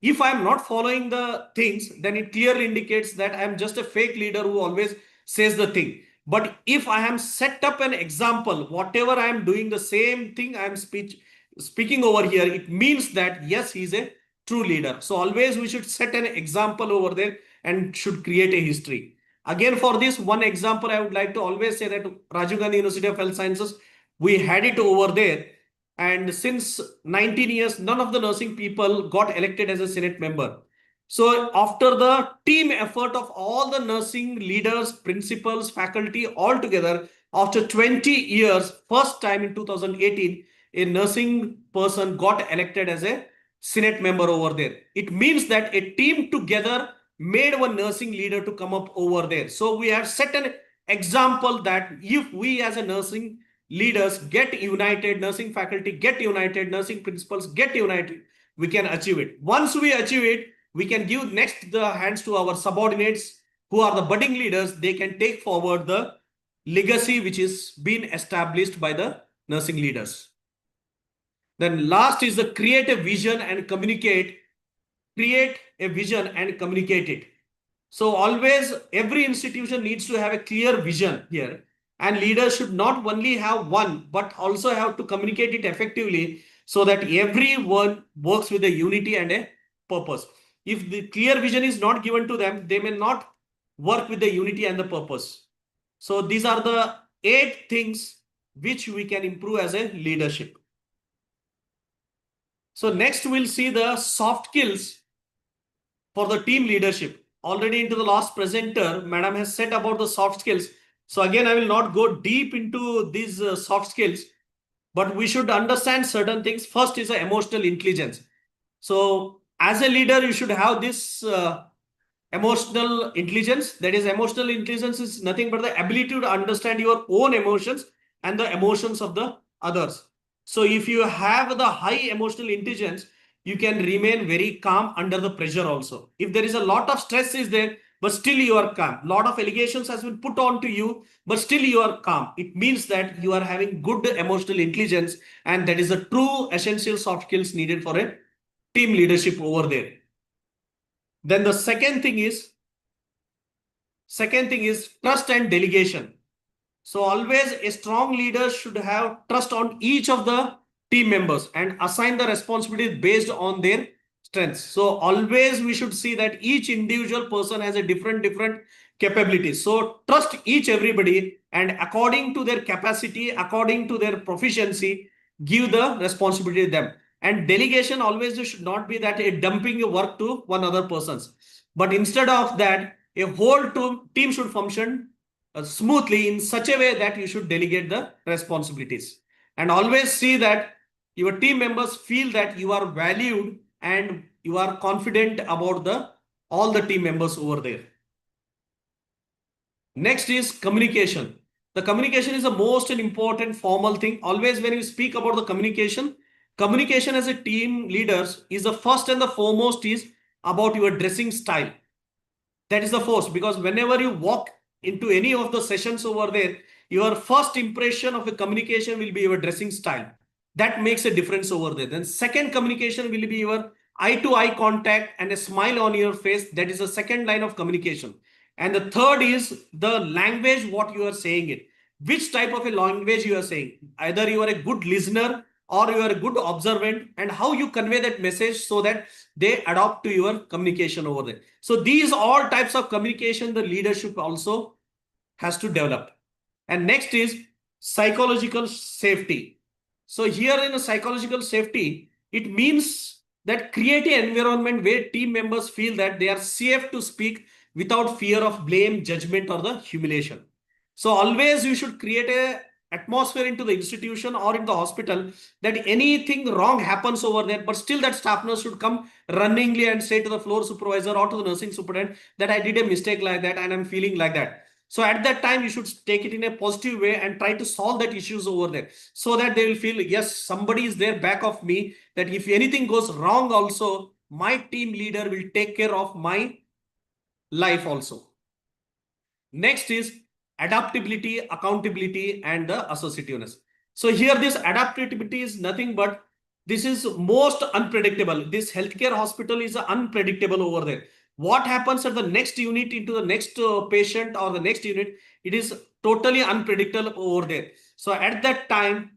If I am not following the things, then it clearly indicates that I am just a fake leader who always says the thing. But if I am set up an example, whatever I am doing the same thing I am speaking over here, it means that yes, he is a true leader. So always we should set an example over there and should create a history. Again, for this one example, I would like to always say that Rajiv Gandhi University of Health Sciences, we had it over there. And since 19 years, none of the nursing people got elected as a Senate member. So after the team effort of all the nursing leaders, principals, faculty all together, after 20 years, first time in 2018, a nursing person got elected as a Senate member over there. It means that a team together made one nursing leader to come up over there. So we have set an example that if we as a nursing leaders get united, nursing faculty get united, nursing principals get united, we can achieve it. Once we achieve it, we can give next the hands to our subordinates who are the budding leaders. They can take forward the legacy which is been established by the nursing leaders. Then last is the create a vision and communicate. Create a vision and communicate it. So always every institution needs to have a clear vision here. And leaders should not only have one, but also have to communicate it effectively so that everyone works with a unity and a purpose. If the clear vision is not given to them, they may not work with the unity and the purpose. So these are the 8 things which we can improve as a leadership. So next we'll see the soft skills for the team leadership. Already into the last presenter, Madam has said about the soft skills. So again, I will not go deep into these soft skills, but we should understand certain things. First is emotional intelligence. So as a leader, you should have this emotional intelligence. That is, emotional intelligence is nothing but the ability to understand your own emotions and the emotions of the others. So if you have the high emotional intelligence, you can remain very calm under the pressure also. If there is a lot of stress is there, but still you are calm. Lot of allegations has been put on to you, but still you are calm. It means that you are having good emotional intelligence, and that is a true essential soft skills needed for a team leadership over there. Then the second thing is trust and delegation. So always a strong leader should have trust on each of the team members and assign the responsibilities based on their strengths. So always we should see that each individual person has a different capabilities. So trust everybody, and according to their capacity, according to their proficiency, give the responsibility to them. And delegation always should not be that a dumping your work to one other persons, but instead of that, a whole team should function smoothly in such a way that you should delegate the responsibilities, and always see that your team members feel that you are valued and you are confident about all the team members over there. Next is communication. The communication is the most important formal thing. Always when you speak about the communication as a team leaders is the first and the foremost is about your dressing style. That is the first, because whenever you walk into any of the sessions over there, your first impression of a communication will be your dressing style. That makes a difference over there. Then second communication will be your eye-to-eye contact and a smile on your face. That is the second line of communication. And the third is the language, what you are saying it. Which type of a language you are saying. Either you are a good listener or you are a good observant, and how you convey that message so that they adopt to your communication over there. So these all types of communication, the leadership also has to develop. And next is psychological safety. So here in a psychological safety, it means that create an environment where team members feel that they are safe to speak without fear of blame, judgment, or the humiliation. So always you should create a atmosphere into the institution or in the hospital that anything wrong happens over there, but still that staff nurse should come runningly and say to the floor supervisor or to the nursing superintendent that I did a mistake like that and I'm feeling like that. So at that time, you should take it in a positive way and try to solve that issues over there so that they will feel, yes, somebody is there back of me, that if anything goes wrong also, my team leader will take care of my life also. Next is adaptability, accountability, and the associativeness. So here this adaptability is nothing but this is most unpredictable. This healthcare hospital is unpredictable over there. What happens at the next unit into the next patient or the next unit, it is totally unpredictable over there. So at that time,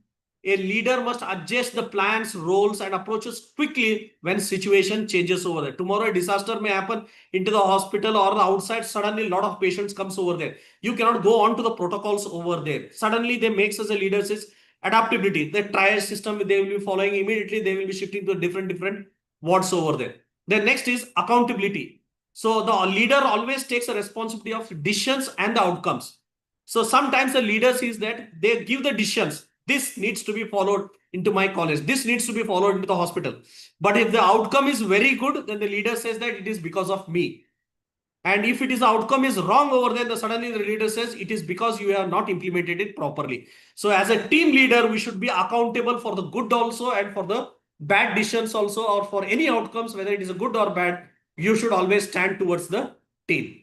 a leader must adjust the plans, roles, and approaches quickly when situation changes over there. Tomorrow a disaster may happen into the hospital or the outside. Suddenly a lot of patients comes over there. You cannot go on to the protocols over there. Suddenly they makes as a leader is adaptability. The triage system they will be following immediately. They will be shifting to different wards over there. The next is accountability. So the leader always takes a responsibility of decisions and the outcomes. So sometimes the leader sees that they give the decisions. This needs to be followed into my college. This needs to be followed into the hospital. But if the outcome is very good, then the leader says that it is because of me. And if it is the outcome is wrong over there, then suddenly the leader says it is because you have not implemented it properly. So as a team leader, we should be accountable for the good also and for the bad decisions also, or for any outcomes, whether it is a good or bad, you should always stand towards the team.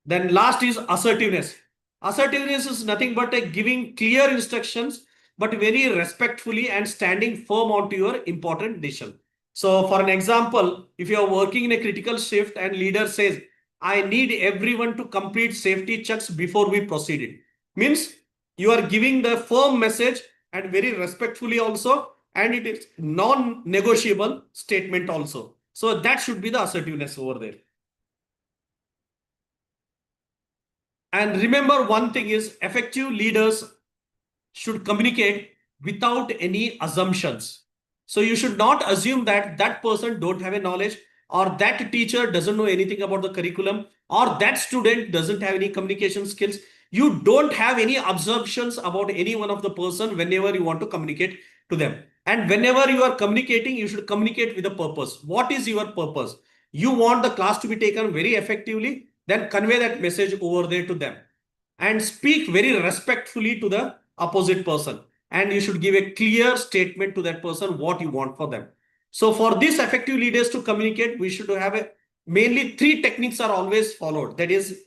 Then last is assertiveness. Assertiveness is nothing but a giving clear instructions, but very respectfully and standing firm onto your important decision. So for an example, if you are working in a critical shift and leader says, I need everyone to complete safety checks before we proceed. Means you are giving the firm message and very respectfully also, and it is non-negotiable statement also. So that should be the assertiveness over there. And remember one thing is effective leaders should communicate without any assumptions. So you should not assume that that person don't have a knowledge, or that teacher doesn't know anything about the curriculum, or that student doesn't have any communication skills. You don't have any assumptions about any one of the person whenever you want to communicate to them. And whenever you are communicating, you should communicate with a purpose. What is your purpose? You want the class to be taken very effectively, then convey that message over there to them. And speak very respectfully to the opposite person. And you should give a clear statement to that person what you want for them. So for these effective leaders to communicate, we should have mainly 3 techniques are always followed. That is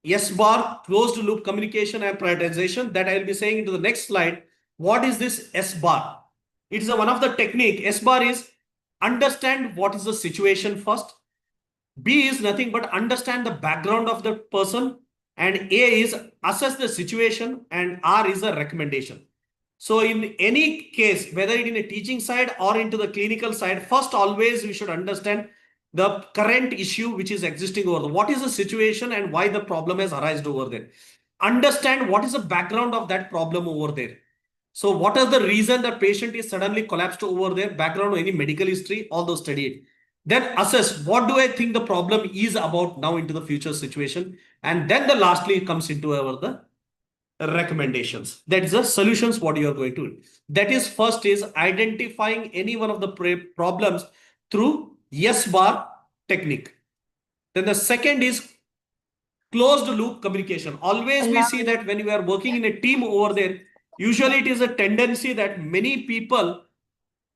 S bar, closed loop communication and prioritization, that I will be saying into the next slide. What is this S bar? It is one of the technique. S bar is understand what is the situation first. B is nothing but understand the background of the person. And A is assess the situation, and R is a recommendation. So in any case, whether it in a teaching side or into the clinical side, first always we should understand the current issue which is existing over there. What is the situation and why the problem has arisen over there? Understand what is the background of that problem over there. So what is the reason that patient is suddenly collapsed over there, background or any medical history, all those studied. Then assess what do I think the problem is about now into the future situation. And then the lastly comes into our the recommendations. That is the solutions what you are going to do. That is first is identifying any one of the problems through yes bar technique. Then the second is closed loop communication. Always we see that when we are working in a team over there, usually it is a tendency that many people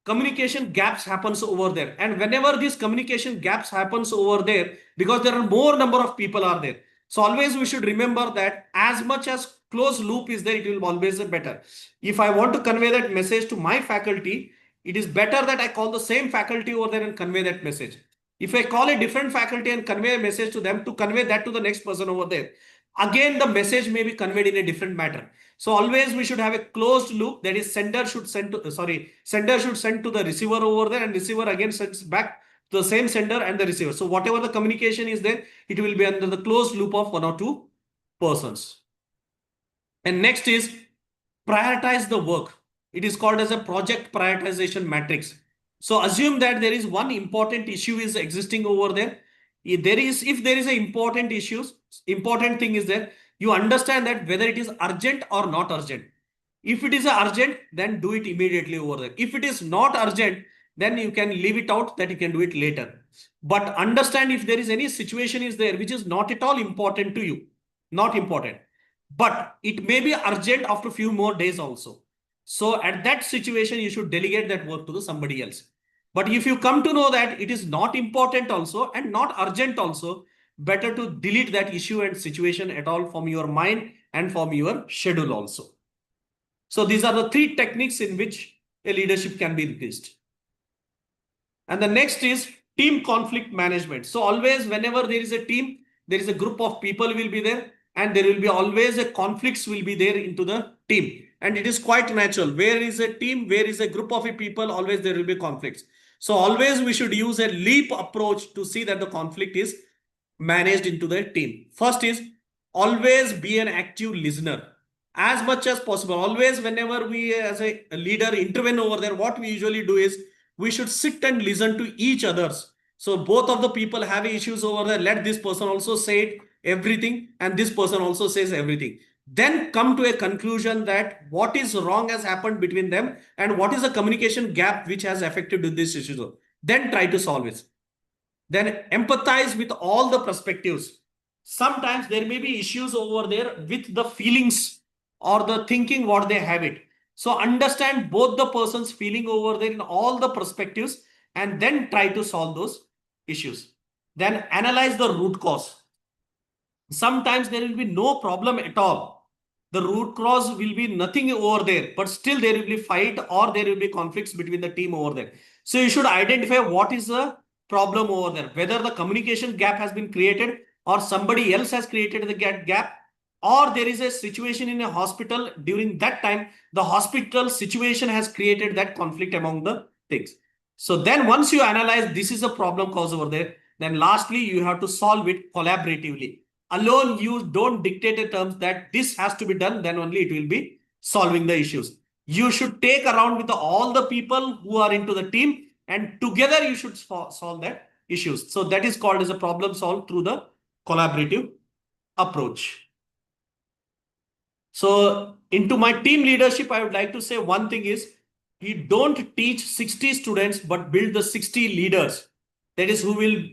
communication gaps happens over there. And whenever these communication gaps happens over there, because there are more number of people are there. So always we should remember that as much as closed loop is there, it will always be better. If I want to convey that message to my faculty, it is better that I call the same faculty over there and convey that message. If I call a different faculty and convey a message to them to convey that to the next person over there, again the message may be conveyed in a different matter. So always we should have a closed loop, that is sender should send to the receiver over there, and receiver again sends back to the same sender and the receiver. So whatever the communication is there, it will be under the closed loop of 1 or 2 persons. And next is prioritize the work. It is called as a project prioritization matrix. So assume that there is one important issue is existing over there. If there is an important thing is there, you understand that whether it is urgent or not urgent. If it is urgent, then do it immediately over there. If it is not urgent, then you can leave it out, that you can do it later. But understand if there is any situation is there which is not at all important to you, not important, but it may be urgent after a few more days also. So at that situation, you should delegate that work to somebody else. But if you come to know that it is not important also and not urgent also, better to delete that issue and situation at all from your mind and from your schedule also. So these are the 3 techniques in which a leadership can be increased. And the next is team conflict management. So always whenever there is a team, there is a group of people will be there, and there will be always a conflicts will be there into the team. And it is quite natural. Where is a team, where is a group of people, always there will be conflicts. So always we should use a leap approach to see that the conflict is managed into the team. First is always be an active listener as much as possible. Always whenever we as a leader intervene over there, what we usually do is we should sit and listen to each others. So both of the people have issues over there. Let this person also say everything and this person also says everything. Then come to a conclusion that what is wrong has happened between them and what is the communication gap which has affected this issue. Then try to solve it. Then empathize with all the perspectives. Sometimes there may be issues over there with the feelings or the thinking what they have it. So understand both the person's feeling over there in all the perspectives and then try to solve those issues. Then analyze the root cause. Sometimes there will be no problem at all. The root cause will be nothing over there, but still there will be fight or there will be conflicts between the team over there. So you should identify what is the problem over there, whether the communication gap has been created or somebody else has created the gap, or there is a situation in a hospital during that time, the hospital situation has created that conflict among the things. So then once you analyze this is a problem cause over there, then lastly you have to solve it collaboratively. Alone you don't dictate the terms that this has to be done, then only it will be solving the issues. You should take around with all the people who are into the team and together you should solve that issues. So that is called as a problem solved through the collaborative approach. So into my team leadership, I would like to say one thing is you don't teach 60 students, but build the 60 leaders. That is who will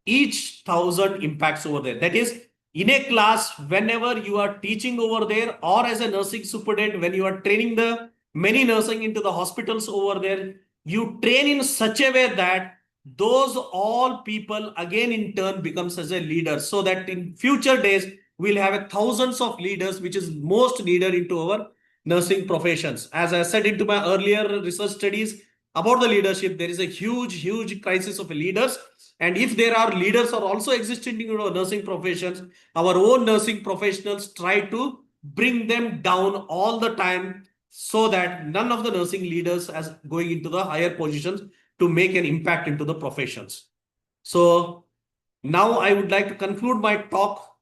each 1,000 impacts over there. That is in a class, whenever you are teaching over there or as a nursing superintendent, when you are training the many nursing into the hospitals over there, you train in such a way that those all people again in turn becomes as a leader, so that in future days we'll have a thousands of leaders, which is most needed into our nursing professions. As I said into my earlier research studies about the leadership, there is a huge crisis of leaders. And if there are leaders are also existing in our nursing professions, our own nursing professionals try to bring them down all the time so that none of the nursing leaders as going into the higher positions to make an impact into the professions. So now I would like to conclude my talk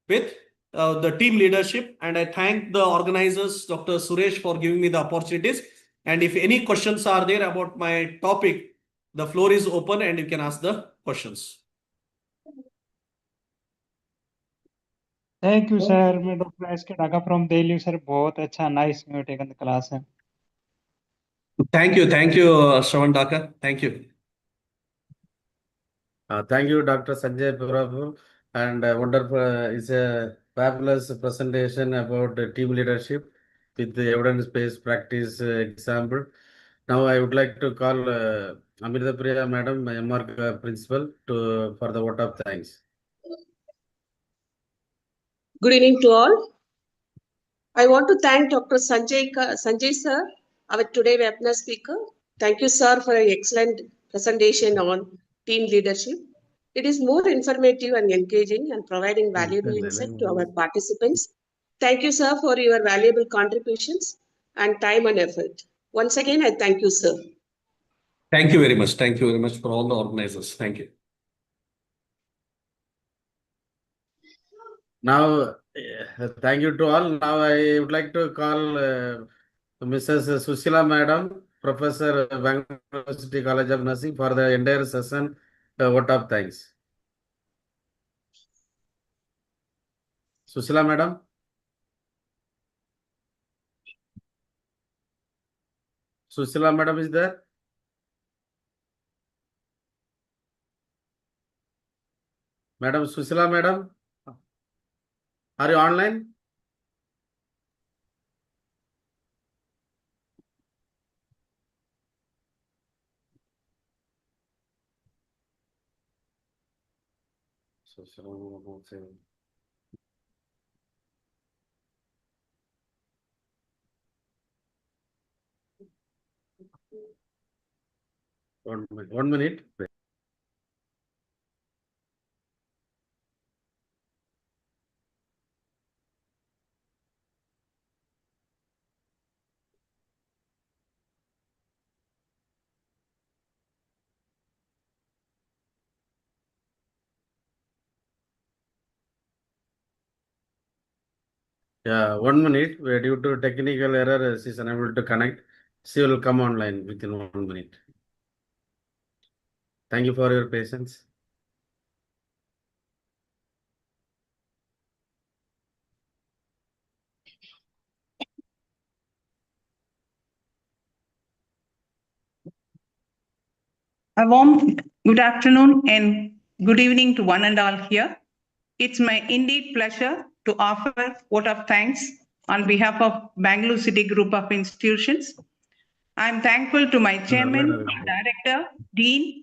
with the team leadership, and I thank the organizers, Dr. Suresh, for giving me the opportunities. And if any questions are there about my topic, the floor is open and you can ask the questions. Thank you sir. मैं doctor S के Dhaka from Delhi sir. बहुत अच्छा, nice you taken the class है. Thank you, Shravan Dhaka. Thank you. Thank you, Dr. Sanjay Prabhu, and wonderful. It's a fabulous presentation about team leadership with the evidence-based practice example. Now, I would like to call Amrita Priya Madam, MR Principal, for the vote of thanks. Good evening to all. I want to thank Dr. Sanjay sir, our today webinar speaker. Thank you, sir, for an excellent presentation on team leadership. It is more informative and engaging and providing valuable insight to our participants. Thank you, sir, for your valuable contributions and time and effort. Once again, I thank you, sir. Thank you very much. Thank you very much for all the organizers. Thank you. Now, thank you to all. Now, I would like to call Mrs. Susila Madam, Professor, Bangalore University College of Nursing, for the entire session. Vote of thanks. Susila Madam. Susila Madam is there? Madam Susila Madam, are you online? 1 minute. Yeah, 1 minute. Due to technical error, she is unable to connect. She will come online within 1 minute. Thank you for your patience. A warm good afternoon and good evening to one and all here. It's my indeed pleasure to offer vote of thanks on behalf of Bangalore City Group of Institutions. I'm thankful to my chairman, director, dean,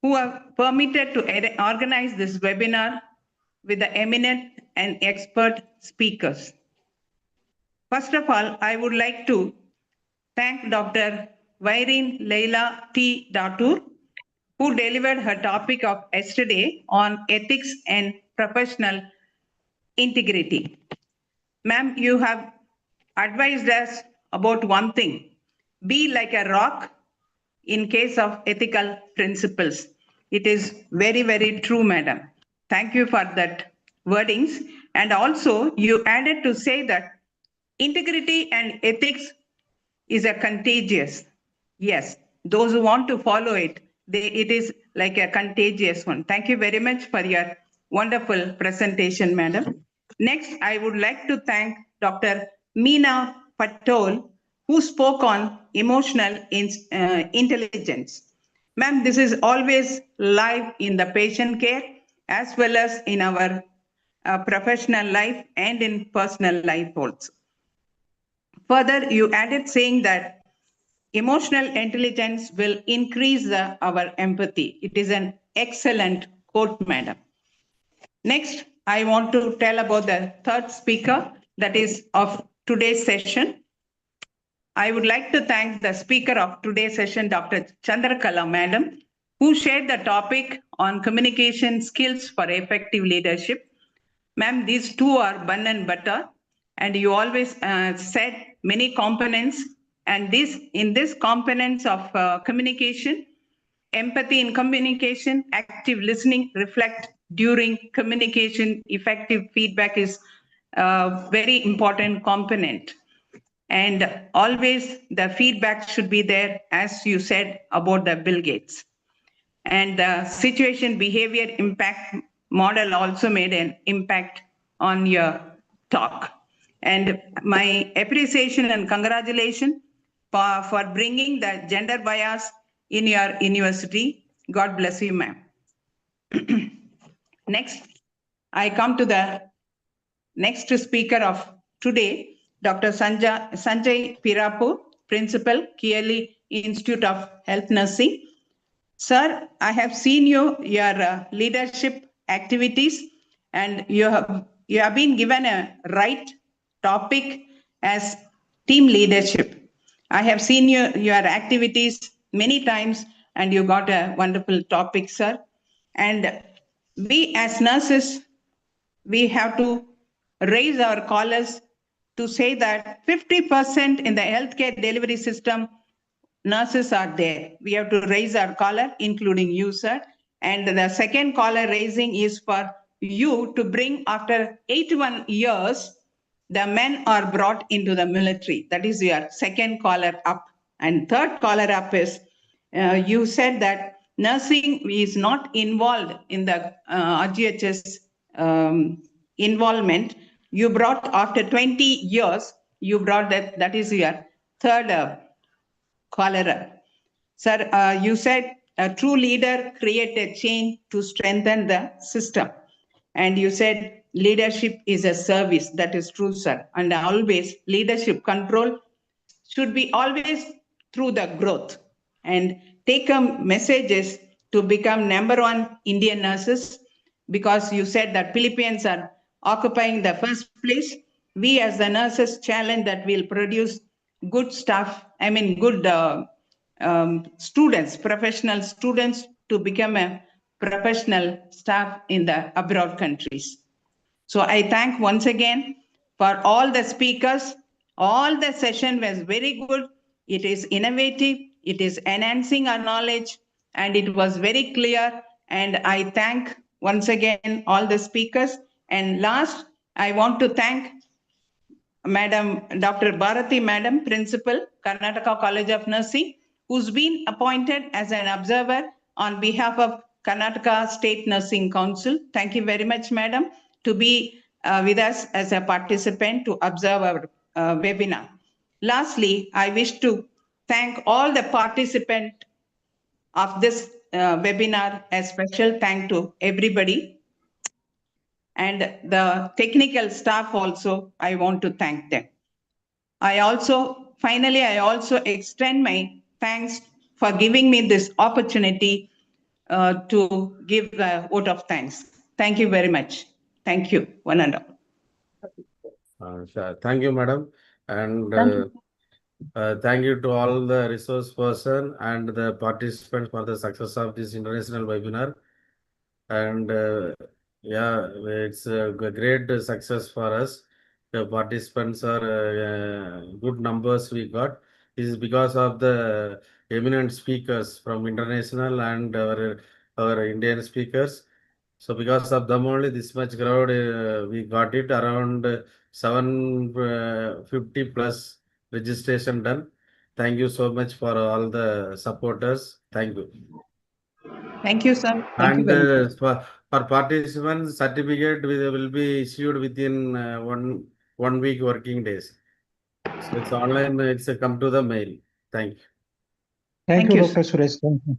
who have permitted to organize this webinar with the eminent and expert speakers. First of all, I would like to thank Dr. Vairin Leila T. Datur, who delivered her topic of yesterday on ethics and professional integrity. Ma'am, you have advised us about one thing: be like a rock in case of ethical principles. It is very, very true, madam. Thank you for that wordings. And also, you added to say that integrity and ethics is a contagious. Yes, those who want to follow it, it is like a contagious one. Thank you very much for your wonderful presentation, madam. Next, I would like to thank Dr. Meena Patol, who spoke on emotional intelligence. Ma'am, this is always live in the patient care as well as in our professional life and in personal life also. Further, you added saying that emotional intelligence will increase our empathy. It is an excellent quote, madam. Next, I want to tell about the third speaker that is of today's session. I would like to thank the speaker of today's session, Dr. Chandrakala, madam, who shared the topic on communication skills for effective leadership. Ma'am, these two are bun and butter, and you always said many components, and in this components of communication, empathy in communication, active listening, reflect during communication, effective feedback is a very important component. And always the feedback should be there, as you said about the Bill Gates. And the situation behavior impact model also made an impact on your talk. And my appreciation and congratulations for bringing the gender bias in your university. God bless you, ma'am. Next, I come to the next speaker of today, Dr. Sanjay Pirapu, Principal, Kieli Institute of Health Nursing. Sir, I have seen your leadership activities, and you have been given a right topic as team leadership. I have seen your activities many times, and you got a wonderful topic, sir. And we as nurses, we have to raise our collars to say that 50% in the healthcare delivery system, nurses are there. We have to raise our collar, including you, sir. And the second collar raising is for you to bring after 81 years, the men are brought into the military. That is your second collar up. And third collar up is, you said that nursing is not involved in the RGHS involvement. You brought after 20 years, you brought that is your third collar. Sir, you said a true leader create a change to strengthen the system. And you said leadership is a service. That is true, sir. And always leadership control should be always through the growth. And take messages to become #1 Indian nurses. because you said that Philippines are occupying the first place. We as the nurses challenge that we'll produce good stuff, good students, professional students to become a professional staff in the abroad countries. So I thank once again for all the speakers. All the session was very good. It is innovative. It is enhancing our knowledge, and it was very clear. And I thank once again all the speakers. And last, I want to thank Madam Dr. Bharati, Madam Principal, Karnataka College of Nursing, who's been appointed as an observer on behalf of Karnataka State Nursing Council. Thank you very much, Madam, to be with us as a participant to observe our webinar. Lastly, I wish to thank all the participants of this webinar. A special thank to everybody. And the technical staff also, I want to thank them. Finally, I also extend my thanks for giving me this opportunity to give the vote of thanks. Thank you very much. Thank you, one and all. Sure. Thank you, madam. And Thank you. thank you to all the resource person and the participants for the success of this international webinar. And yeah, it's a great success for us. The participants are good numbers we got. This is because of the eminent speakers from international and our Indian speakers. So because of them only this much crowd, we got it around 750 plus registration done. Thank you so much for all the supporters. Thank you. Thank you, sir. Thank you And very much. for participants, certificate will be issued within one week working days. So it's online. It's come to the mail. Thank you. Thank you, you, Dr. Suresh. Thank you.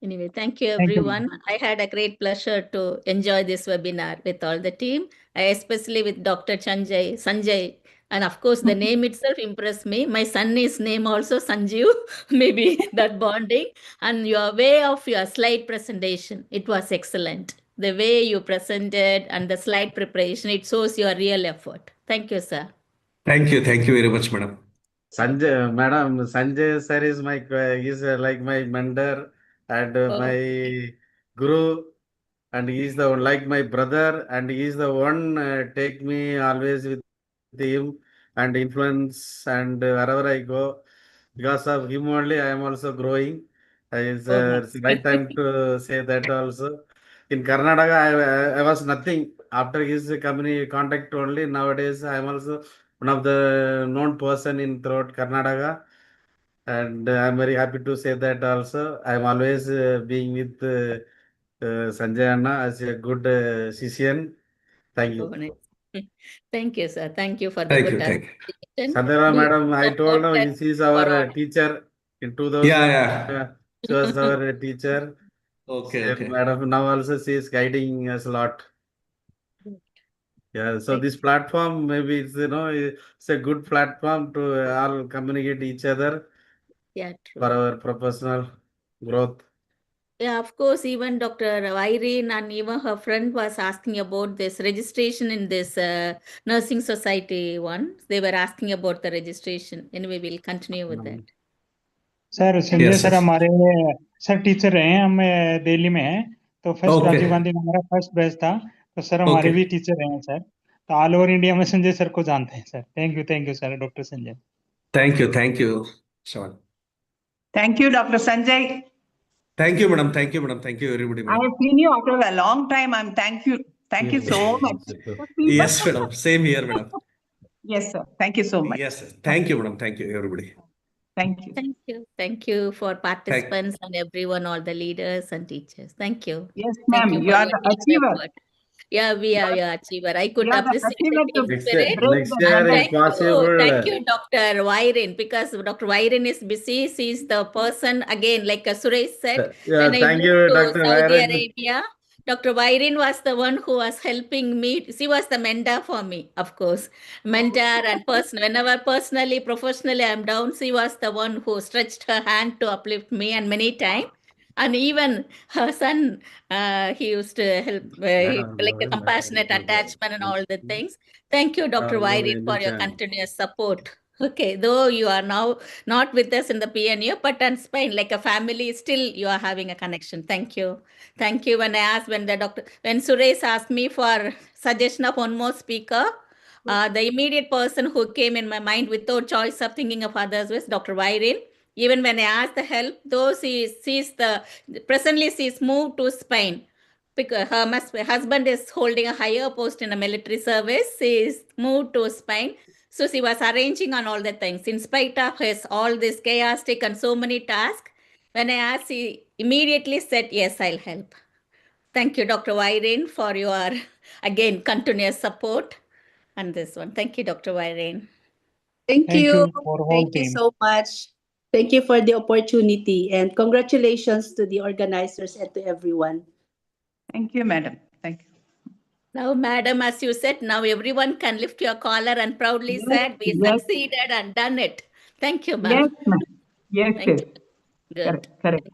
Anyway, thank you, Thank you. everyone. I had a great pleasure to enjoy this webinar with all the team, especially with Dr. Sanjay. And of course, the name itself impressed me. My son is name also Sanjeev, maybe that bonding. And your way of your slide presentation, it was excellent. The way you presented and the slide preparation, it shows your real effort. Thank you, sir. Thank you. Thank you very much, madam. Sanjay sir is like my mentor and my guru, and he is the like my brother, and he is the one take me always with him and influence, and wherever I go, because of him only I am also growing. It's right time to say that also. In Karnataka, I was nothing. After his company contact only, nowadays I am also one of the known person in throughout Karnataka, and I'm very happy to say that also. I'm always being with Sanjay Anna as a good Sicilian. Thank Oh, you. nice. Thank you, sir. Thank you for the Thank good you. Thank you. presentation. Sandhara We madam, I told her supported this is for our all. teacher in 2000. Yeah. She was our teacher. Okay. Okay. Madam, now also she is guiding us a lot. Yeah, so this platform, maybe it's a good platform to all communicate each other. Yeah, true. For our professional growth. Yeah, of course, even Dr. Irene and even her friend was asking about this registration in this nursing society one. They were asking about the registration. Anyway, we'll continue with that. Sir Sanjay sir हमारे sir teacher रहे हैं, हम दिल्ली में हैं, तो first Rajiv Gandhi में हमारा first batch था, तो सर हमारे भी टीचर रहे हैं सर, तो ऑल ओवर इंडिया में संजय सर को जानते हैं sir. Thank you sir doctor Sanjay. Thank you, Sean. Thank you, Dr. Sanjay. Thank you, madam. Thank you, madam. Thank you, everybody. I have seen you after a long time. Thank you. Thank you so much. Yes, madam. Same here, madam. Yes, sir. Thank you so much. Yes, sir. Thank you, madam. Thank you, everybody. Thank you. Thank you. Thank you for participants and everyone, all the leaders and teachers. Thank you. Yes, Thank ma'am. you You for are your the team achiever. effort. Yeah, we are your achiever. I could You are the appreciate the achiever to team spirit. Next year, if possible. Thank you, Dr. Viren, because Dr. Viren is busy. She's the person, again, like Suresh said, Yeah, when I thank moved you, to Dr. Saudi Viren. Arabia, Dr. Viren was the one who was helping me. She was the mentor for me, of course. Mentor and person. Whenever personally, professionally, I'm down, she was the one who stretched her hand to uplift me, and many times. And even her son, he used to help, like a compassionate attachment and all the things. Thank you, Dr. Vairi, for your continuous support. Okay, though you are now not with us in the PNU, but on Spain, like a family, still you are having a connection. Thank you. Thank you. When Suresh asked me for suggestion of one more speaker, the immediate person who came in my mind without choice of thinking of others was Dr. Virin. Even when I asked the help, though presently she's moved to Spain because her husband is holding a higher post in a military service. She's moved to Spain. So she was arranging on all the things. In spite of his all this chaotic and so many tasks, when I asked, he immediately said, yes, I'll help. Thank you, Dr. Virin, for your, again, continuous support on this one. Thank you, Dr. Virin. Thank you for whole Thank you team. so much. Thank you for the opportunity and congratulations to the organizers and to everyone. Thank you, madam. Thank you. Now, madam, as you said, now everyone can lift your collar and proudly said, we succeeded and done it. Thank you, ma'am. Yes, ma'am. Yes, Thank yes. you. Good. Correct.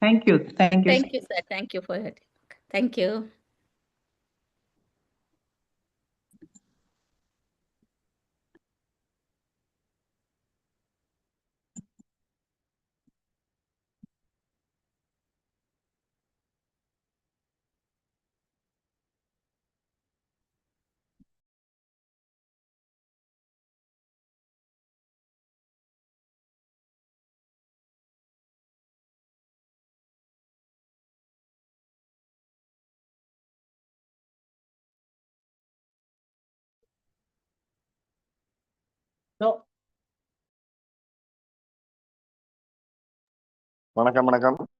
Thank you. Thank you. Thank you, sir. Thank you for it. Thank you. No. வணக்கம்